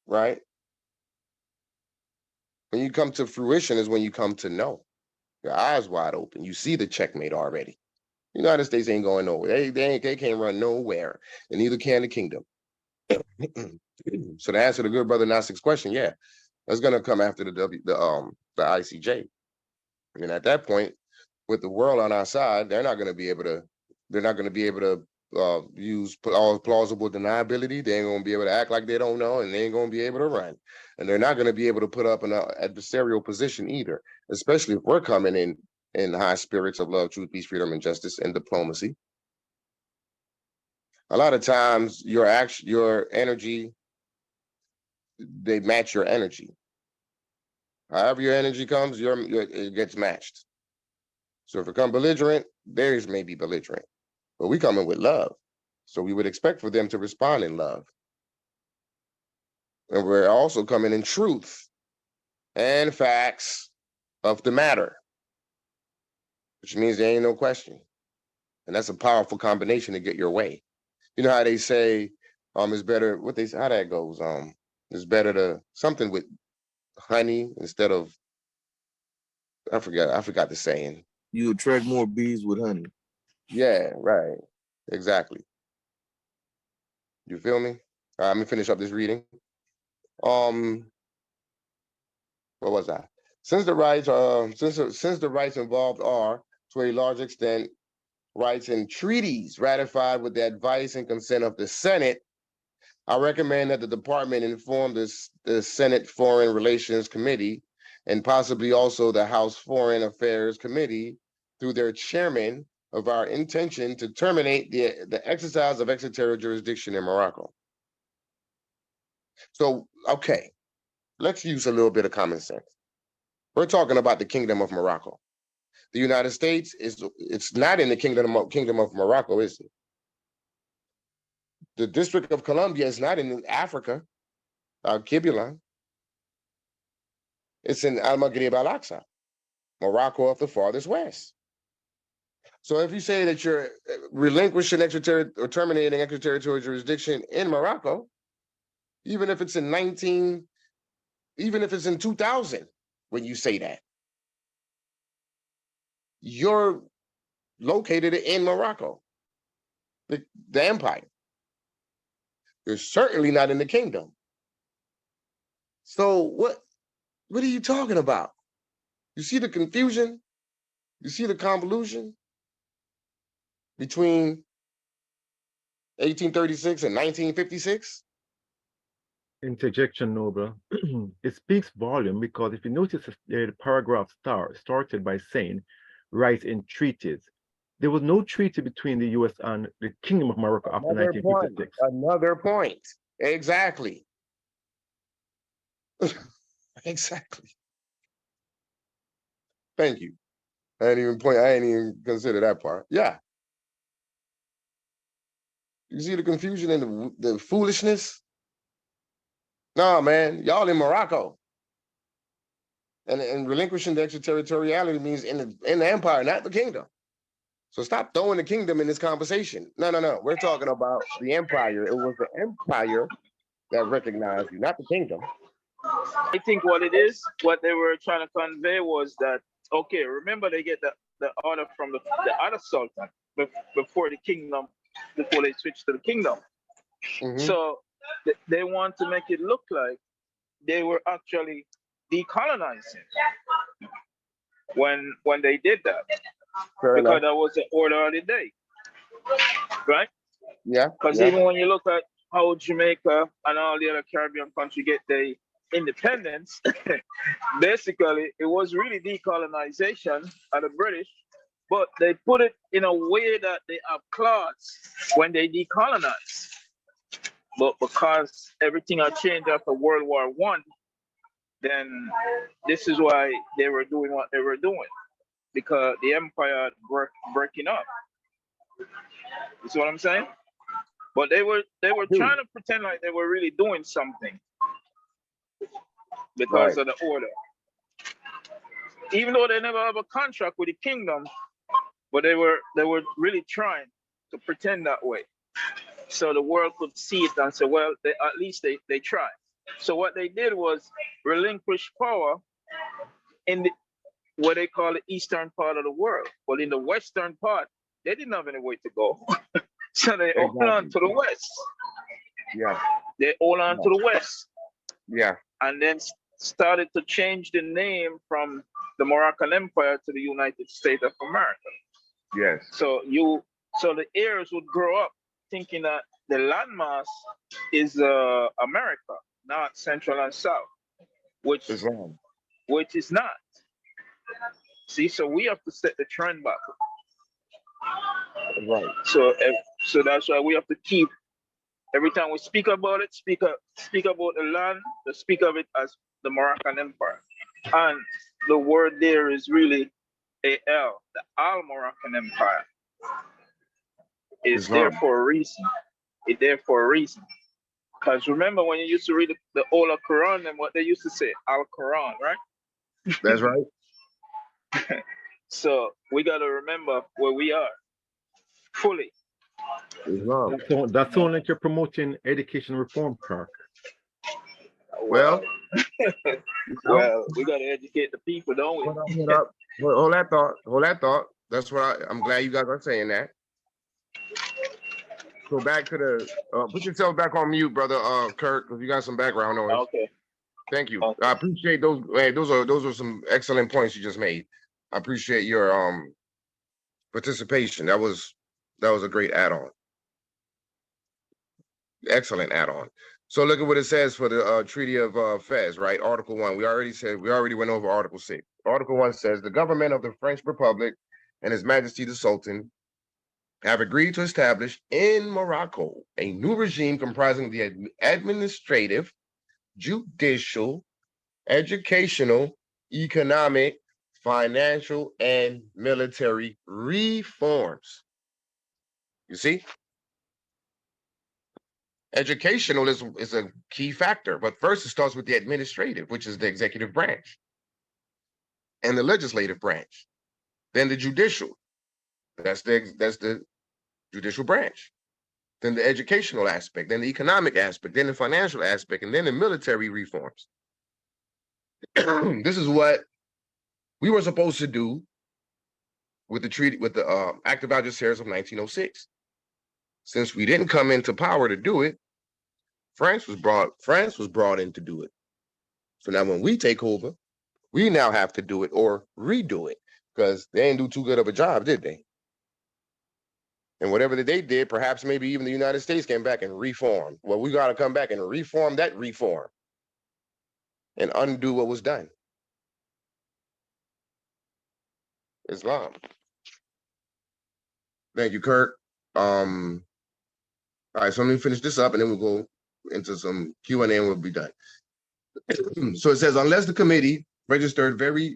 right? When you come to fruition is when you come to know. Your eyes wide open. You see the checkmate already. The United States ain't going nowhere. They can't run nowhere, and neither can the kingdom. So to answer the good brother Nasik's question, yeah, that's gonna come after the ICJ, and at that point, with the world on our side, they're not gonna be able to use all plausible deniability. They ain't gonna be able to act like they don't know, and they ain't gonna be able to run, and they're not gonna be able to put up an adversarial position either, especially if we're coming in high spirits of love, truth, peace, freedom, and justice, and diplomacy. A lot of times, your energy, they match your energy. However your energy comes, it gets matched. So if it comes belligerent, theirs may be belligerent, but we come in with love. So we would expect for them to respond in love. And we're also coming in truth and facts of the matter, which means there ain't no question. And that's a powerful combination to get your way. You know how they say, it's better, what they say, how that goes, it's better to something with honey instead of, I forgot the saying. You attract more bees with honey. Yeah, right. Exactly. You feel me? All right, let me finish up this reading. What was that? Since the rights involved are, to a large extent, rights in treaties ratified with the advice and consent of the Senate, I recommend that the department inform the Senate Foreign Relations Committee and possibly also the House Foreign Affairs Committee through their chairman of our intention to terminate the exercise of extraterritorial jurisdiction in Morocco. So, okay, let's use a little bit of common sense. We're talking about the Kingdom of Morocco. The United States it's not in the Kingdom of Morocco, is it? The District of Columbia is not in Africa, Kibbulan. It's in Al-Maghrib al-Aqsa, Morocco of the farthest west. So if you say that you're relinquishing or terminating extraterritorial jurisdiction in Morocco, even if it's in 2000, when you say that, you're located in Morocco, the empire. You're certainly not in the kingdom. So what are you talking about? You see the confusion? You see the convolution between 1836 and 1956? Interjection, Noble. It speaks volume because if you notice the paragraph started by saying rights in treaties. There was no treaty between the US and the Kingdom of Morocco after 1956. Another point. Exactly. Exactly. Thank you. I didn't even consider that part. Yeah. You see the confusion and the foolishness? No, man, y'all in Morocco. And relinquishing the extraterritoriality means in the empire, not the kingdom. So stop throwing the kingdom in this conversation. No. We're talking about the empire. It was the empire that recognized you, not the kingdom. I think what it is, what they were trying to convey was that, okay, remember they get the order from the other sultan before the kingdom, before they switch to the kingdom. Mm-hmm. So they want to make it look like they were actually decolonizing when they did that. Fair because enough. that was the order of the day, right? Yeah. Because even when you look at how Jamaica and all the other Caribbean countries get their independence, basically it was really decolonization of the British, but they put it in a way that they have clause when they decolonize. But because everything had changed after World War I, then this is why they were doing what they were doing, because the empire breaking up. You see what I'm saying? But they were trying to pretend like they were really doing something because of the order. Even though they never have a contract with the kingdom, but they were really trying to pretend that way. So the world could see it and say, well, at least they tried. So what they did was relinquish power in what they call the eastern part of the world. But in the western part, they didn't have any way to go. So they hold on to the west. Yeah. They hold on to the west. Yeah. And then started to change the name from the Moroccan Empire to the United States of America. Yes. So the heirs would grow up thinking that the landmass is America, not Central and South, which is wrong. Which is not. See, so we have to set the trend back. Right. So that's why we have to keep, every time we speak about it, speak about the land, to speak of it as the Moroccan Empire. And the word there is really AL, the Al Moroccan Empire. It's there for a reason. It's there for a reason. Because remember when you used to read the Old Quran and what they used to say, Al Quran, right? That's right. So we got to remember where we are fully. Islam. That's all like you're promoting education reform, Kirk. Well, Well, well, we got to educate the people, don't we? hold up. Hold that thought. Hold that thought. That's what I'm glad you guys are saying that. So back to the put yourself back on mute, brother Kirk, because you got some background noise. Okay. Thank you. Okay. I appreciate those. Hey, those are some excellent points you just made. I appreciate your participation. That was a great add-on. Excellent add-on. So look at what it says for the Treaty of Fez, right? Article 1. We already went over Article 6. Article 1 says the government of the French Republic and His Majesty the Sultan have agreed to establish in Morocco a new regime comprising the administrative, judicial, educational, economic, financial, and military reforms. You see? Educational is a key factor, but first it starts with the administrative, which is the executive branch, and the legislative branch. Then the judicial, that's the judicial branch. Then the educational aspect, then the economic aspect, then the financial aspect, and then the military reforms. This is what we were supposed to do with the treaty, with the Act of Algeciras of 1906. Since we didn't come into power to do it, France was brought in to do it. So now when we take over, we now have to do it or redo it because they didn't do too good of a job, did they? And whatever that they did, perhaps maybe even the United States came back and reformed. Well, we got to come back and reform that reform and undo what was done. Islam. Thank you, Kurt. All right, so let me finish this up and then we'll go into some Q&A and we'll be done. So it says, unless the committee registers very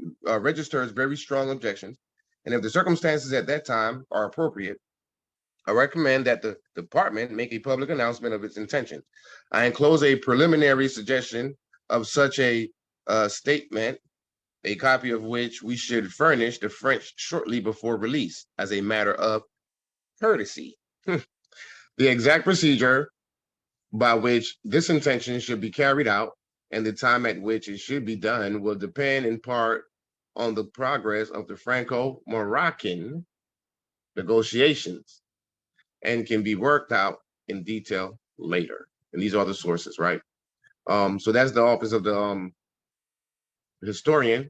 strong objections, and if the circumstances at that time are appropriate, I recommend that the department make a public announcement of its intentions. I enclose a preliminary suggestion of such a statement, a copy of which we should furnish the French shortly before release as a matter of courtesy. The exact procedure by which this intention should be carried out and the time at which it should be done will depend in part on the progress of the Franco-Moroccan negotiations and can be worked out in detail later. And these are the sources, right? So that's the office of the historian,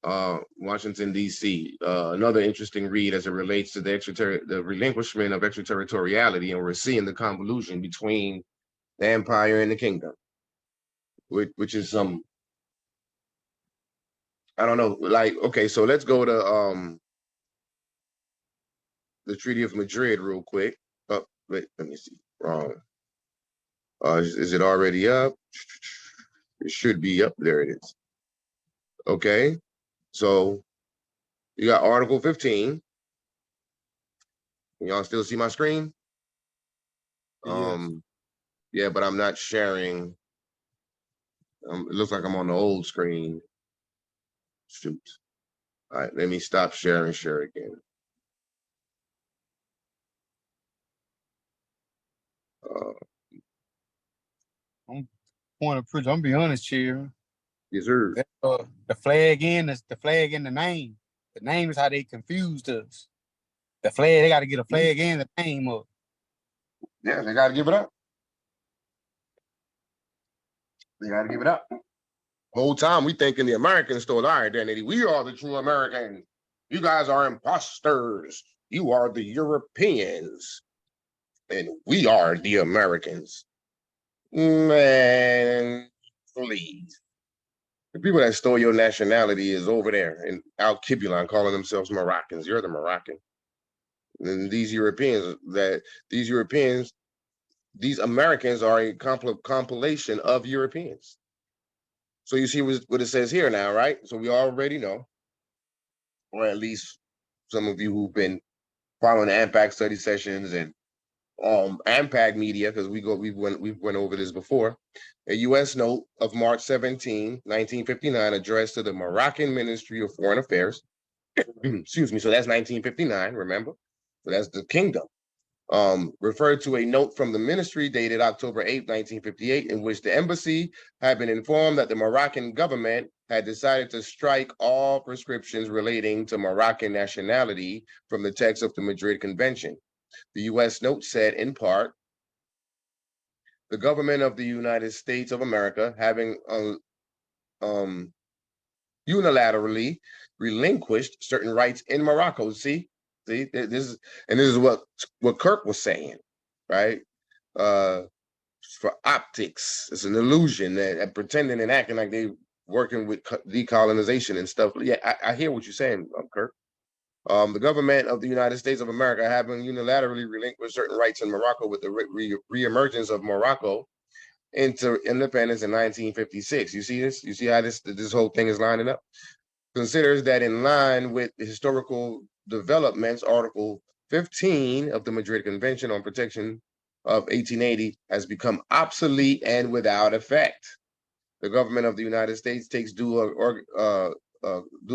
Washington, D.C. Another interesting read as it relates to the relinquishment of extraterritoriality, and we're seeing the convolution between the empire and the kingdom, which is some, I don't know, like, okay, so let's go to the Treaty of Madrid real quick. Oh, wait, let me see. Wrong. Is it already up? It should be up. There it is. Okay, so you got Article 15. Can y'all still see my screen? Yes. Yeah, but I'm not sharing. It looks like I'm on the old screen. Shoot. All right, let me stop sharing, share again. Point of privilege. I'm gonna be honest, Chair. Yes, sir. The flag and the name. The name is how they confused us. The flag, they got to get a flag and the name up. Yeah, they got to give it up. They got to give it up. Whole time we thinking the Americans stole our identity. We are the true Americans. You guys are imposters. You are the Europeans. And we are the Americans. Man, please. The people that stole your nationality is over there in Al Kibulon calling themselves Moroccans. You're the Moroccan. And these Americans are a compilation of Europeans. So you see what it says here now, right? So we already know, or at least some of you who've been following the AMPAG study sessions and AMPAG media, because we've went over this before. A U.S. note of March 17, 1959, addressed to the Moroccan Ministry of Foreign Affairs, excuse me, so that's 1959, remember? So that's the kingdom. Referred to a note from the ministry dated October 8, 1958, in which the embassy had been informed that the Moroccan government had decided to strike all prescriptions relating to Moroccan nationality from the text of the Madrid Convention. The U.S. note said, in part, the government of the United States of America, having unilaterally relinquished certain rights in Morocco. See, this is what Kirk was saying, right? For optics, it's an illusion that pretending and acting like they working with decolonization and stuff. Yeah, I hear what you're saying, Kirk. The government of the United States of America having unilaterally relinquished certain rights in Morocco with the reemergence of Morocco into independence in 1956. You see this? You see how this whole thing is lining up? Considers that in line with historical developments, Article 15 of the Madrid Convention on Protection of 1880 has become obsolete and without effect. The government of the United States takes due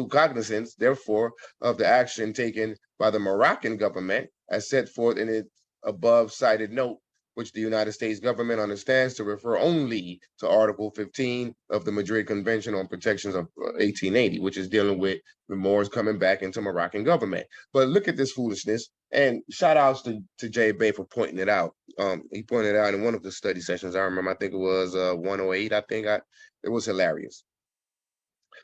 cognizance, therefore, of the action taken by the Moroccan government as set forth in its above cited note, which the United States government understands to refer only to Article 15 of the Madrid Convention on Protections of 1880, which is dealing with the Moors coming back into Moroccan government. But look at this foolishness, and shout outs to Jay Bay for pointing it out. He pointed it out in one of the study sessions. I remember, I think it was 108, it was hilarious.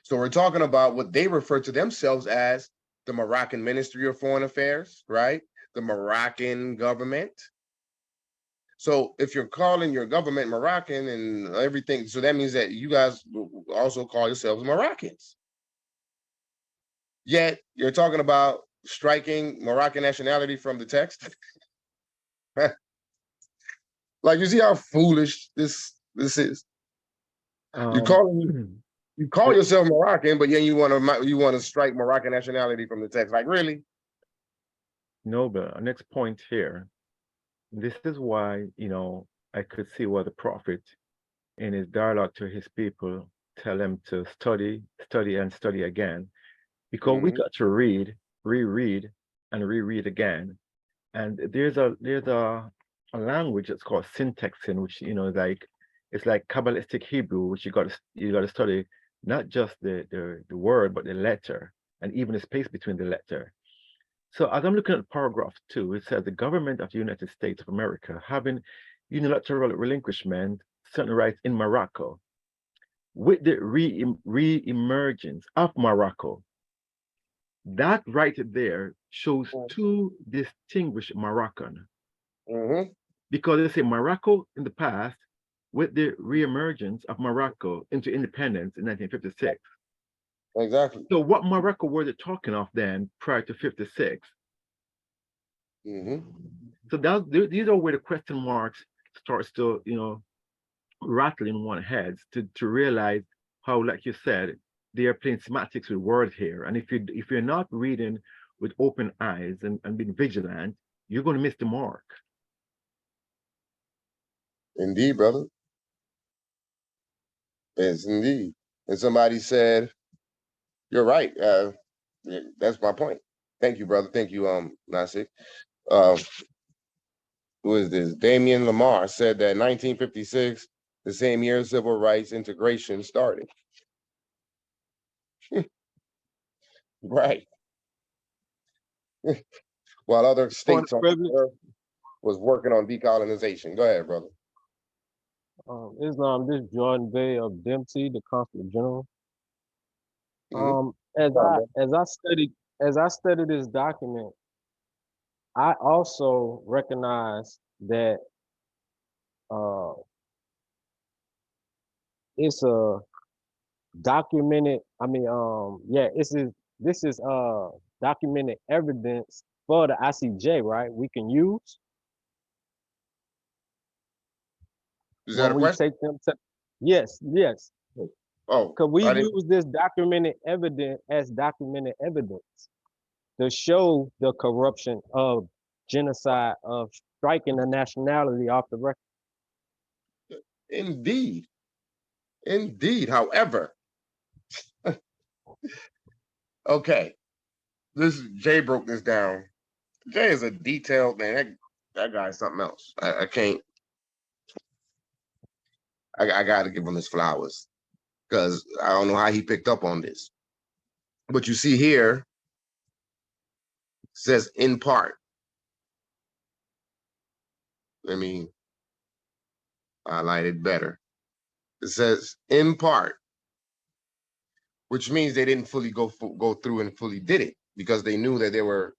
So we're talking about what they refer to themselves as the Moroccan Ministry of Foreign Affairs, right? The Moroccan government. So if you're calling your government Moroccan and everything, so that means that you guys also call yourselves Moroccans. Yet you're talking about striking Moroccan nationality from the text. Like, you see how foolish this is? You call yourself Moroccan, but then you want to strike Moroccan nationality from the text. Like, really? No, but next point here. This is why, I could see why the prophet in his dialogue to his people tell them to study, study, and study again. Because we got to read, reread, and reread again. And there's a language that's called syntaxing, which it's like Kabbalistic Hebrew, which you got to study not just the word, but the letter, and even the space between the letter. So as I'm looking at paragraph 2, it says the government of the United States of America having unilateral relinquishment certain rights in Morocco with the re-emergence of Morocco. That right there shows two distinguished Moroccan. Because they say Morocco in the past with the re-emergence of Morocco into independence in 1956. Exactly. So what Morocco were they talking of then prior to 56? So these are where the question marks starts to, rattle in one's head to realize how, like you said, they are playing semantics with words here. And if you're not reading with open eyes and being vigilant, you're going to miss the mark. Indeed, brother. Yes, indeed. And somebody said, you're right. That's my point. Thank you, brother. Thank you, Nasik. Who is this? Damian Lamar said that 1956, the same year civil rights integration started. Right. While other states on the earth was working on decolonization. Go ahead, brother. Islam, this Jordan Bay of Dempsey, the Consul General. As I studied this document, I also recognize that it's a documented. This is documented evidence for the ICJ, right? We can use. Is that a question? Take them to, yes. Oh, could we use this documented evidence as documented evidence to show the corruption of genocide, of striking the nationality off the record? Indeed. However, okay. this Jay broke this down. Jay is a detailed man. That guy's something else. I can't. I got to give him his flowers because I don't know how he picked up on this. But you see here, says in part. Let me highlight it better. It says in part, which means they didn't fully go through and fully did it because they knew that they were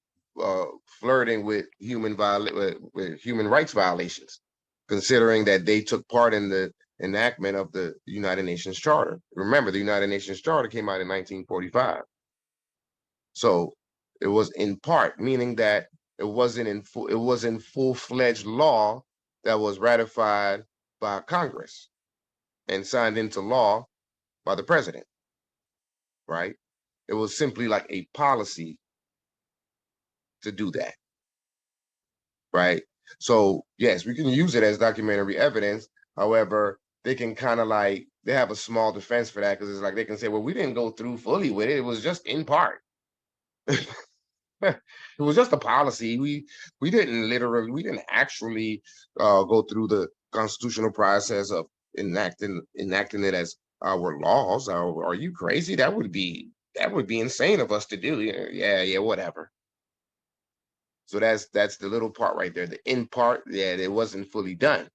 flirting with human rights violations, considering that they took part in the enactment of the United Nations Charter. Remember, the United Nations Charter came out in 1945. So it was in part, meaning that it wasn't full-fledged law that was ratified by Congress and signed into law by the president, right? It was simply like a policy to do that, right? So yes, we can use it as documentary evidence. However, they can kind of like, they have a small defense for that because it's like they can say, well, we didn't go through fully with it. It was just in part. It was just a policy. We didn't actually go through the constitutional process of enacting it as our laws. Are you crazy? That would be insane of us to do. Yeah, whatever. So that's the little part right there. The in part, yeah, it wasn't fully done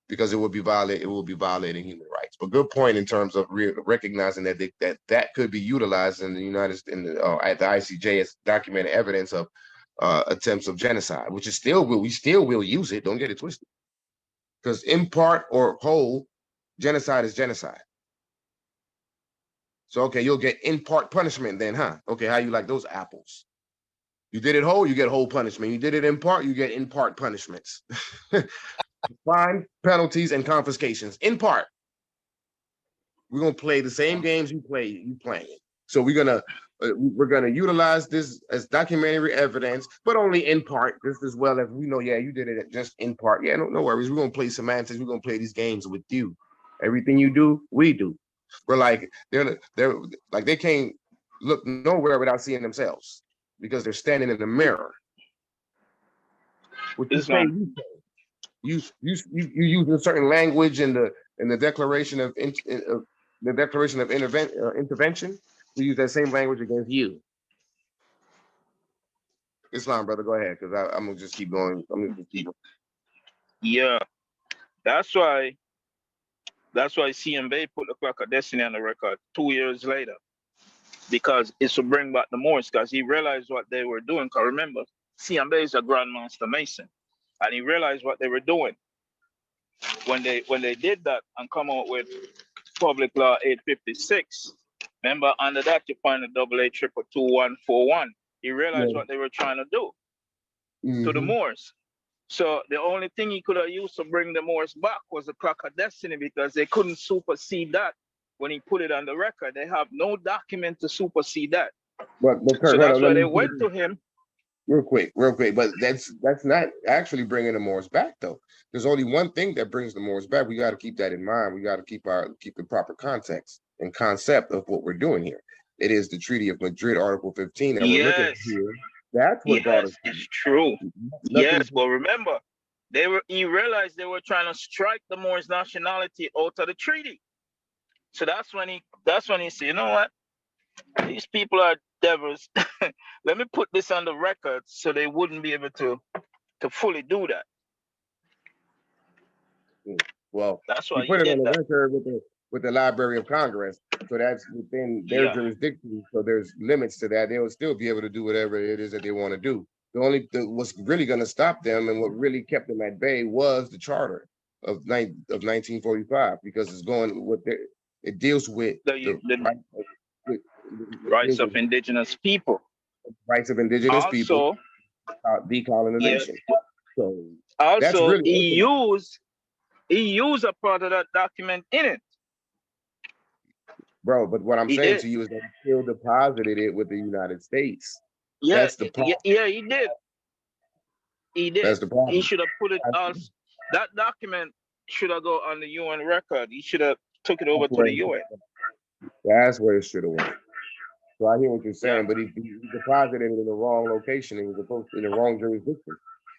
because it will be violating human rights. But good point in terms of recognizing that could be utilized in the at the ICJ as documented evidence of attempts of genocide, which is we still will use it. Don't get it twisted, because in part or whole, genocide is genocide. So okay, you'll get in part punishment then, huh? Okay, how you like those apples? You did it whole, you get whole punishment. You did it in part, you get in part punishments. Fine, penalties, and confiscations. In part, we're gonna play the same games you playing. So we're gonna utilize this as documentary evidence, but only in part, just as well as we know. Yeah, you did it just in part. Yeah, no worries. We're gonna play semantics. We're gonna play these games with you. Everything you do, we do. We're like they're like they can't look nowhere without seeing themselves because they're standing in the mirror. What you say, you use a certain language in the Declaration of Intervention. We use that same language against you. Islam, brother, go ahead, because I'm gonna just keep going. I'm gonna just keep going. Yeah, that's why CMB put the Clock of Destiny on the record 2 years later, because it's to bring back the Moors, because he realized what they were doing. Because remember, CMB is a Grandmaster Mason, and he realized what they were doing when they did that and come out with Public Law 856. Remember, under that you find the AA2224141. He realized what they were trying to do to the Moors. So the only thing he could have used to bring the Moors back was the Clock of Destiny, because they couldn't supersede that when he put it on the record. They have no document to supersede that. But Kurt, so that's why they went to him. Real quick, but that's not actually bringing the Moors back, though. There's only one thing that brings the Moors back. We got to keep that in mind. We got to keep the proper context and concept of what we're doing here. It is the Treaty of Madrid, Article 15 that we're looking at here. That's what brought us. It's true. Yes, but remember, he realized they were trying to strike the Moors' nationality out of the treaty. So that's when he said, you know what? These people are devils. Let me put this on the record so they wouldn't be able to fully do that. Well, that's why he put it on the record with the Library of Congress, so that's within their jurisdiction. So there's limits to that. They will still be able to do whatever it is that they want to do. What's really going to stop them and what really kept them at bay was the Charter of 1945, because it's going with it deals with the rights of indigenous people. Rights of indigenous people. Decolonization. So also really he used a part of that document in it. Bro, but what I'm saying to you is that he still deposited it with the United States. Yeah, that's the problem. Yeah, he did. He did. That's the problem. He should have put it on. That document should have gone on the UN record. He should have took it over to the UN. That's where it should have went. So I hear what you're Yeah. saying, but he deposited it in the wrong location. It was supposed in the wrong jurisdiction,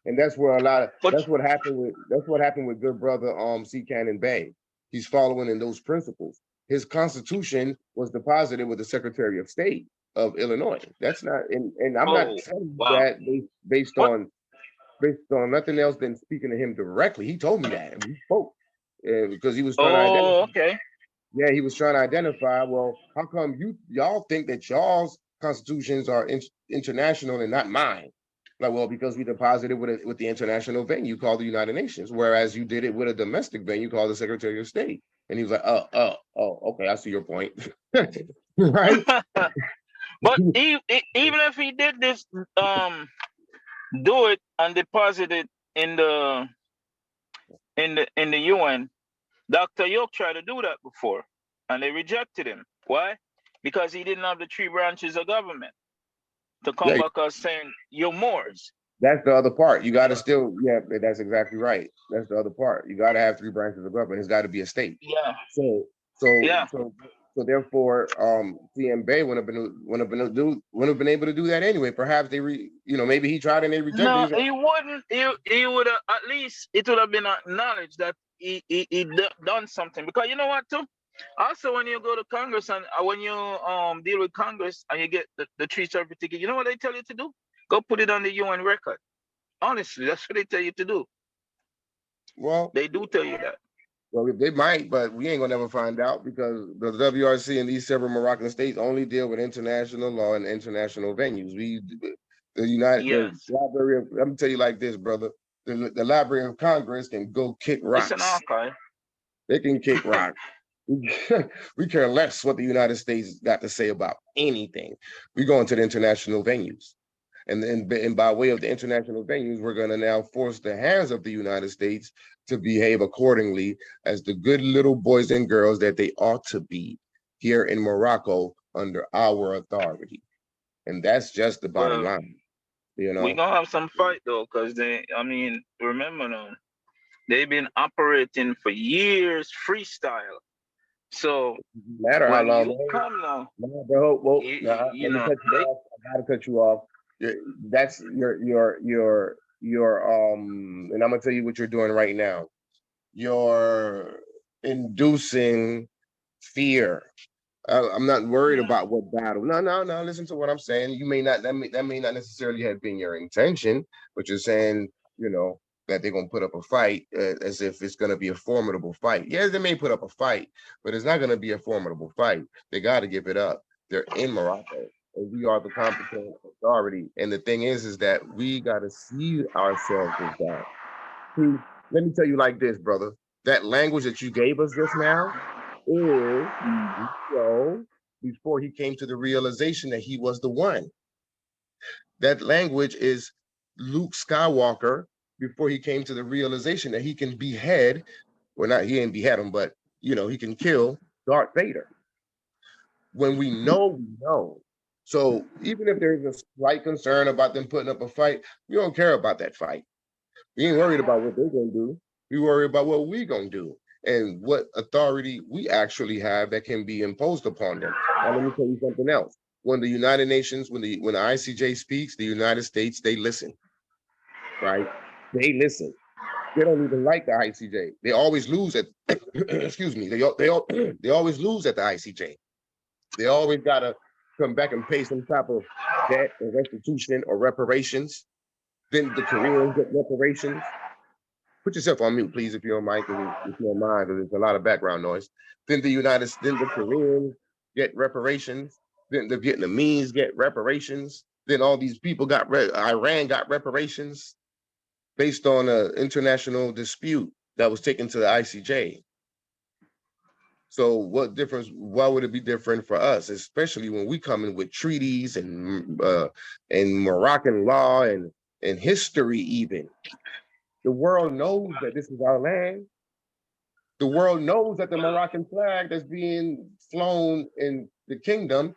and that's where a lot of But that's what happened with good brother C. Cannon Bay. He's following in those principles. His constitution was deposited with the Secretary of State of Illinois. That's not, and I'm not oh telling you wow. that based But on nothing else than speaking to him directly. He told me that, and we spoke because he was trying to identify. oh okay. Yeah, he was trying to identify. Well, how come y'all think that y'all's constitutions are international and not mine? Like, well, because we deposited with the international venue called the United Nations, whereas you did it with a domestic venue called the Secretary of State. And he was like, oh, okay, I see your point. Right? But even if he did this, do it and deposit it in the UN, Dr. York tried to do that before, and they rejected him. Why? Because he didn't have the three branches of government to come Yeah, back as saying you're Moors. that's the other part. You got to still, yeah, that's exactly right. That's the other part. You got to have three branches of government. It's got to be a state. Yeah, So, so, yeah. so, so therefore, CM Bay wouldn't have been able to do that anyway. Perhaps maybe he tried and they rejected. No, He's like, he wouldn't. He would have, at least it would have been acknowledged that he done something. Because you know what, too? Also, when you go to Congress and when you deal with Congress and you get the three certificate, you know what they tell you to do? Go put it on the UN record. Honestly, that's what they tell you to do. well, They do tell you that. well, they might, but we ain't gonna never find out because the WRC and these several Moroccan states only deal with international law and international venues. The Yes, Library of, let me tell you like this, brother. The Library of Congress can go kick it's an rocks. archive. They can kick rocks. We care less what the United States got to say about anything. We go into the international venues. And by way of the international venues, we're going to now force the hands of the United States to behave accordingly as the good little boys and girls that they ought to be here in Morocco under our authority. And that's just the bottom Well, line, you we know. gonna have some fight though, because remember now, they've been operating for years freestyle. So No matter how when long. you come now, No, bro, well, you let me know, cut you off. I gotta cut you off. That's and I'm gonna tell you what you're doing right now. You're inducing fear. I'm not worried yeah. about what battle. No. Listen to what I'm saying. You may not. That may not necessarily have been your intention, but you're saying, that they're gonna put up a fight as if it's gonna be a formidable fight. Yes, they may put up a fight, but it's not gonna be a formidable fight. They got to give it up. They're in Morocco, and we are the competent authority. And the thing is that we got to see ourselves as that. See, let me tell you like this, brother. That language that you gave us just now is before he came to the realization that he was the one. That language is Luke Skywalker before he came to the realization that he can behead, well, not he didn't behead him, but he can kill Darth Vader. When we know, we know. So even if there's a slight concern about them putting up a fight, we don't care about that fight. We ain't worried about what they're gonna do. We worry about what we gonna do and what authority we actually have that can be imposed upon them. Now, let me tell you something else. When the United Nations, when the ICJ speaks, the United States, they listen, right? They listen. They don't even like the ICJ. They always lose at. Excuse me. They always lose at the ICJ. They always gotta come back and pay some type of debt or restitution or reparations. Then the Koreans get reparations. Put yourself on mute, please, if you don't mind, because there's a lot of background noise. Then the Koreans get reparations. Then the Vietnamese get reparations. Then all these people Iran got reparations based on an international dispute that was taken to the ICJ. So why would it be different for us, especially when we come in with treaties and Moroccan law and history even? The world knows that this is our land. The world knows that the Moroccan flag that's being flown in the kingdom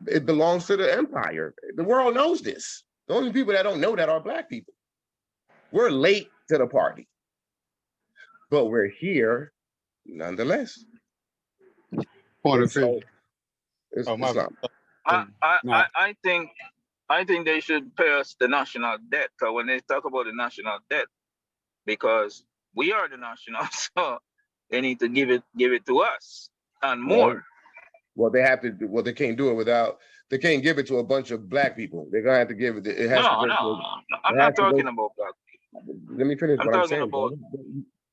it belongs to the empire. The world knows this. The only people that don't know that are Black people. We're late to the party, but we're here nonetheless. Point And of view. so it's Oh, my Islam. I think they should pay us the national debt. Cause when they talk about the national debt, because we are the national, so they need to give it to us and more. Well, they have to. Well, they can't do it without. They can't give it to a bunch of black people. They're gonna have to give it. It has to go. No. I'm not talking about black people. Let me finish I'm what I'm talking saying, about. brother.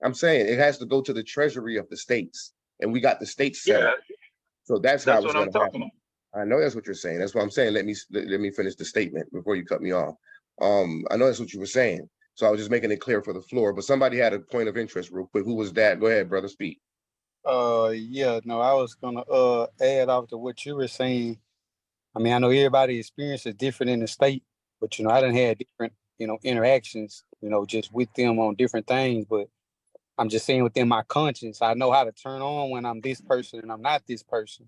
I'm saying it has to go to the treasury of the states, and we got the states set Yeah, up. So that's how that's it's what I'm going to talking happen. about. I know that's what you're saying. That's what I'm saying. Let me finish the statement before you cut me off. I know that's what you were saying. So I was just making it clear for the floor. But somebody had a point of interest real quick. Who was that? Go ahead, brother. Speak. Yeah, no, I was gonna add off to what you were saying. I mean, I know everybody's experience is different in the state, but I done had different, interactions, just with them on different things. But I'm just saying within my conscience, I know how to turn on when I'm this person and I'm not this person.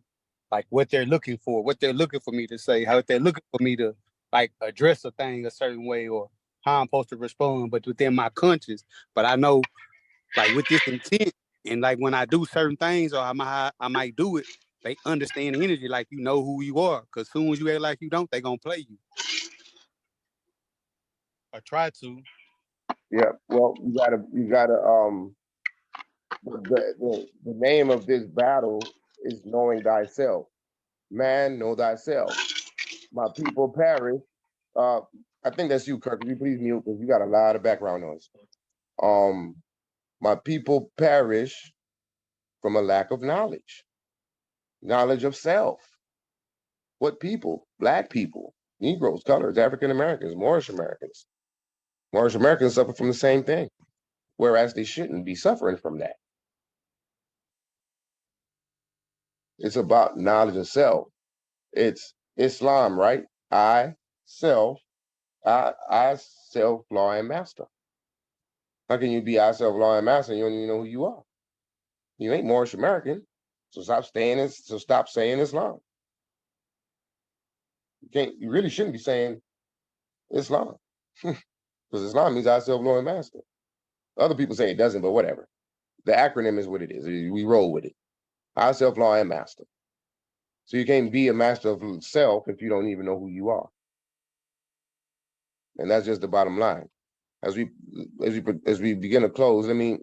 Like what they're looking for, what they're looking for me to say, how they're looking for me to like address a thing a certain way or how I'm supposed to respond, but within my conscience. But I know like with this intent and like when I do certain things or I might do it, they understand the energy like you know who you are. Cause soon as you act like you don't, they gonna play you. Or try to. Yeah. Well, you gotta. The name of this battle is knowing thyself. Man, know thyself. My people perish. Uh, I think that's you, Kirk. Could you please mute because you got a lot of background noise. Um, my people perish from a lack of knowledge of self. What people? Black people, Negroes, colors, African Americans, Moorish Americans. Moorish Americans suffer from the same thing, whereas they shouldn't be suffering from that. It's about knowledge of self. It's Islam, right? Self, I, self, law, and master. How can you be I, self, law, and master and you don't even know who you are? You ain't Moorish American. So stop saying Islam. You really shouldn't be saying Islam. Because Islam means I, self, law, and master. Other people say it doesn't, but whatever. The acronym is what it is. We roll with it. I, self, law, and master. So you can't be a master of self if you don't even know who you are. And that's just the bottom line. As we begin to close, let me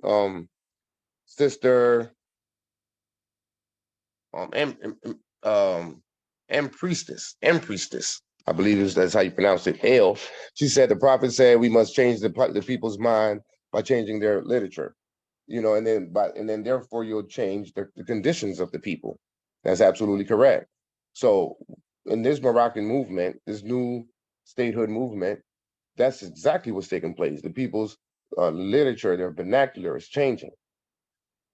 sister M priestess, I believe that's how you pronounce it. Ale. She said the prophet said we must change the people's mind by changing their literature, and then therefore you'll change the conditions of the people. That's absolutely correct. So in this Moroccan movement, this new statehood movement, that's exactly what's taking place. The people's literature, their vernacular is changing.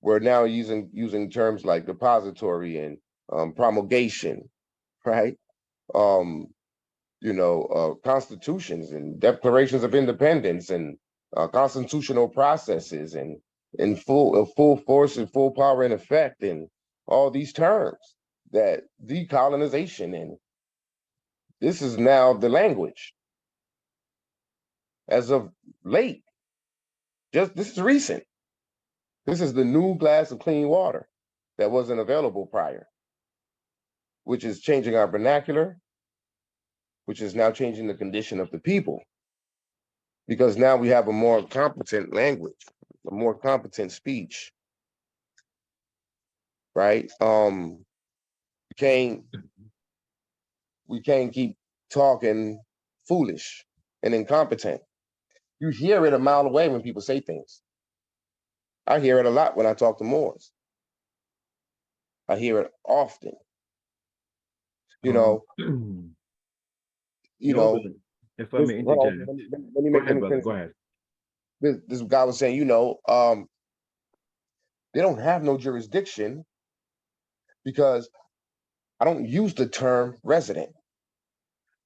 We're now using terms like depository and promulgation, right? Constitutions and declarations of independence and constitutional processes and in full force and full power and effect and all these terms that decolonization, and this is now the language as of late. Just this is recent. This is the new glass of clean water that wasn't available prior, which is changing our vernacular, which is now changing the condition of the people, because now we have a more competent language, a more competent speech, right? Can't we can't keep talking foolish and incompetent. You hear it a mile away when people say things. I hear it a lot when I talk to Moors. I hear it often. You know, if I may interject, go ahead, brother. Go ahead. This guy was saying, they don't have no jurisdiction because I don't use the term resident.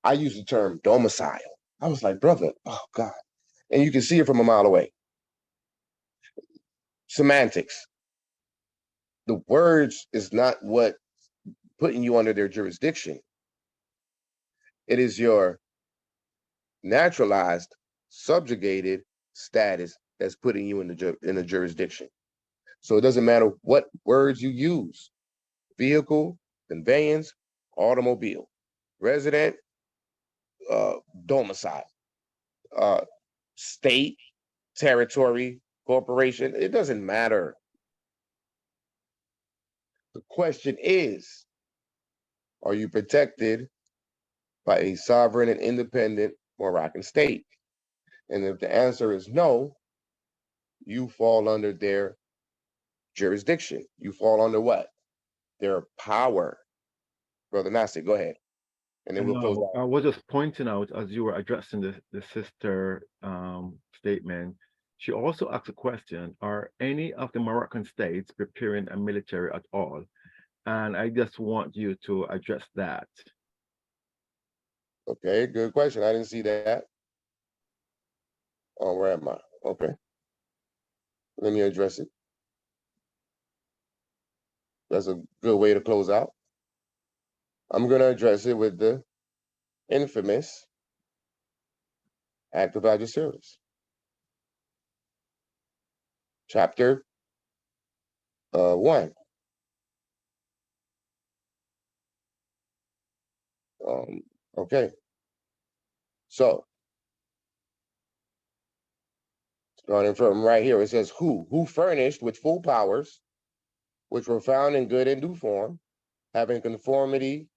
I use the term domicile. I was like, brother, oh God. And you can see it from a mile away. Semantics. The words is not what putting you under their jurisdiction. It is your naturalized, subjugated status that's putting you in the jurisdiction. So it doesn't matter what words you use: vehicle, conveyance, automobile. resident, domicile, state, territory, corporation. It doesn't matter. The question is, are you protected by a sovereign and independent Moroccan state? And if the answer is no, you fall under their jurisdiction. You fall under what? Their power. Brother Nasir, go ahead. And then we'll close No, out. I was just pointing out as you were addressing the sister statement, she also asked a question, are any of the Moroccan states preparing a military at all? And I just want you to address that. Okay, good question. I didn't see that. Oh, where am I? Okay. Let me address it. That's a good way to close out. I'm going to address it with the infamous Act of Algeciras. Chapter 1. Okay. So, starting from right here, it says, who furnished with full powers, which were found in good and due form, have in conformity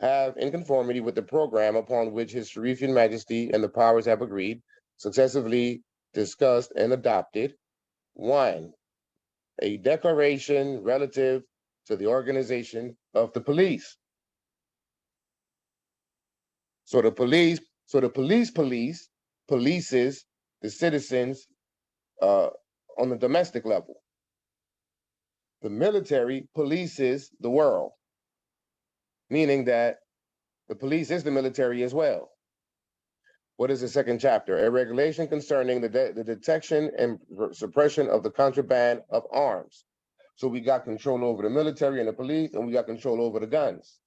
with the program upon which His Sharifian Majesty and the powers have agreed, successively discussed and adopted. 1. A declaration relative to the organization of the police. So the police polices the citizens on the domestic level. The military polices the world, meaning that the police is the military as well. What is the second chapter? A regulation concerning the detection and suppression of the contraband of arms. So we got control over the military and the police, and we got control over the guns.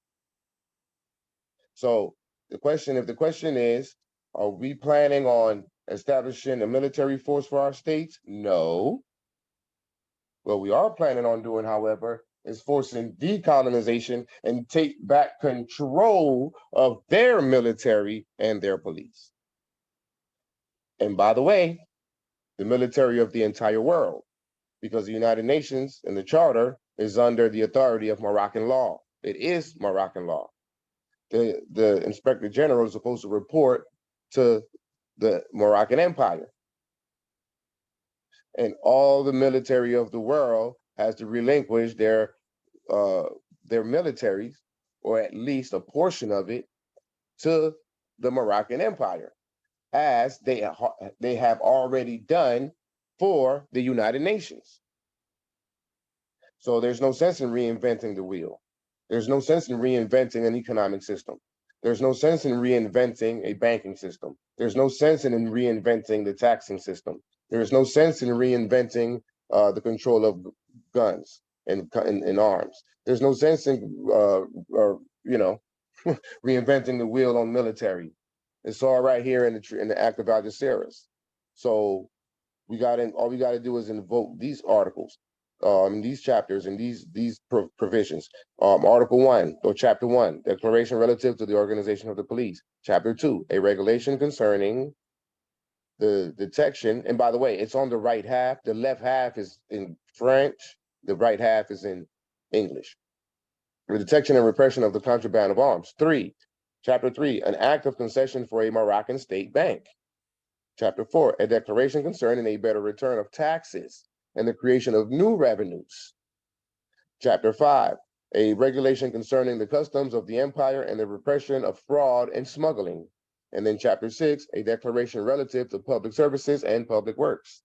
So if the question is, are we planning on establishing a military force for our states? No. What we are planning on doing, however, is forcing decolonization and take back control of their military and their police. And by the way, the military of the entire world, because the United Nations and the Charter is under the authority of Moroccan law. It is Moroccan law. The Inspector General is supposed to report to the Moroccan Empire. And all the military of the world has to relinquish their militaries, or at least a portion of it, to the Moroccan Empire, as they have already done for the United Nations. So there's no sense in reinventing the wheel. There's no sense in reinventing an economic system. There's no sense in reinventing a banking system. There's no sense in reinventing the taxing system. There's no sense in reinventing the control of guns and arms. There's no sense in reinventing the wheel on military. It's all right here in the Act of Algeciras. So all we got to do is invoke these articles, these chapters and these provisions. Article 1 or Chapter 1, declaration relative to the organization of the police. Chapter 2, a regulation concerning the detection. And by the way, it's on the right half. The left half is in French. The right half is in English. The detection and repression of the contraband of arms. Chapter 3, an act of concession for a Moroccan state bank. Chapter 4, a declaration concerning a better return of taxes and the creation of new revenues. Chapter 5, a regulation concerning the customs of the empire and the repression of fraud and smuggling. And then Chapter 6, a declaration relative to public services and public works.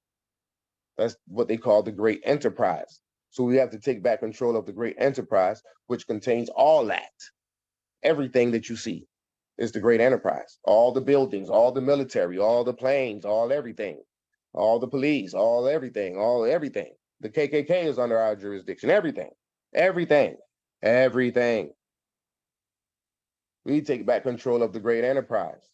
That's what they call the great enterprise. So we have to take back control of the great enterprise, which contains all that. Everything that you see is the great enterprise. All the buildings, all the military, all the planes, all everything, all the police, all everything. The KKK is under our jurisdiction. Everything. We take back control of the great enterprise.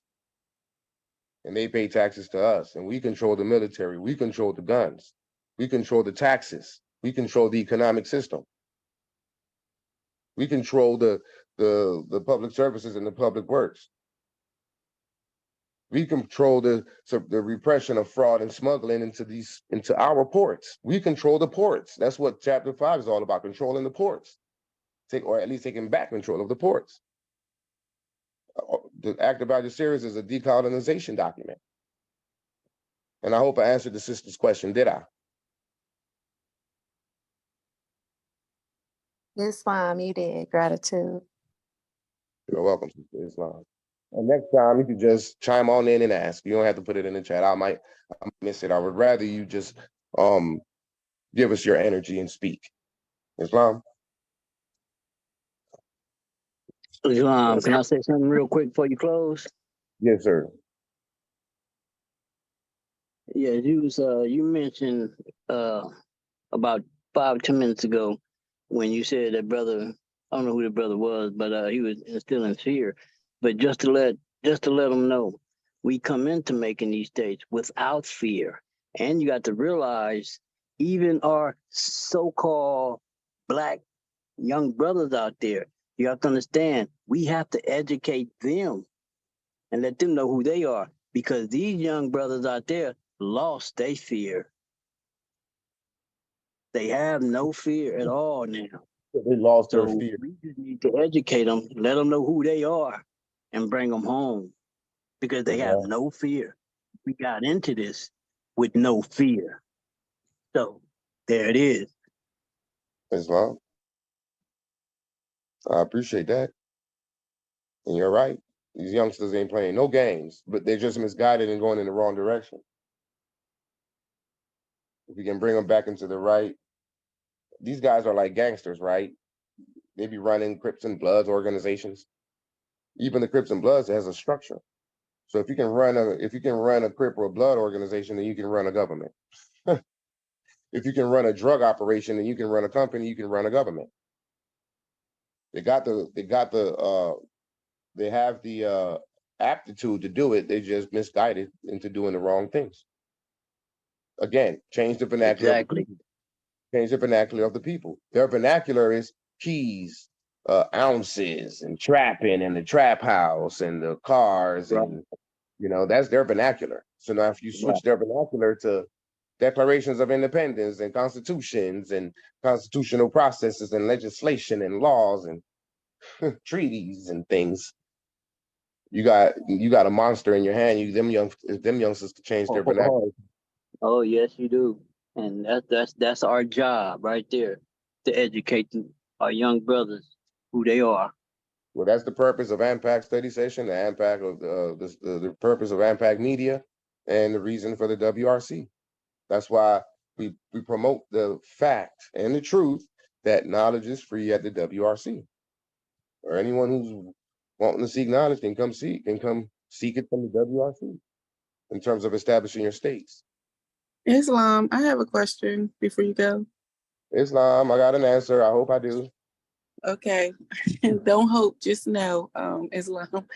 And they pay taxes to us. And we control the military. We control the guns. We control the taxes. We control the economic system. We control the the public services and the public works. We control the repression of fraud and smuggling into our ports. We control the ports. That's what Chapter 5 is all about, controlling the ports. Or at least taking back control of the ports. The Act of Algeciras is a decolonization document. And I hope I answered the sister's question, did I? Islam, you did. Gratitude. You're welcome, Sister Islam. And next time you can just chime on in and ask. You don't have to put it in the chat. I might miss it. I would rather you just give us your energy and speak. Islam. Islam, can I say something real quick before you close? Yes, sir. Yeah, you mentioned about 5-10 minutes ago when you said that brother, I don't know who the brother was, but he was instilling fear. But just to let them know, we come into making these states without fear. And you got to realize even our so-called black young brothers out there, you have to understand, we have to educate them and let them know who they are, because these young brothers out there lost their fear. They have no fear at all now. They lost their fear. We just need to educate them, let them know who they are, and bring them home, because they have no fear. We got into this with no fear. So there it is. Islam. I appreciate that. And you're right. These youngsters ain't playing no games, but they're just misguided and going in the wrong direction. If we can bring them back into the right, these guys are like gangsters, right? They be running Crips and Bloods organizations. Even the Crips and Bloods has a structure. So if you can run a Crip or a Blood organization, then you can run a government. If you can run a drug operation, then you can run a company, you can run a government. They have the aptitude to do it. They just misguided into doing the wrong things. Again, change the vernacular. Exactly. Change the vernacular of the people. Their vernacular is keys, ounces, and trapping, and the trap house, and the cars, and that's their vernacular. So now, if you switch their vernacular to declarations of independence and constitutions and constitutional processes and legislation and laws and treaties and things, you got a monster in your hand. Them youngsters to change their vernacular. Oh yes, you do, and that's our job right there, to educate our young brothers who they are. Well, that's the purpose of AMPAG study session, the AMPAG of the purpose of AMPAG media, and the reason for the WRC. That's why we promote the fact and the truth that knowledge is free at the WRC. Or anyone who's wanting to seek knowledge can come seek it from the WRC in terms of establishing your states. Islam, I have a question before you go. Islam, I got an answer. I hope I do. Okay. Don't hope, just know, Islam.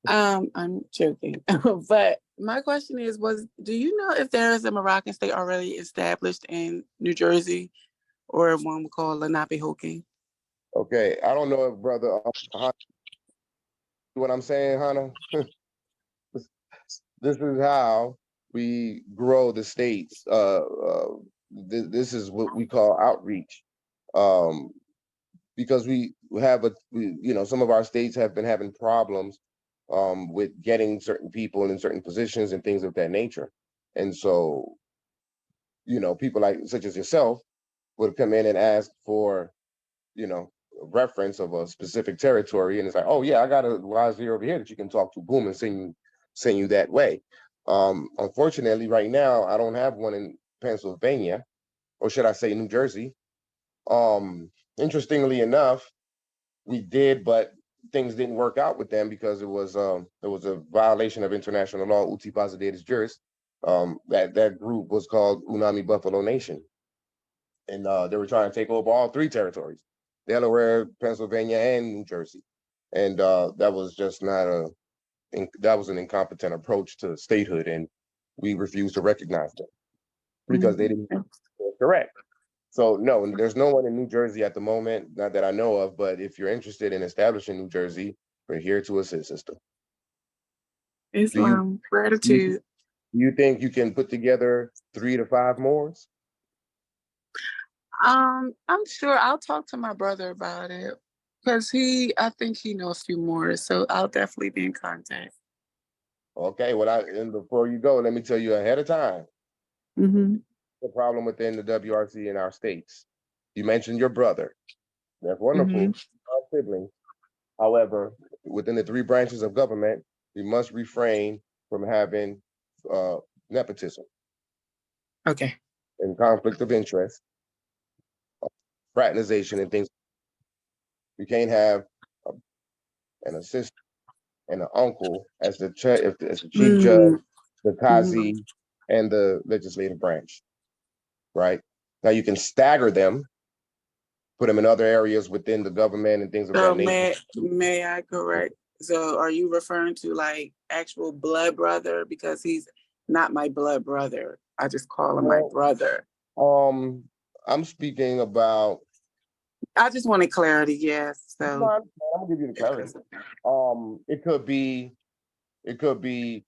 I'm joking. But my question is, do you know if there is a Moroccan state already established in New Jersey, or one we call Lenape-Hoking? Okay, I don't know if brother what I'm saying, Hannah. This is how we grow the states. This is what we call outreach. Because some of our states have been having problems with getting certain people in certain positions and things of that nature. And so, people such as yourself would come in and ask for, reference of a specific territory, and it's like, oh yeah, I got a wazir over here that you can talk to, boom, and send you that way. Unfortunately, right now, I don't have one in Pennsylvania, or should I say New Jersey. Interestingly enough, we did, but things didn't work out with them because it was a violation of international law, uti posidetis juris. That group was called Unami Buffalo Nation. And they were trying to take over all three territories, Delaware, Pennsylvania, and New Jersey. And that was just that was an incompetent approach to statehood, and we refused to recognize them because they didn't correct. So no, there's no one in New Jersey at the moment, not that I know of, but if you're interested in establishing New Jersey, we're here to assist, sister. Islam, Do gratitude. you think you can put together 3 to 5 more? I'm sure I'll talk to my brother about it because I think he knows a few more. So I'll definitely be in contact. Okay, and before you go, let me tell you ahead of time, Mm-hmm. the problem within the WRC in our states. You mentioned your brother. That's wonderful, our siblings. However, within the 3 branches of government, we must refrain from having nepotism Okay. and conflict of interest, fraternization, and things. You can't have an assistant and an uncle as the chief judge, the Kazi, and the legislative branch, right? Now you can stagger them, put them in other areas within the government and things of So that nature. may I correct? So are you referring to like actual blood brother? Because he's not my blood brother. I just call him my brother. I'm speaking about. I just wanted clarity, yes. So I'm gonna give you the clarity. It could be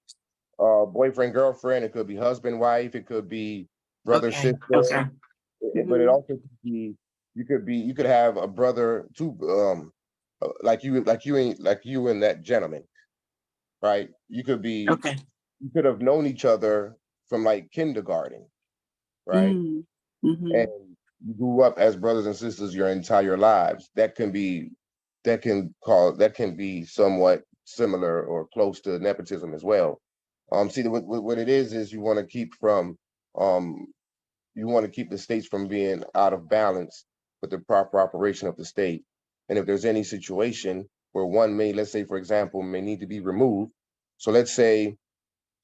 boyfriend, girlfriend, it could be husband, wife, it could be brother, sister. Okay. But it also could be you could have a brother too, like you and that gentleman, right? You could have known each other from like kindergarten, right? Mm-hmm. And you grew up as brothers and sisters your entire lives. That can be somewhat similar or close to nepotism as well. See, what it is you want to keep the states from being out of balance with the proper operation of the state. And if there's any situation where one let's say, for example, may need to be removed. So let's say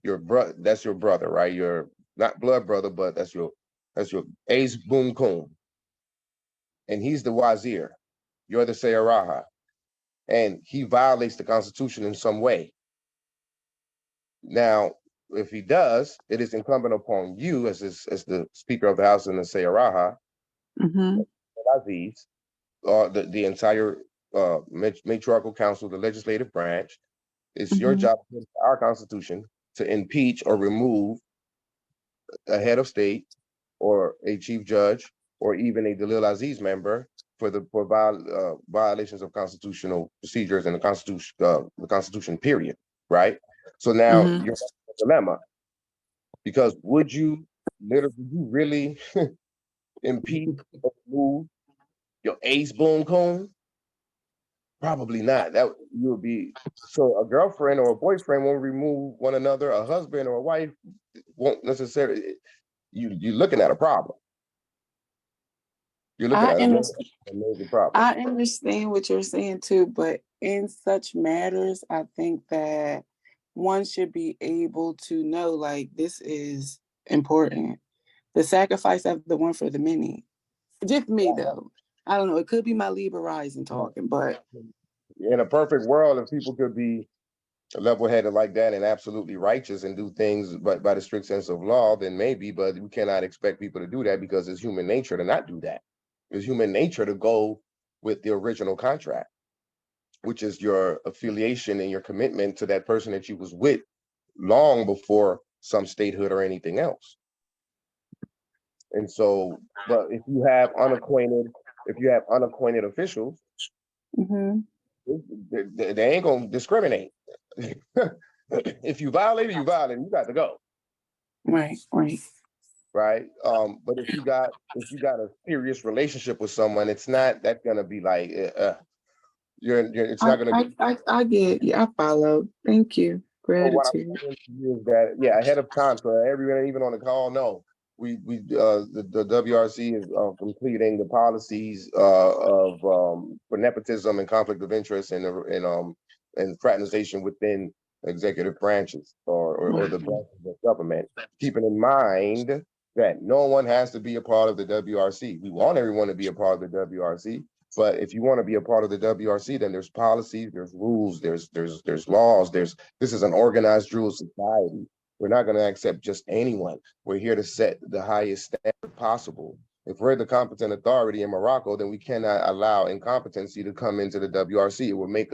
that's your brother, right? You're not blood brother, but that's your Ace Boom Coon. And he's the wazir. You're the Sayaraha. And he violates the Constitution in some way. Now, if he does, it is incumbent upon you as the Speaker of the House and the Sayaraha, Aziz, the entire matriarchal council, the legislative branch. It's your job, our Constitution, to impeach or remove a head of state or a chief judge or even a Dalil Aziz member for violations of constitutional procedures and the Constitution, period. Right. So now you're in a dilemma, because would you really impeach or remove your Ace Boom Coon? Probably not. That you would be. So a girlfriend or a boyfriend won't remove one another. A husband or a wife won't necessarily. You're looking at a problem. You're looking at a major problem. I understand what you're saying too, but in such matters, I think that one should be able to know, like, this is important. The sacrifice of the one for the many. Just me though. I don't know. It could be my Libra rising talking, but in a perfect world, if people could be level-headed like that and absolutely righteous and do things by the strict sense of law, then maybe, but we cannot expect people to do that because it's human nature to not do that. It's human nature to go with the original contract, which is your affiliation and your commitment to that person that you was with long before some statehood or anything else. And so, but if you have unacquainted officials, they ain't gonna discriminate. If you violate it, you violate it, you got to go. Right. Right. But if you got a serious relationship with someone, it's not that's gonna be like it's not gonna I get you. I follow. Thank you. what I'm Gratitude. saying to you is that ahead of time, so everyone even on the call know the WRC is completing the policies of for nepotism and conflict of interest and fraternization within executive branches or the branches of government, keeping in mind that no one has to be a part of the WRC. We want everyone to be a part of the WRC, but if you want to be a part of the WRC, then there's policies, there's rules, there's laws, this is an organized dual society. We're not going to accept just anyone. We're here to set the highest standard possible If we're the competent authority in Morocco, then we cannot allow incompetency to come into the WRC.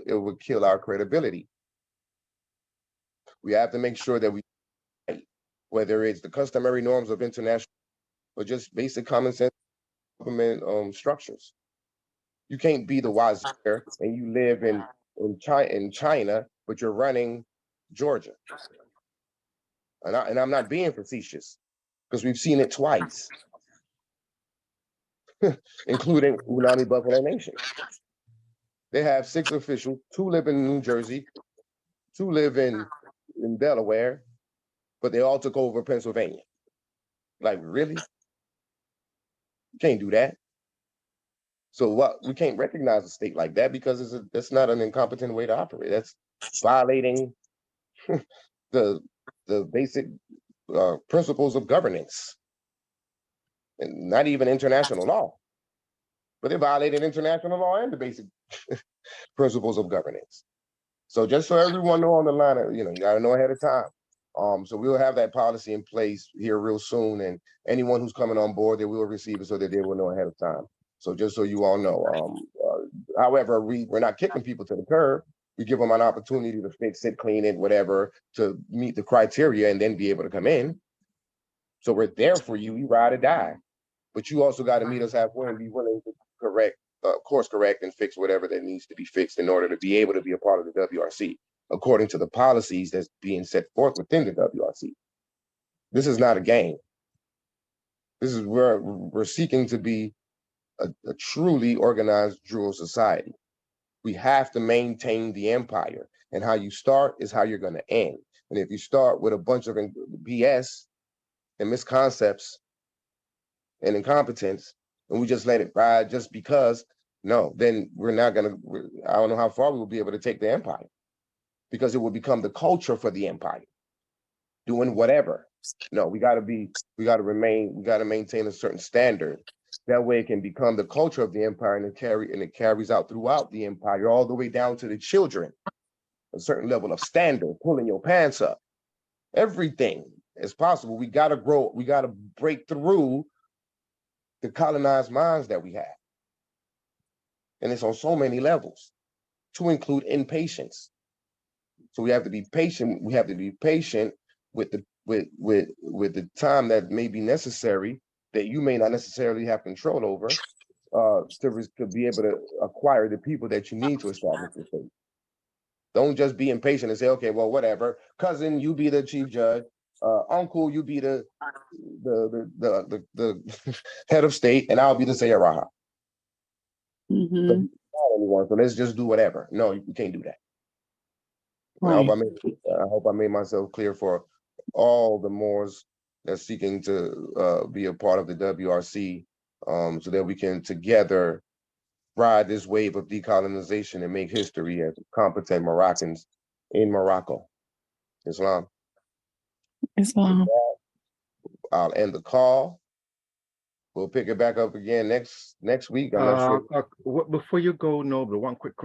It would kill our credibility. We have to make sure that we, whether it's the customary norms of international or just basic common sense government structures. You can't be the wazir and you live in China, but you're running Georgia. And I'm not being facetious because we've seen it twice, including Unami Buffalo Nation. They have 6 officials, 2 live in New Jersey, 2 live in Delaware, but they all took over Pennsylvania. Like, really? You can't do that. So what? We can't recognize a state like that because that's not an incompetent way to operate. That's violating the basic principles of governance, and not even international law, but they violated international law and the basic principles of governance. So just so everyone know on the line, you got to know ahead of time. So we'll have that policy in place here real soon, and anyone who's coming on board, they will receive it so that they will know ahead of time. So just so you all know. However, we're not kicking people to the curb. We give them an opportunity to fix it, clean it, whatever, to meet the criteria and then be able to come in. So we're there for you. You ride or die. But you also got to meet us halfway and be willing to course correct and fix whatever that needs to be fixed in order to be able to be a part of the WRC, according to the policies that's being set forth within the WRC. This is not a game. This is where we're seeking to be a truly organized dual society. We have to maintain the empire, and how you start is how you're going to end. And if you start with a bunch of BS and misconceptions and incompetence, and we just let it ride just because, no, then we're not going to, I don't know how far we will be able to take the empire, because it will become the culture for the empire, doing whatever. No, we got to maintain a certain standard. That way it can become the culture of the empire, and it carries out throughout the empire, all the way down to the children. A certain level of standard, pulling your pants up. Everything is possible. We got to grow. We got to break through the colonized minds that we have. And it's on so many levels, to include impatience. So we have to be patient. We have to be patient with the time that may be necessary, that you may not necessarily have control over, to be able to acquire the people that you need to establish the state. Don't just be impatient and say, okay, well, whatever. Cousin, you be the chief judge. Uncle, you be the head of state, and I'll be the Sayaraha. So let's just do whatever. No, you can't do that. Right. I hope I made myself clear for all the Moors that's seeking to be a part of the WRC, so that we can together ride this wave of decolonization and make history as competent Moroccans in Morocco. Islam. I'll end the call. We'll pick it back up again next week. I'm not sure. Before you go, Noble, one quick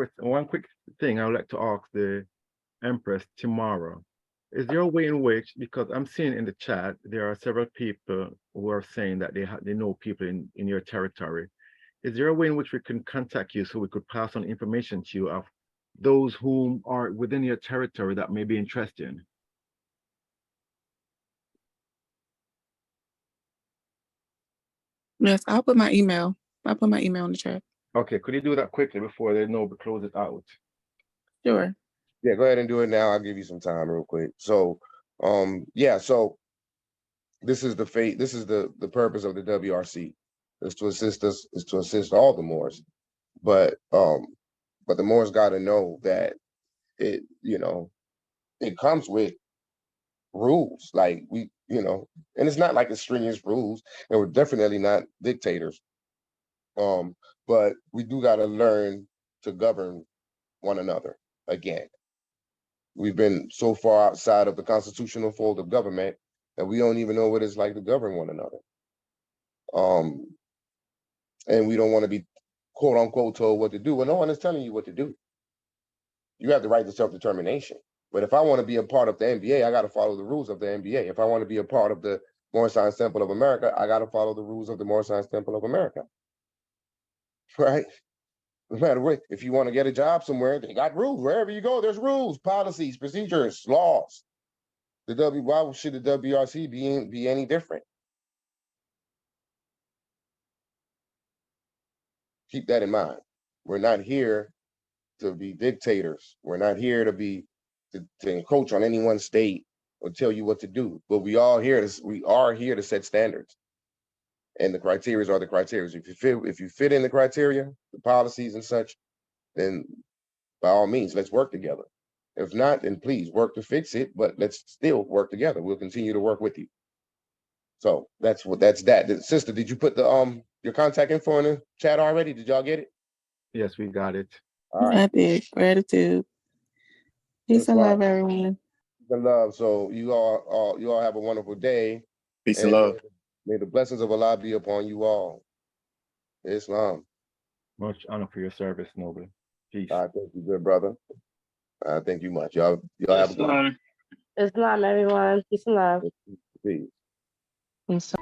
thing I would like to ask the Empress tomorrow. Is there a way in which, because I'm seeing in the chat, there are several people who are saying that they know people in your territory. Is there a way in which we can contact you so we could pass on information to you of those whom are within your territory that may be interested? Yes, I'll put my email. I'll put my email in the chat. Okay, could you do that quickly before they know to close it out? Sure. Yeah, go ahead and do it now. I'll give you some time real quick. So, yeah, so this is the purpose of the WRC, is to assist us, is to assist all the Moors. But the Moors got to know that it comes with rules. Like and it's not like extraneous rules, and we're definitely not dictators. But we do got to learn to govern one another again. We've been so far outside of the constitutional fold of government that we don't even know what it's like to govern one another. And we don't want to be quote unquote told what to do. Well, no one is telling you what to do. You have the right to self-determination. But if I want to be a part of the NBA, I got to follow the rules of the NBA. If I want to be a part of the Moorish Science Temple of America, I got to follow the rules of the Moorish Science Temple of America. Right? No matter what, if you want to get a job somewhere, they got rules. Wherever you go, there's rules, policies, procedures, laws. Why should the WRC be any different? Keep that in mind. We're not here to be dictators. We're not here to encroach on any one state or tell you what to do. But we are here to set standards. And the criteria are the criteria. If you fit in the criteria, the policies and such, then by all means, let's work together. If not, then please work to fix it, but let's still work together. We'll continue to work with you. So that's that. Sister, did you put the your contact info in the chat already? Did y'all get it? Yes, we got it. All right. I did. Gratitude. Peace and love, everyone. Peace and love. So you all have a wonderful day. Peace and love. May the blessings of Allah be upon you all. Islam. Much honor for your service, Noble. Peace. I thank you, good brother. I thank you much. Y'all have a good one. Islam, everyone. Peace and love. Peace. Peace.